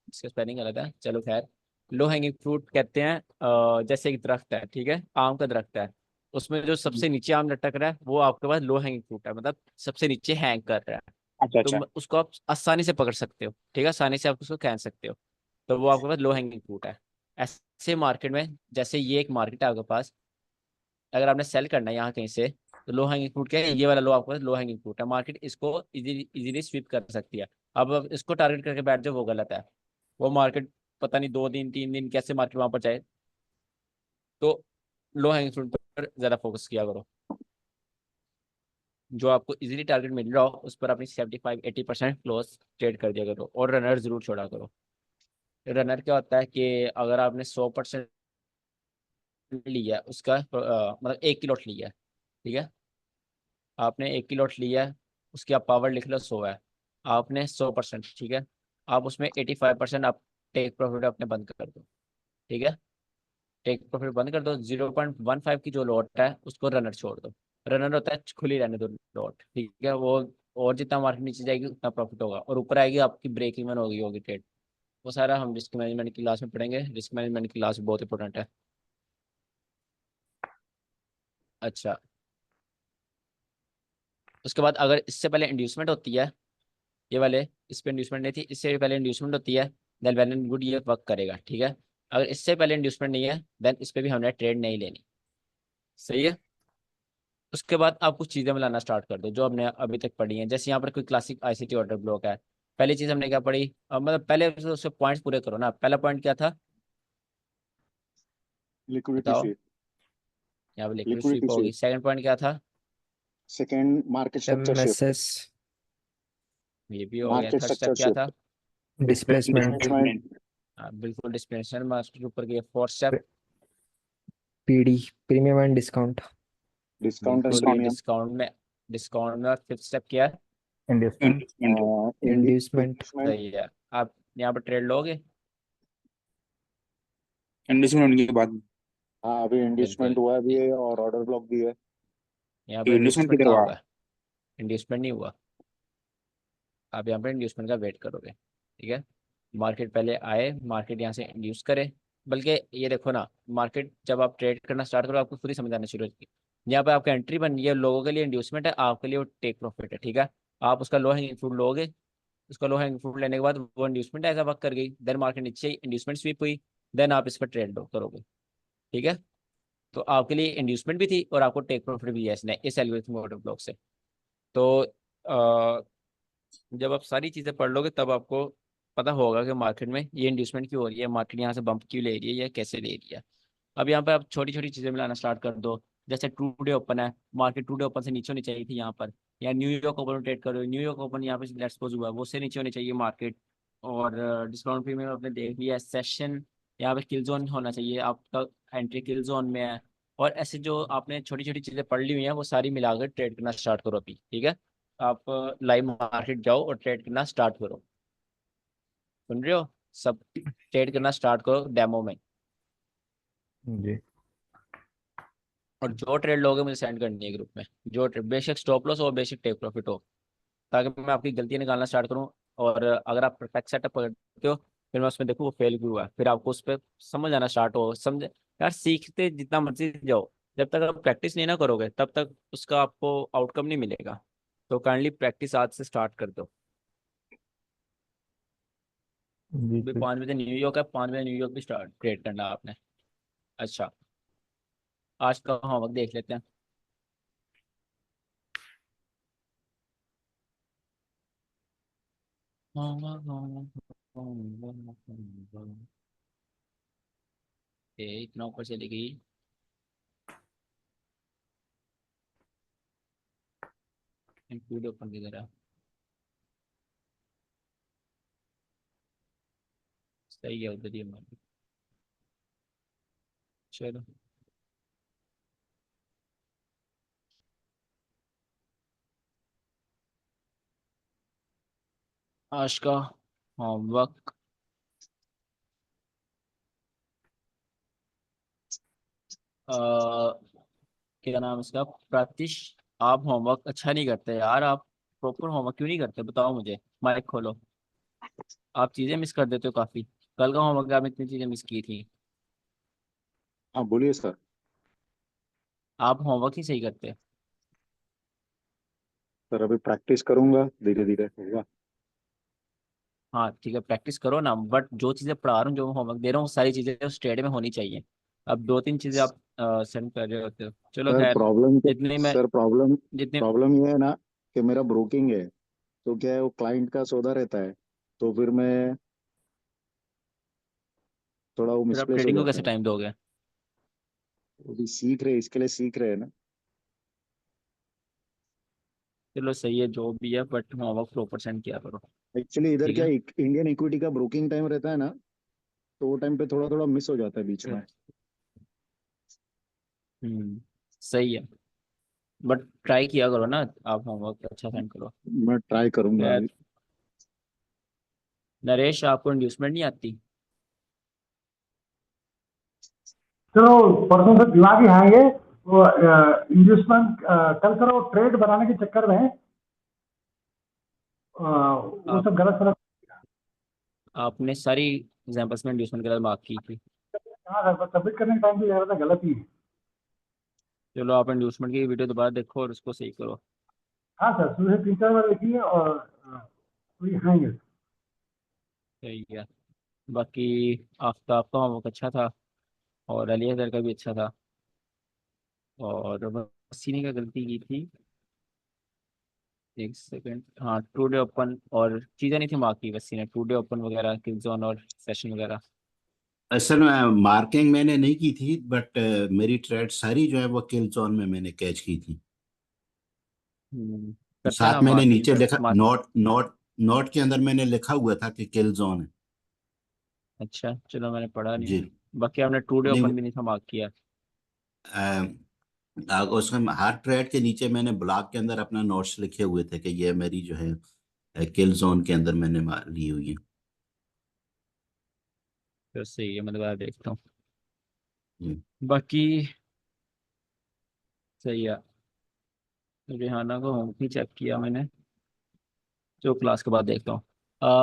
इसका स्पेलिंग गलत है, चलो खैर। लो हैंगिंग फ्रूट कहते हैं जैसे एक दरख्त है, ठीक है, आम का दरख्त है, उसमें जो सबसे नीचे आम लटक रहा है वो आपके पास लो हैंगिंग फ्रूट है, मतलब सबसे नीचे हैंग कर रहा है। अच्छा तो अच्छा। उसको आप आसानी से पकड़ सकते हो, ठीक है, आसानी से आप उसको खींच सकते हो, तो वो आपके पास लो हैंगिंग फ्रूट है। ऐसे मार्केट में, जैसे ये एक मार्केट है आपके पास, अगर आपने सेल करना है यहाँ कहीं से, तो लो हैंगिंग फ्रूट क्या है, ये वाला लो आपके पास लो हैंगिंग फ्रूट है, मार्केट इसको इजीली स्वीप कर सकती है। अब इसको टारगेट करके बैठ जाओ, वो गलत है। वो मार्केट पता नहीं 2 दिन 3 दिन कैसे मार्केट वहां पर जाए, तो लो हैंगिंग फ्रूट पर ज्यादा फोकस किया करो। जो आपको इजीली टारगेट मिल रहा हो उस पर अपनी 75-80% क्लोज ट्रेड कर दिया करो, और रनर जरूर छोड़ा करो। रनर क्या होता है कि अगर आपने 100% लिया है उसका मतलब 1 की लॉट लिया है, ठीक है, आपने 1 की लॉट लिया है, उसकी आप पावर लिख लो 100 है, आपने 100%, ठीक है, आप उसमें 85% आप टेक प्रॉफिट अपने बंद कर दो, ठीक है, टेक प्रॉफिट बंद कर दो। 0.15 की जो लॉट है उसको रनर छोड़ दो, रनर होता है खुली रहने दो लॉट, ठीक है, वो और जितना मार्केट नीचे जाएगी उतना प्रॉफिट होगा, और ऊपर आएगी आपकी ब्रेक इवन होगी ट्रेड। वो सारा हम रिस्क मैनेजमेंट की क्लास में पढ़ेंगे, रिस्क मैनेजमेंट की क्लास बहुत इंपॉर्टेंट है। अच्छा, उसके बाद अगर इससे पहले इंड्यूसमेंट होती है, ये वाले इस पे इंड्यूसमेंट नहीं थी, इससे भी पहले इंड्यूसमेंट होती है, देन वेल एंड गुड, ये वर्क करेगा, ठीक है। अगर इससे पहले इंड्यूसमेंट नहीं है देन इस पे भी हमने ट्रेड नहीं लेनी, सही है। उसके बाद आप कुछ चीज़ें मिलाना स्टार्ट कर दो जो हमने अभी तक पढ़ी हैं, जैसे यहाँ पर कोई क्लासिक आईसीटी ऑर्डर ब्लॉक है। पहली चीज़ हमने क्या पढ़ी, मतलब पहले उसके पॉइंट्स पूरे करो ना। पहला पॉइंट क्या था, लिक्विडिटी बताओ। स्वीप। यहाँ पर लिक्विड लिक्विडिटी स्वीप होगी। स्वीप। सेकंड पॉइंट क्या था, second market structure shift. MSS ये भी हो गया। मार्केट थर्ड स्टेप स्ट्रक्चर क्या था, शिफ्ट। Displacement displacement. हाँ, बिल्कुल डिस्पेंशन मास्टर ऊपर गया। Fourth step, PD premium and discount discount and बिल्कुल ये प्रीमियम। डिस्काउंट में फिफ्थ स्टेप क्या है, इन्वेस्टमेंट। Inducement inducement. सही है। आप यहाँ पर ट्रेड लोगे, इंडस्ट्री होने के बाद। हाँ, अभी इंड्यूसमेंट बिल्कुल। हुआ भी है और ऑर्डर ब्लॉक भी है। यहाँ पर इंडस्ट्री इंड्यूसमेंट किधर कहाँ हुआ? हुआ है, इंड्यूसमेंट नहीं हुआ। आप यहाँ पर इंड्यूसमेंट का वेट करोगे, ठीक है। मार्केट पहले आए, मार्केट यहाँ से इंड्यूस करे, बल्कि ये देखो ना, मार्केट जब आप ट्रेड करना स्टार्ट करो आपको खुद ही समझ आना शुरू होगी। यहाँ पे आपका एंट्री बन, ये लोगों के लिए इंड्यूसमेंट है, आपके लिए वो टेक प्रॉफिट है, ठीक है। आप उसका लो हैंगिंग फ्रूट लोगे, उसका लो हैंगिंग फ्रूट लेने के बाद वो इंड्यूसमेंट ऐसा वर्क कर गई, देन मार्केट नीचे इंड्यूसमेंट स्वीप हुई, देन आप इस पर ट्रेड लो करोगे, ठीक है। तो आपके लिए इंड्यूसमेंट भी थी और आपको टेक प्रॉफिट भी है इसने, इस एल्गोरिथम ऑर्डर ब्लॉक से। तो जब आप सारी चीज़ें पढ़ लोगे तब आपको पता होगा कि मार्केट में ये इंड्यूसमेंट क्यों हो रही है, मार्केट यहाँ से बम्प क्यों ले रही है, या कैसे ले रही है। अब यहाँ पे आप छोटी छोटी चीज़ें मिलाना स्टार्ट कर दो। जैसे टू डे ओपन है, मार्केट टू डे ओपन से नीचे होनी चाहिए थी यहाँ पर, या न्यूयॉर्क ओपन ट्रेड करो, न्यूयॉर्क ओपन यहाँ पे लेट्स सपोज हुआ वो से नीचे होनी चाहिए मार्केट। और डिस्काउंट प्रीमियम आपने देख लिया, सेशन यहाँ पे किल जोन होना चाहिए आपका, एंट्री किल जोन में है। और ऐसे जो आपने छोटी छोटी चीज़ें पढ़ ली हुई हैं वो सारी मिलाकर ट्रेड करना स्टार्ट करो अभी, ठीक है। आप लाइव मार्केट जाओ और ट्रेड करना स्टार्ट करो, सुन रहे हो, सब ट्रेड करना स्टार्ट करो डेमो में। जी। और जो ट्रेड लोगे मुझे सेंड करनी है ग्रुप में, जो ट्रेड बेशक स्टॉप लॉस हो बेशक टेक प्रॉफिट हो, ताकि मैं आपकी गलतियां निकालना स्टार्ट करूं। और अगर आप परफेक्ट सेटअप करते हो फिर मैं उसमें देखूँ वो फेल क्यों हुआ है, फिर आपको उस पर समझ आना स्टार्ट हो, समझ यार, सीखते जितना मर्जी जाओ, जब तक आप प्रैक्टिस नहीं ना करोगे तब तक उसका आपको आउटकम नहीं मिलेगा। तो काइंडली प्रैक्टिस आज से स्टार्ट कर दो। जी अभी सर। 5 बजे न्यूयॉर्क है, 5 बजे न्यूयॉर्क भी स्टार्ट ट्रेड करना है आपने। अच्छा, आज का होमवर्क देख लेते हैं। इतना ऊपर चली गई। इंक्लूड ओपन की तरह, सही है उधर ही हमारी। चलो, आज का होमवर्क, क्या नाम है इसका, प्रातिश। आप होमवर्क अच्छा नहीं करते यार, आप प्रॉपर होमवर्क क्यों नहीं करते बताओ मुझे। माइक खोलो, आप चीजें मिस कर देते हो काफी। कल का होमवर्क आपने इतनी चीजें मिस की थी, हाँ, बोलिए सर। आप होमवर्क ही सही करते। सर अभी प्रैक्टिस करूंगा, धीरे धीरे होगा। हाँ ठीक है, प्रैक्टिस करो ना, बट जो चीजें पढ़ा रहा हूँ, जो होमवर्क दे रहा हूँ, वो सारी चीजें उस ट्रेड में होनी चाहिए। अब 2-3 चीजें आप सेंड कर रहे होते हो, चलो सर खैर। प्रॉब्लम क्या? जितनी मैं सर प्रॉब्लम जितनी प्रॉब्लम ये है ना कि मेरा ब्रोकिंग है, तो क्या है, वो क्लाइंट का सौदा रहता है, तो फिर मैं थोड़ा वो फिर आप मिसप्लेस हो ट्रेडिंग को जाता कैसे है। टाइम दोगे। वो भी सीख रहे, इसके लिए सीख रहे हैं ना। चलो सही है जो भी है, बट होमवर्क 100% किया करो, एक्चुअली इधर ठीक क्या है। इंडियन इक्विटी का ब्रोकिंग टाइम रहता है ना, तो वो टाइम पे थोड़ा थोड़ा मिस हो जाता है बीच में। हम्म, सही है। बट ट्राई किया करो ना, आप होमवर्क अच्छा सेंड करो। मैं ट्राई करूंगा यार, अभी। नरेश आपको इंड्यूसमेंट नहीं आती? चलो परसों से दिमाग ही खाएंगे। वो इन्वेस्टमेंट कल करो, ट्रेड बनाने के चक्कर में वो आप सब गलत सलत। आपने सारी एग्जाम्पल्स में इंड्यूसमेंट के साथ मार्क की थी। हाँ सर, सबमिट करने के टाइम भी ज़्यादा गलत ही है। चलो आप इंड्यूसमेंट की वीडियो दोबारा देखो और उसको सही करो। हाँ सर, सुबह से 3-4 बार देखिए और पूरी खाएंगे। सही है। बाकी आफ्ताब का होमवर्क अच्छा था, और अली अजहर का भी अच्छा था, और वसी ने क्या गलती की थी? एक सेकंड, हाँ, टू डे ओपन और चीज़ें नहीं थी मार्क की वसी ने, टू डे ओपन वगैरह, किल जोन और सेशन वगैरह। असल में मार्किंग मैंने नहीं की थी, बट मेरी ट्रेड सारी जो है वो किल जोन में मैंने कैच की थी। करते हैं ना साथ मैंने मार्किंग नीचे बट लिखा, नोट नोट नोट के अंदर मैंने लिखा हुआ था कि किल जोन है। अच्छा, चलो मैंने पढ़ा नहीं। जी। बाकी आपने टू डे नहीं, ओपन भी नहीं था मार्क किया। उसमें हर ट्रेड के नीचे मैंने ब्लॉक के अंदर अपना नोट्स लिखे हुए थे कि ये मेरी जो है किल जोन के अंदर मैंने ली हुई है। तो सही है, मैं दोबारा देखता हूँ। जी। बाकी सही है। रिहाना को होमवर्क नहीं चेक किया मैंने, जो क्लास के बाद देखता हूँ।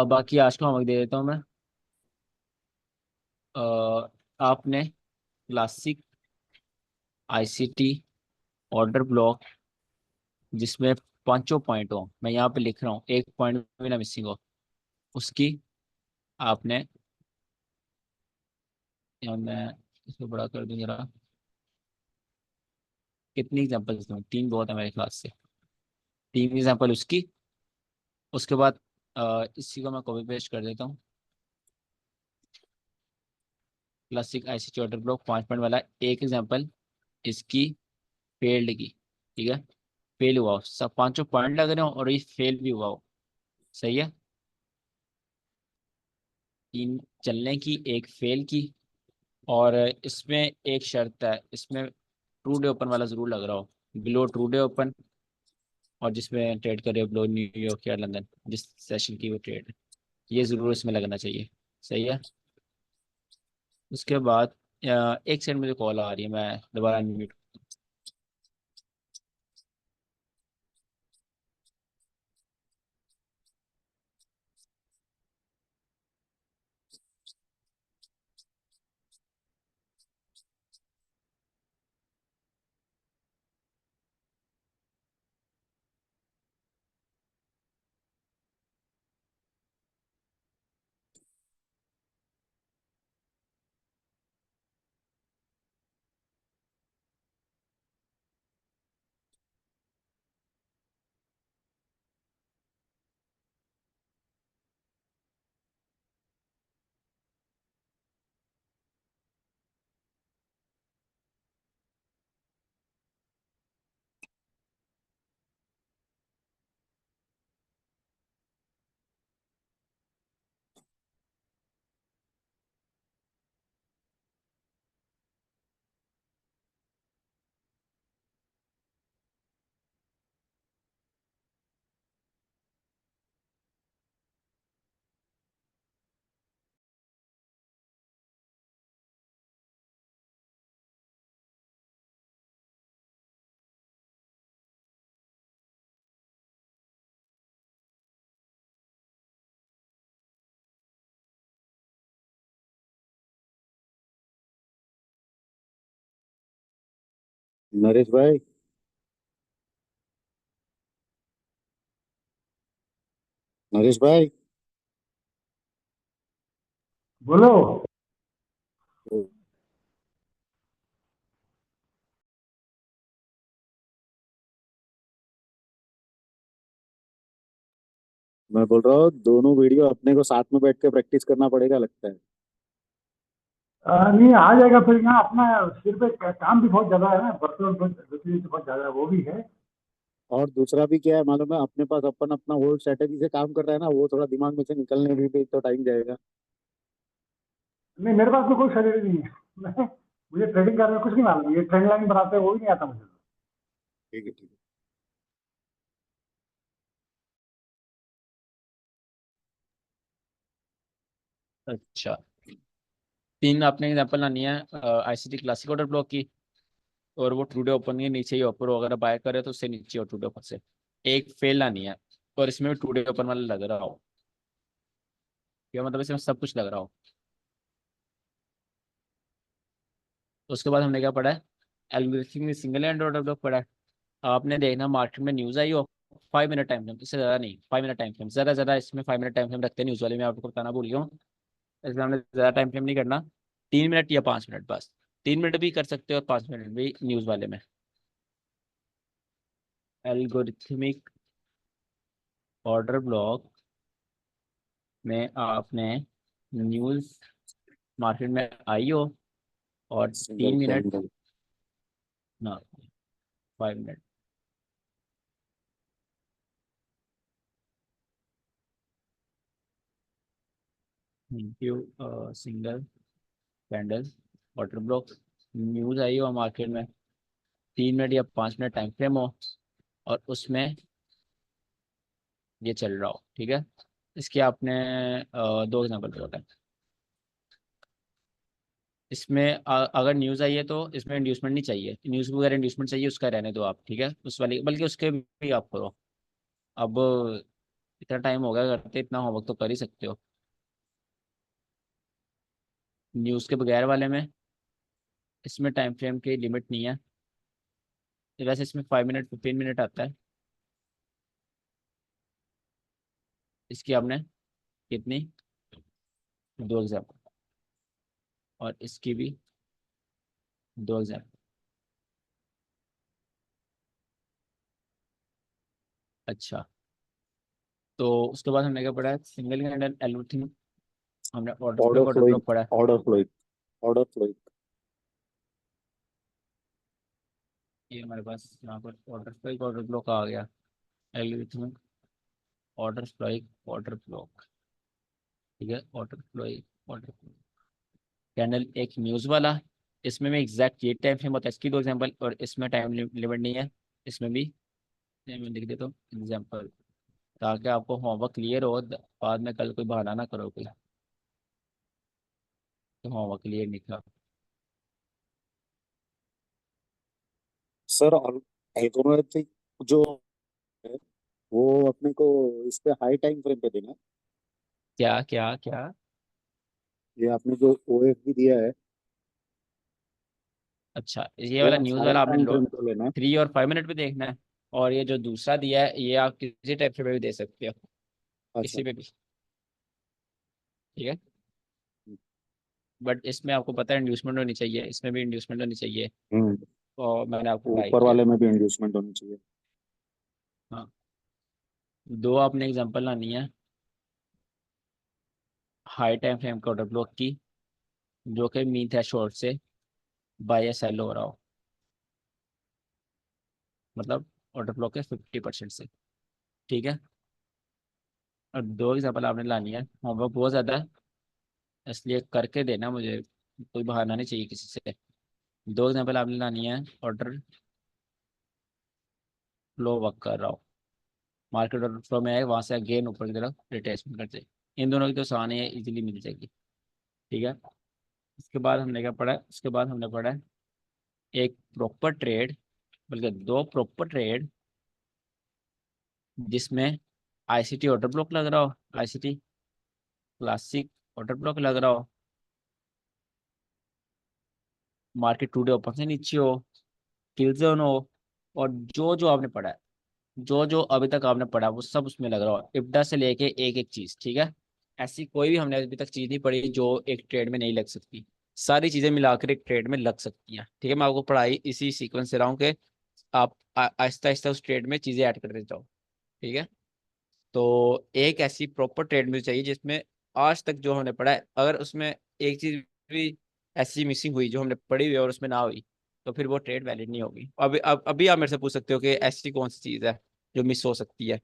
बाकी आज का होमवर्क दे देता हूँ मैं। आपने क्लासिक आईसीटी ऑर्डर ब्लॉक, जिसमें पांचों पॉइंट हो, मैं यहाँ पे लिख रहा हूँ, एक पॉइंट भी ना मिसिंग हो, उसकी आपने, या मैं इसको बड़ा कर दूँ जरा, कितनी एग्जांपल्स दूँ? तीन बहुत है मेरे क्लास से। तीन एग्जांपल उसकी। उसके बाद इसी को मैं कॉपी पेस्ट कर देता हूँ। Classic ICT order block 5 point वाला एक एग्जांपल इसकी फेल्ड की, ठीक है? फेल हुआ हो, सब पांचों पॉइंट लग रहे हो और ये फेल भी हुआ हो। सही है। तीन चलने की, एक फेल की, और इसमें एक शर्त है, इसमें ट्रू डे ओपन वाला जरूर लग रहा हो, बिलो ट्रू डे ओपन, और जिसमें ट्रेड कर रहे हो बिलो न्यूयॉर्क या लंदन, जिस सेशन की वो ट्रेड है, ये जरूर इसमें लगना चाहिए। सही है। उसके बाद एक सेकंड, मुझे कॉल आ रही है, मैं दोबारा अनम्यूट। नरेश भाई। नरेश भाई। बोलो। मैं बोल रहा हूँ दोनों वीडियो अपने को साथ में बैठ के प्रैक्टिस करना पड़ेगा लगता है। नहीं आ जाएगा, फिर यहाँ अपना सिर पे काम भी बहुत ज्यादा है ना, बर्तन बहुत ज्यादा है, वो भी है। और दूसरा भी क्या है मालूम है, अपने पास अपन अपना होल्ड स्ट्रेटेजी से काम कर रहा है ना, वो थोड़ा दिमाग में से निकलने भी तो टाइम जाएगा। नहीं, मेरे पास तो कोई शरीर नहीं है। मुझे ट्रेडिंग करने में कुछ नहीं मालूम, ये ट्रेंड लाइन बनाते हैं वो भी नहीं आता मुझे। ठीक है ठीक है। अच्छा, तीन आपने एग्जांपल लानी है आईसीटी क्लासिक ऑर्डर ब्लॉक की, और वो टुडे ओपन के नीचे ही ऊपर अगर बाय करे तो उससे नीचे और टुडे ओपन से एक फेल लानी है, और इसमें भी टुडे ओपन वाला लग रहा हो, क्या मतलब इसमें सब कुछ लग रहा हो। उसके बाद हमने क्या पढ़ा है, एल्गोरिथम में सिंगल हैंड ऑर्डर ब्लॉक पढ़ा है। आपने देखना मार्केट में न्यूज़ आई हो 5 मिनट टाइम फ्रेम, इससे ज़्यादा नहीं, 5 मिनट टाइम फ्रेम, ज़्यादा इसमें 5 मिनट टाइम फ्रेम रखते हैं न्यूज़ वाले में, आपको बताना भूल गया हूँ। इसमें हमने ज़्यादा टाइम फ्रेम नहीं करना, 3 मिनट या 5 मिनट बस, 3 मिनट भी कर सकते हो और 5 मिनट भी न्यूज़ वाले में। एल्गोरिथमिक ऑर्डर ब्लॉक में आपने न्यूज़ मार्केट में आई हो और सिंगल 3 मिनट कैंडल। ना 5 minute, you single candle order block, news आई हो मार्केट में, 3 मिनट या 5 मिनट टाइम फ्रेम हो, और उसमें ये चल रहा हो, ठीक है। इसके आपने दो एग्जांपल बताए। इसमें अगर न्यूज़ आई है तो इसमें इंड्यूसमेंट नहीं चाहिए, न्यूज़ वगैरह इंड्यूसमेंट चाहिए उसका रहने दो आप, ठीक है, उस वाली बल्कि उसके भी आप करो। अब इतना टाइम हो गया करते, इतना होमवर्क तो कर ही सकते हो। न्यूज़ के बगैर वाले में इसमें टाइम फ्रेम की लिमिट नहीं है, वैसे इसमें 5 मिनट 15 मिनट आता है। इसकी आपने कितनी, दो एग्जाम्पल, और इसकी भी दो एग्जाम्पल। अच्छा, तो उसके बाद हमने क्या पढ़ा है, सिंगल कैंडल एल्गोरिथम, हमने order order flow order flowing. Block पढ़ा है। Order flowing. Order flowing. ये हमारे पास यहाँ पर ऑर्डर फ्लो ऑर्डर ब्लॉक आ गया, algorithm order flow order block, ठीक है, ऑर्डर फ्लो ऑर्डर कैंडल एक न्यूज़ वाला, इसमें भी एग्जैक्ट ये टाइम फ्रेम होता है, इसकी दो एग्जाम्पल, और इसमें टाइम लिमिट नहीं है, इसमें भी ये मैं लिख देता हूँ एग्जाम्पल, ताकि आपको होमवर्क क्लियर हो, बाद में कल कोई बहाना ना करो कोई तो होमवर्क क्लियर निकला। सर एल्गोरिथमिक जो है वो अपने को इस पे हाई टाइम फ्रेम पे देना है। क्या क्या क्या, ये आपने जो ओएफ भी दिया है अच्छा ये वो वाला न्यूज़ हाई वाला आपने टाइम लो फ्रेम पे लेना है। 3 और 5 मिनट पे देखना है, और ये जो दूसरा दिया है ये आप किसी टाइप से भी दे सकते हो, अच्छा। किसी पे भी, ठीक है। बट इसमें आपको पता है इंड्यूसमेंट होनी चाहिए, इसमें भी इंड्यूसमेंट होनी चाहिए, हम्म। और मैंने आपको ट्राई ऊपर किया। वाले में भी इंड्यूसमेंट होनी चाहिए। हाँ, दो आपने एग्जांपल लानी है हाई टाइम फ्रेम के ऑर्डर ब्लॉक की, जो कि मीन थ्रेशोल्ड से बाय या सेल हो रहा हो, मतलब ऑर्डर ब्लॉक के 50% से, ठीक है। और दो एग्जांपल आपने लानी है, होमवर्क बहुत ज़्यादा है इसलिए करके देना मुझे, कोई बहाना नहीं चाहिए किसी से। दो एग्जांपल आपने लानी है, ऑर्डर फ्लो वर्क कर रहा हो, मार्केट ऑर्डर फ्लो में है, वहाँ से अगेन ऊपर की तरफ रिट्रेसमेंट करते, इन दोनों की तो आसान है, इजीली मिल जाएगी, ठीक है। उसके बाद हमने क्या पढ़ा है, उसके बाद हमने पढ़ा है एक प्रॉपर ट्रेड, बल्कि दो प्रॉपर ट्रेड जिसमें आईसीटी ऑर्डर ब्लॉक लग रहा हो, आईसीटी क्लासिक ऑर्डर ब्लॉक लग रहा हो, मार्केट टुडे ऊपर से नीचे हो, किल जोन हो, और जो जो आपने पढ़ा है, जो जो अभी तक आपने पढ़ा वो सब उसमें लग रहा हो, इब्डा से लेके एक एक चीज, ठीक है। ऐसी कोई भी हमने अभी तक चीज नहीं पढ़ी जो एक ट्रेड में नहीं लग सकती, सारी चीजें मिलाकर एक ट्रेड में लग सकती हैं, ठीक है। मैं आपको पढ़ाई इसी सीक्वेंस से रहा हूँ कि आप आहिस्ता आहिस्ता उस ट्रेड में चीजें ऐड करते जाओ, ठीक है। तो एक ऐसी प्रॉपर ट्रेड मिल चाहिए जिसमें आज तक जो हमने पढ़ा है, अगर उसमें एक चीज भी ऐसी मिसिंग हुई जो हमने पढ़ी हुई है और उसमें ना हुई, तो फिर वो ट्रेड वैलिड नहीं होगी। अभी आप मेरे से पूछ सकते हो कि ऐसी कौन सी चीज है जो मिस हो सकती है।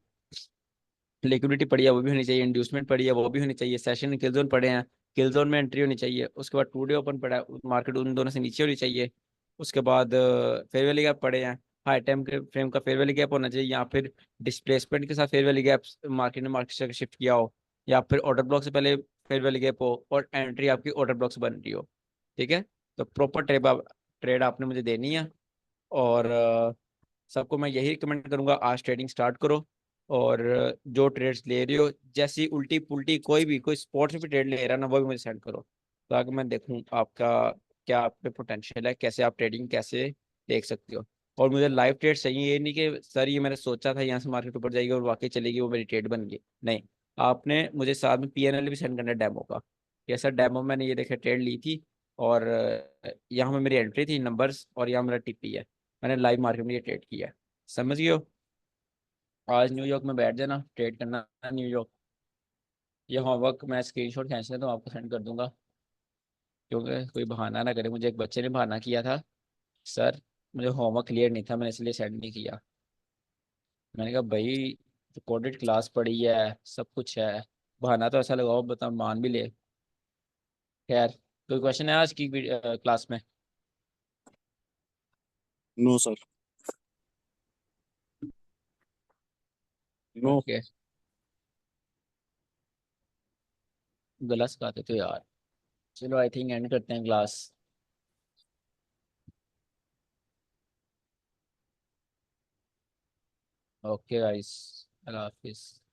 लिक्विडिटी पड़ी है वो भी होनी चाहिए, इंड्यूसमेंट पड़ी है वो भी होनी चाहिए, सेशन किल जोन पड़े हैं, किल जोन में एंट्री होनी चाहिए, उसके बाद टू डे ओपन पड़ा है, मार्केट उन दोनों से नीचे होनी चाहिए, उसके बाद फेयर वैल्यू गैप पड़े हैं, हाई टाइम के फ्रेम का फेयर वैल्यू गैप होना चाहिए, या फिर डिस्प्लेसमेंट के साथ फेयर वैल्यू गैप मार्केट ने मार्केट से शिफ्ट किया हो, या फिर ऑर्डर ब्लॉक से पहले फेयर वैल्यू गैप हो और एंट्री आपकी ऑर्डर ब्लॉक से बन रही हो। ठीक है, तो प्रॉपर ट्रेड आपने मुझे देनी है। और सबको मैं यही रिकमेंड करूंगा, आज ट्रेडिंग स्टार्ट करो। और जो ट्रेड्स ले रही हो, जैसी उल्टी पुल्टी कोई स्पोर्ट्स में भी ट्रेड ले रहा है ना, वो भी मुझे सेंड करो, ताकि मैं देखूं आपका क्या आप पे पोटेंशियल है, कैसे आप ट्रेडिंग कैसे देख सकते हो। और मुझे लाइव ट्रेड चाहिए, ये नहीं कि सर ये मैंने सोचा था यहाँ से मार्केट ऊपर जाएगी और वाकई चलेगी, वो मेरी ट्रेड बन गई। नहीं, आपने मुझे साथ में PNL भी सेंड करना है डेमो का। ये सर डेमो मैंने ये देखे ट्रेड ली थी, और यहाँ में मेरी एंट्री थी नंबर्स, और यहाँ मेरा टिप्पी है, मैंने लाइव मार्केट में ये ट्रेड किया है। समझ गए हो? आज न्यूयॉर्क में बैठ जाना, ट्रेड करना है न्यूयॉर्क। ये होमवर्क मैं स्क्रीनशॉट खींच लेता हूँ, आपको सेंड कर दूंगा, क्योंकि कोई बहाना ना करे। मुझे एक बच्चे ने बहाना किया था, सर मुझे होमवर्क क्लियर नहीं था, मैंने इसलिए सेंड नहीं किया। मैंने कहा भाई रिकॉर्डेड क्लास पढ़ी है, सब कुछ है, बहाना तो ऐसा लगाओ बता मान भी ले। खैर, कोई क्वेश्चन है आज की क्लास में? No sir. नो। ओके, गला सिखाते तो यार। चलो आई थिंक एंड करते हैं क्लास। ओके गाइस, अल्लाह हाफिज़।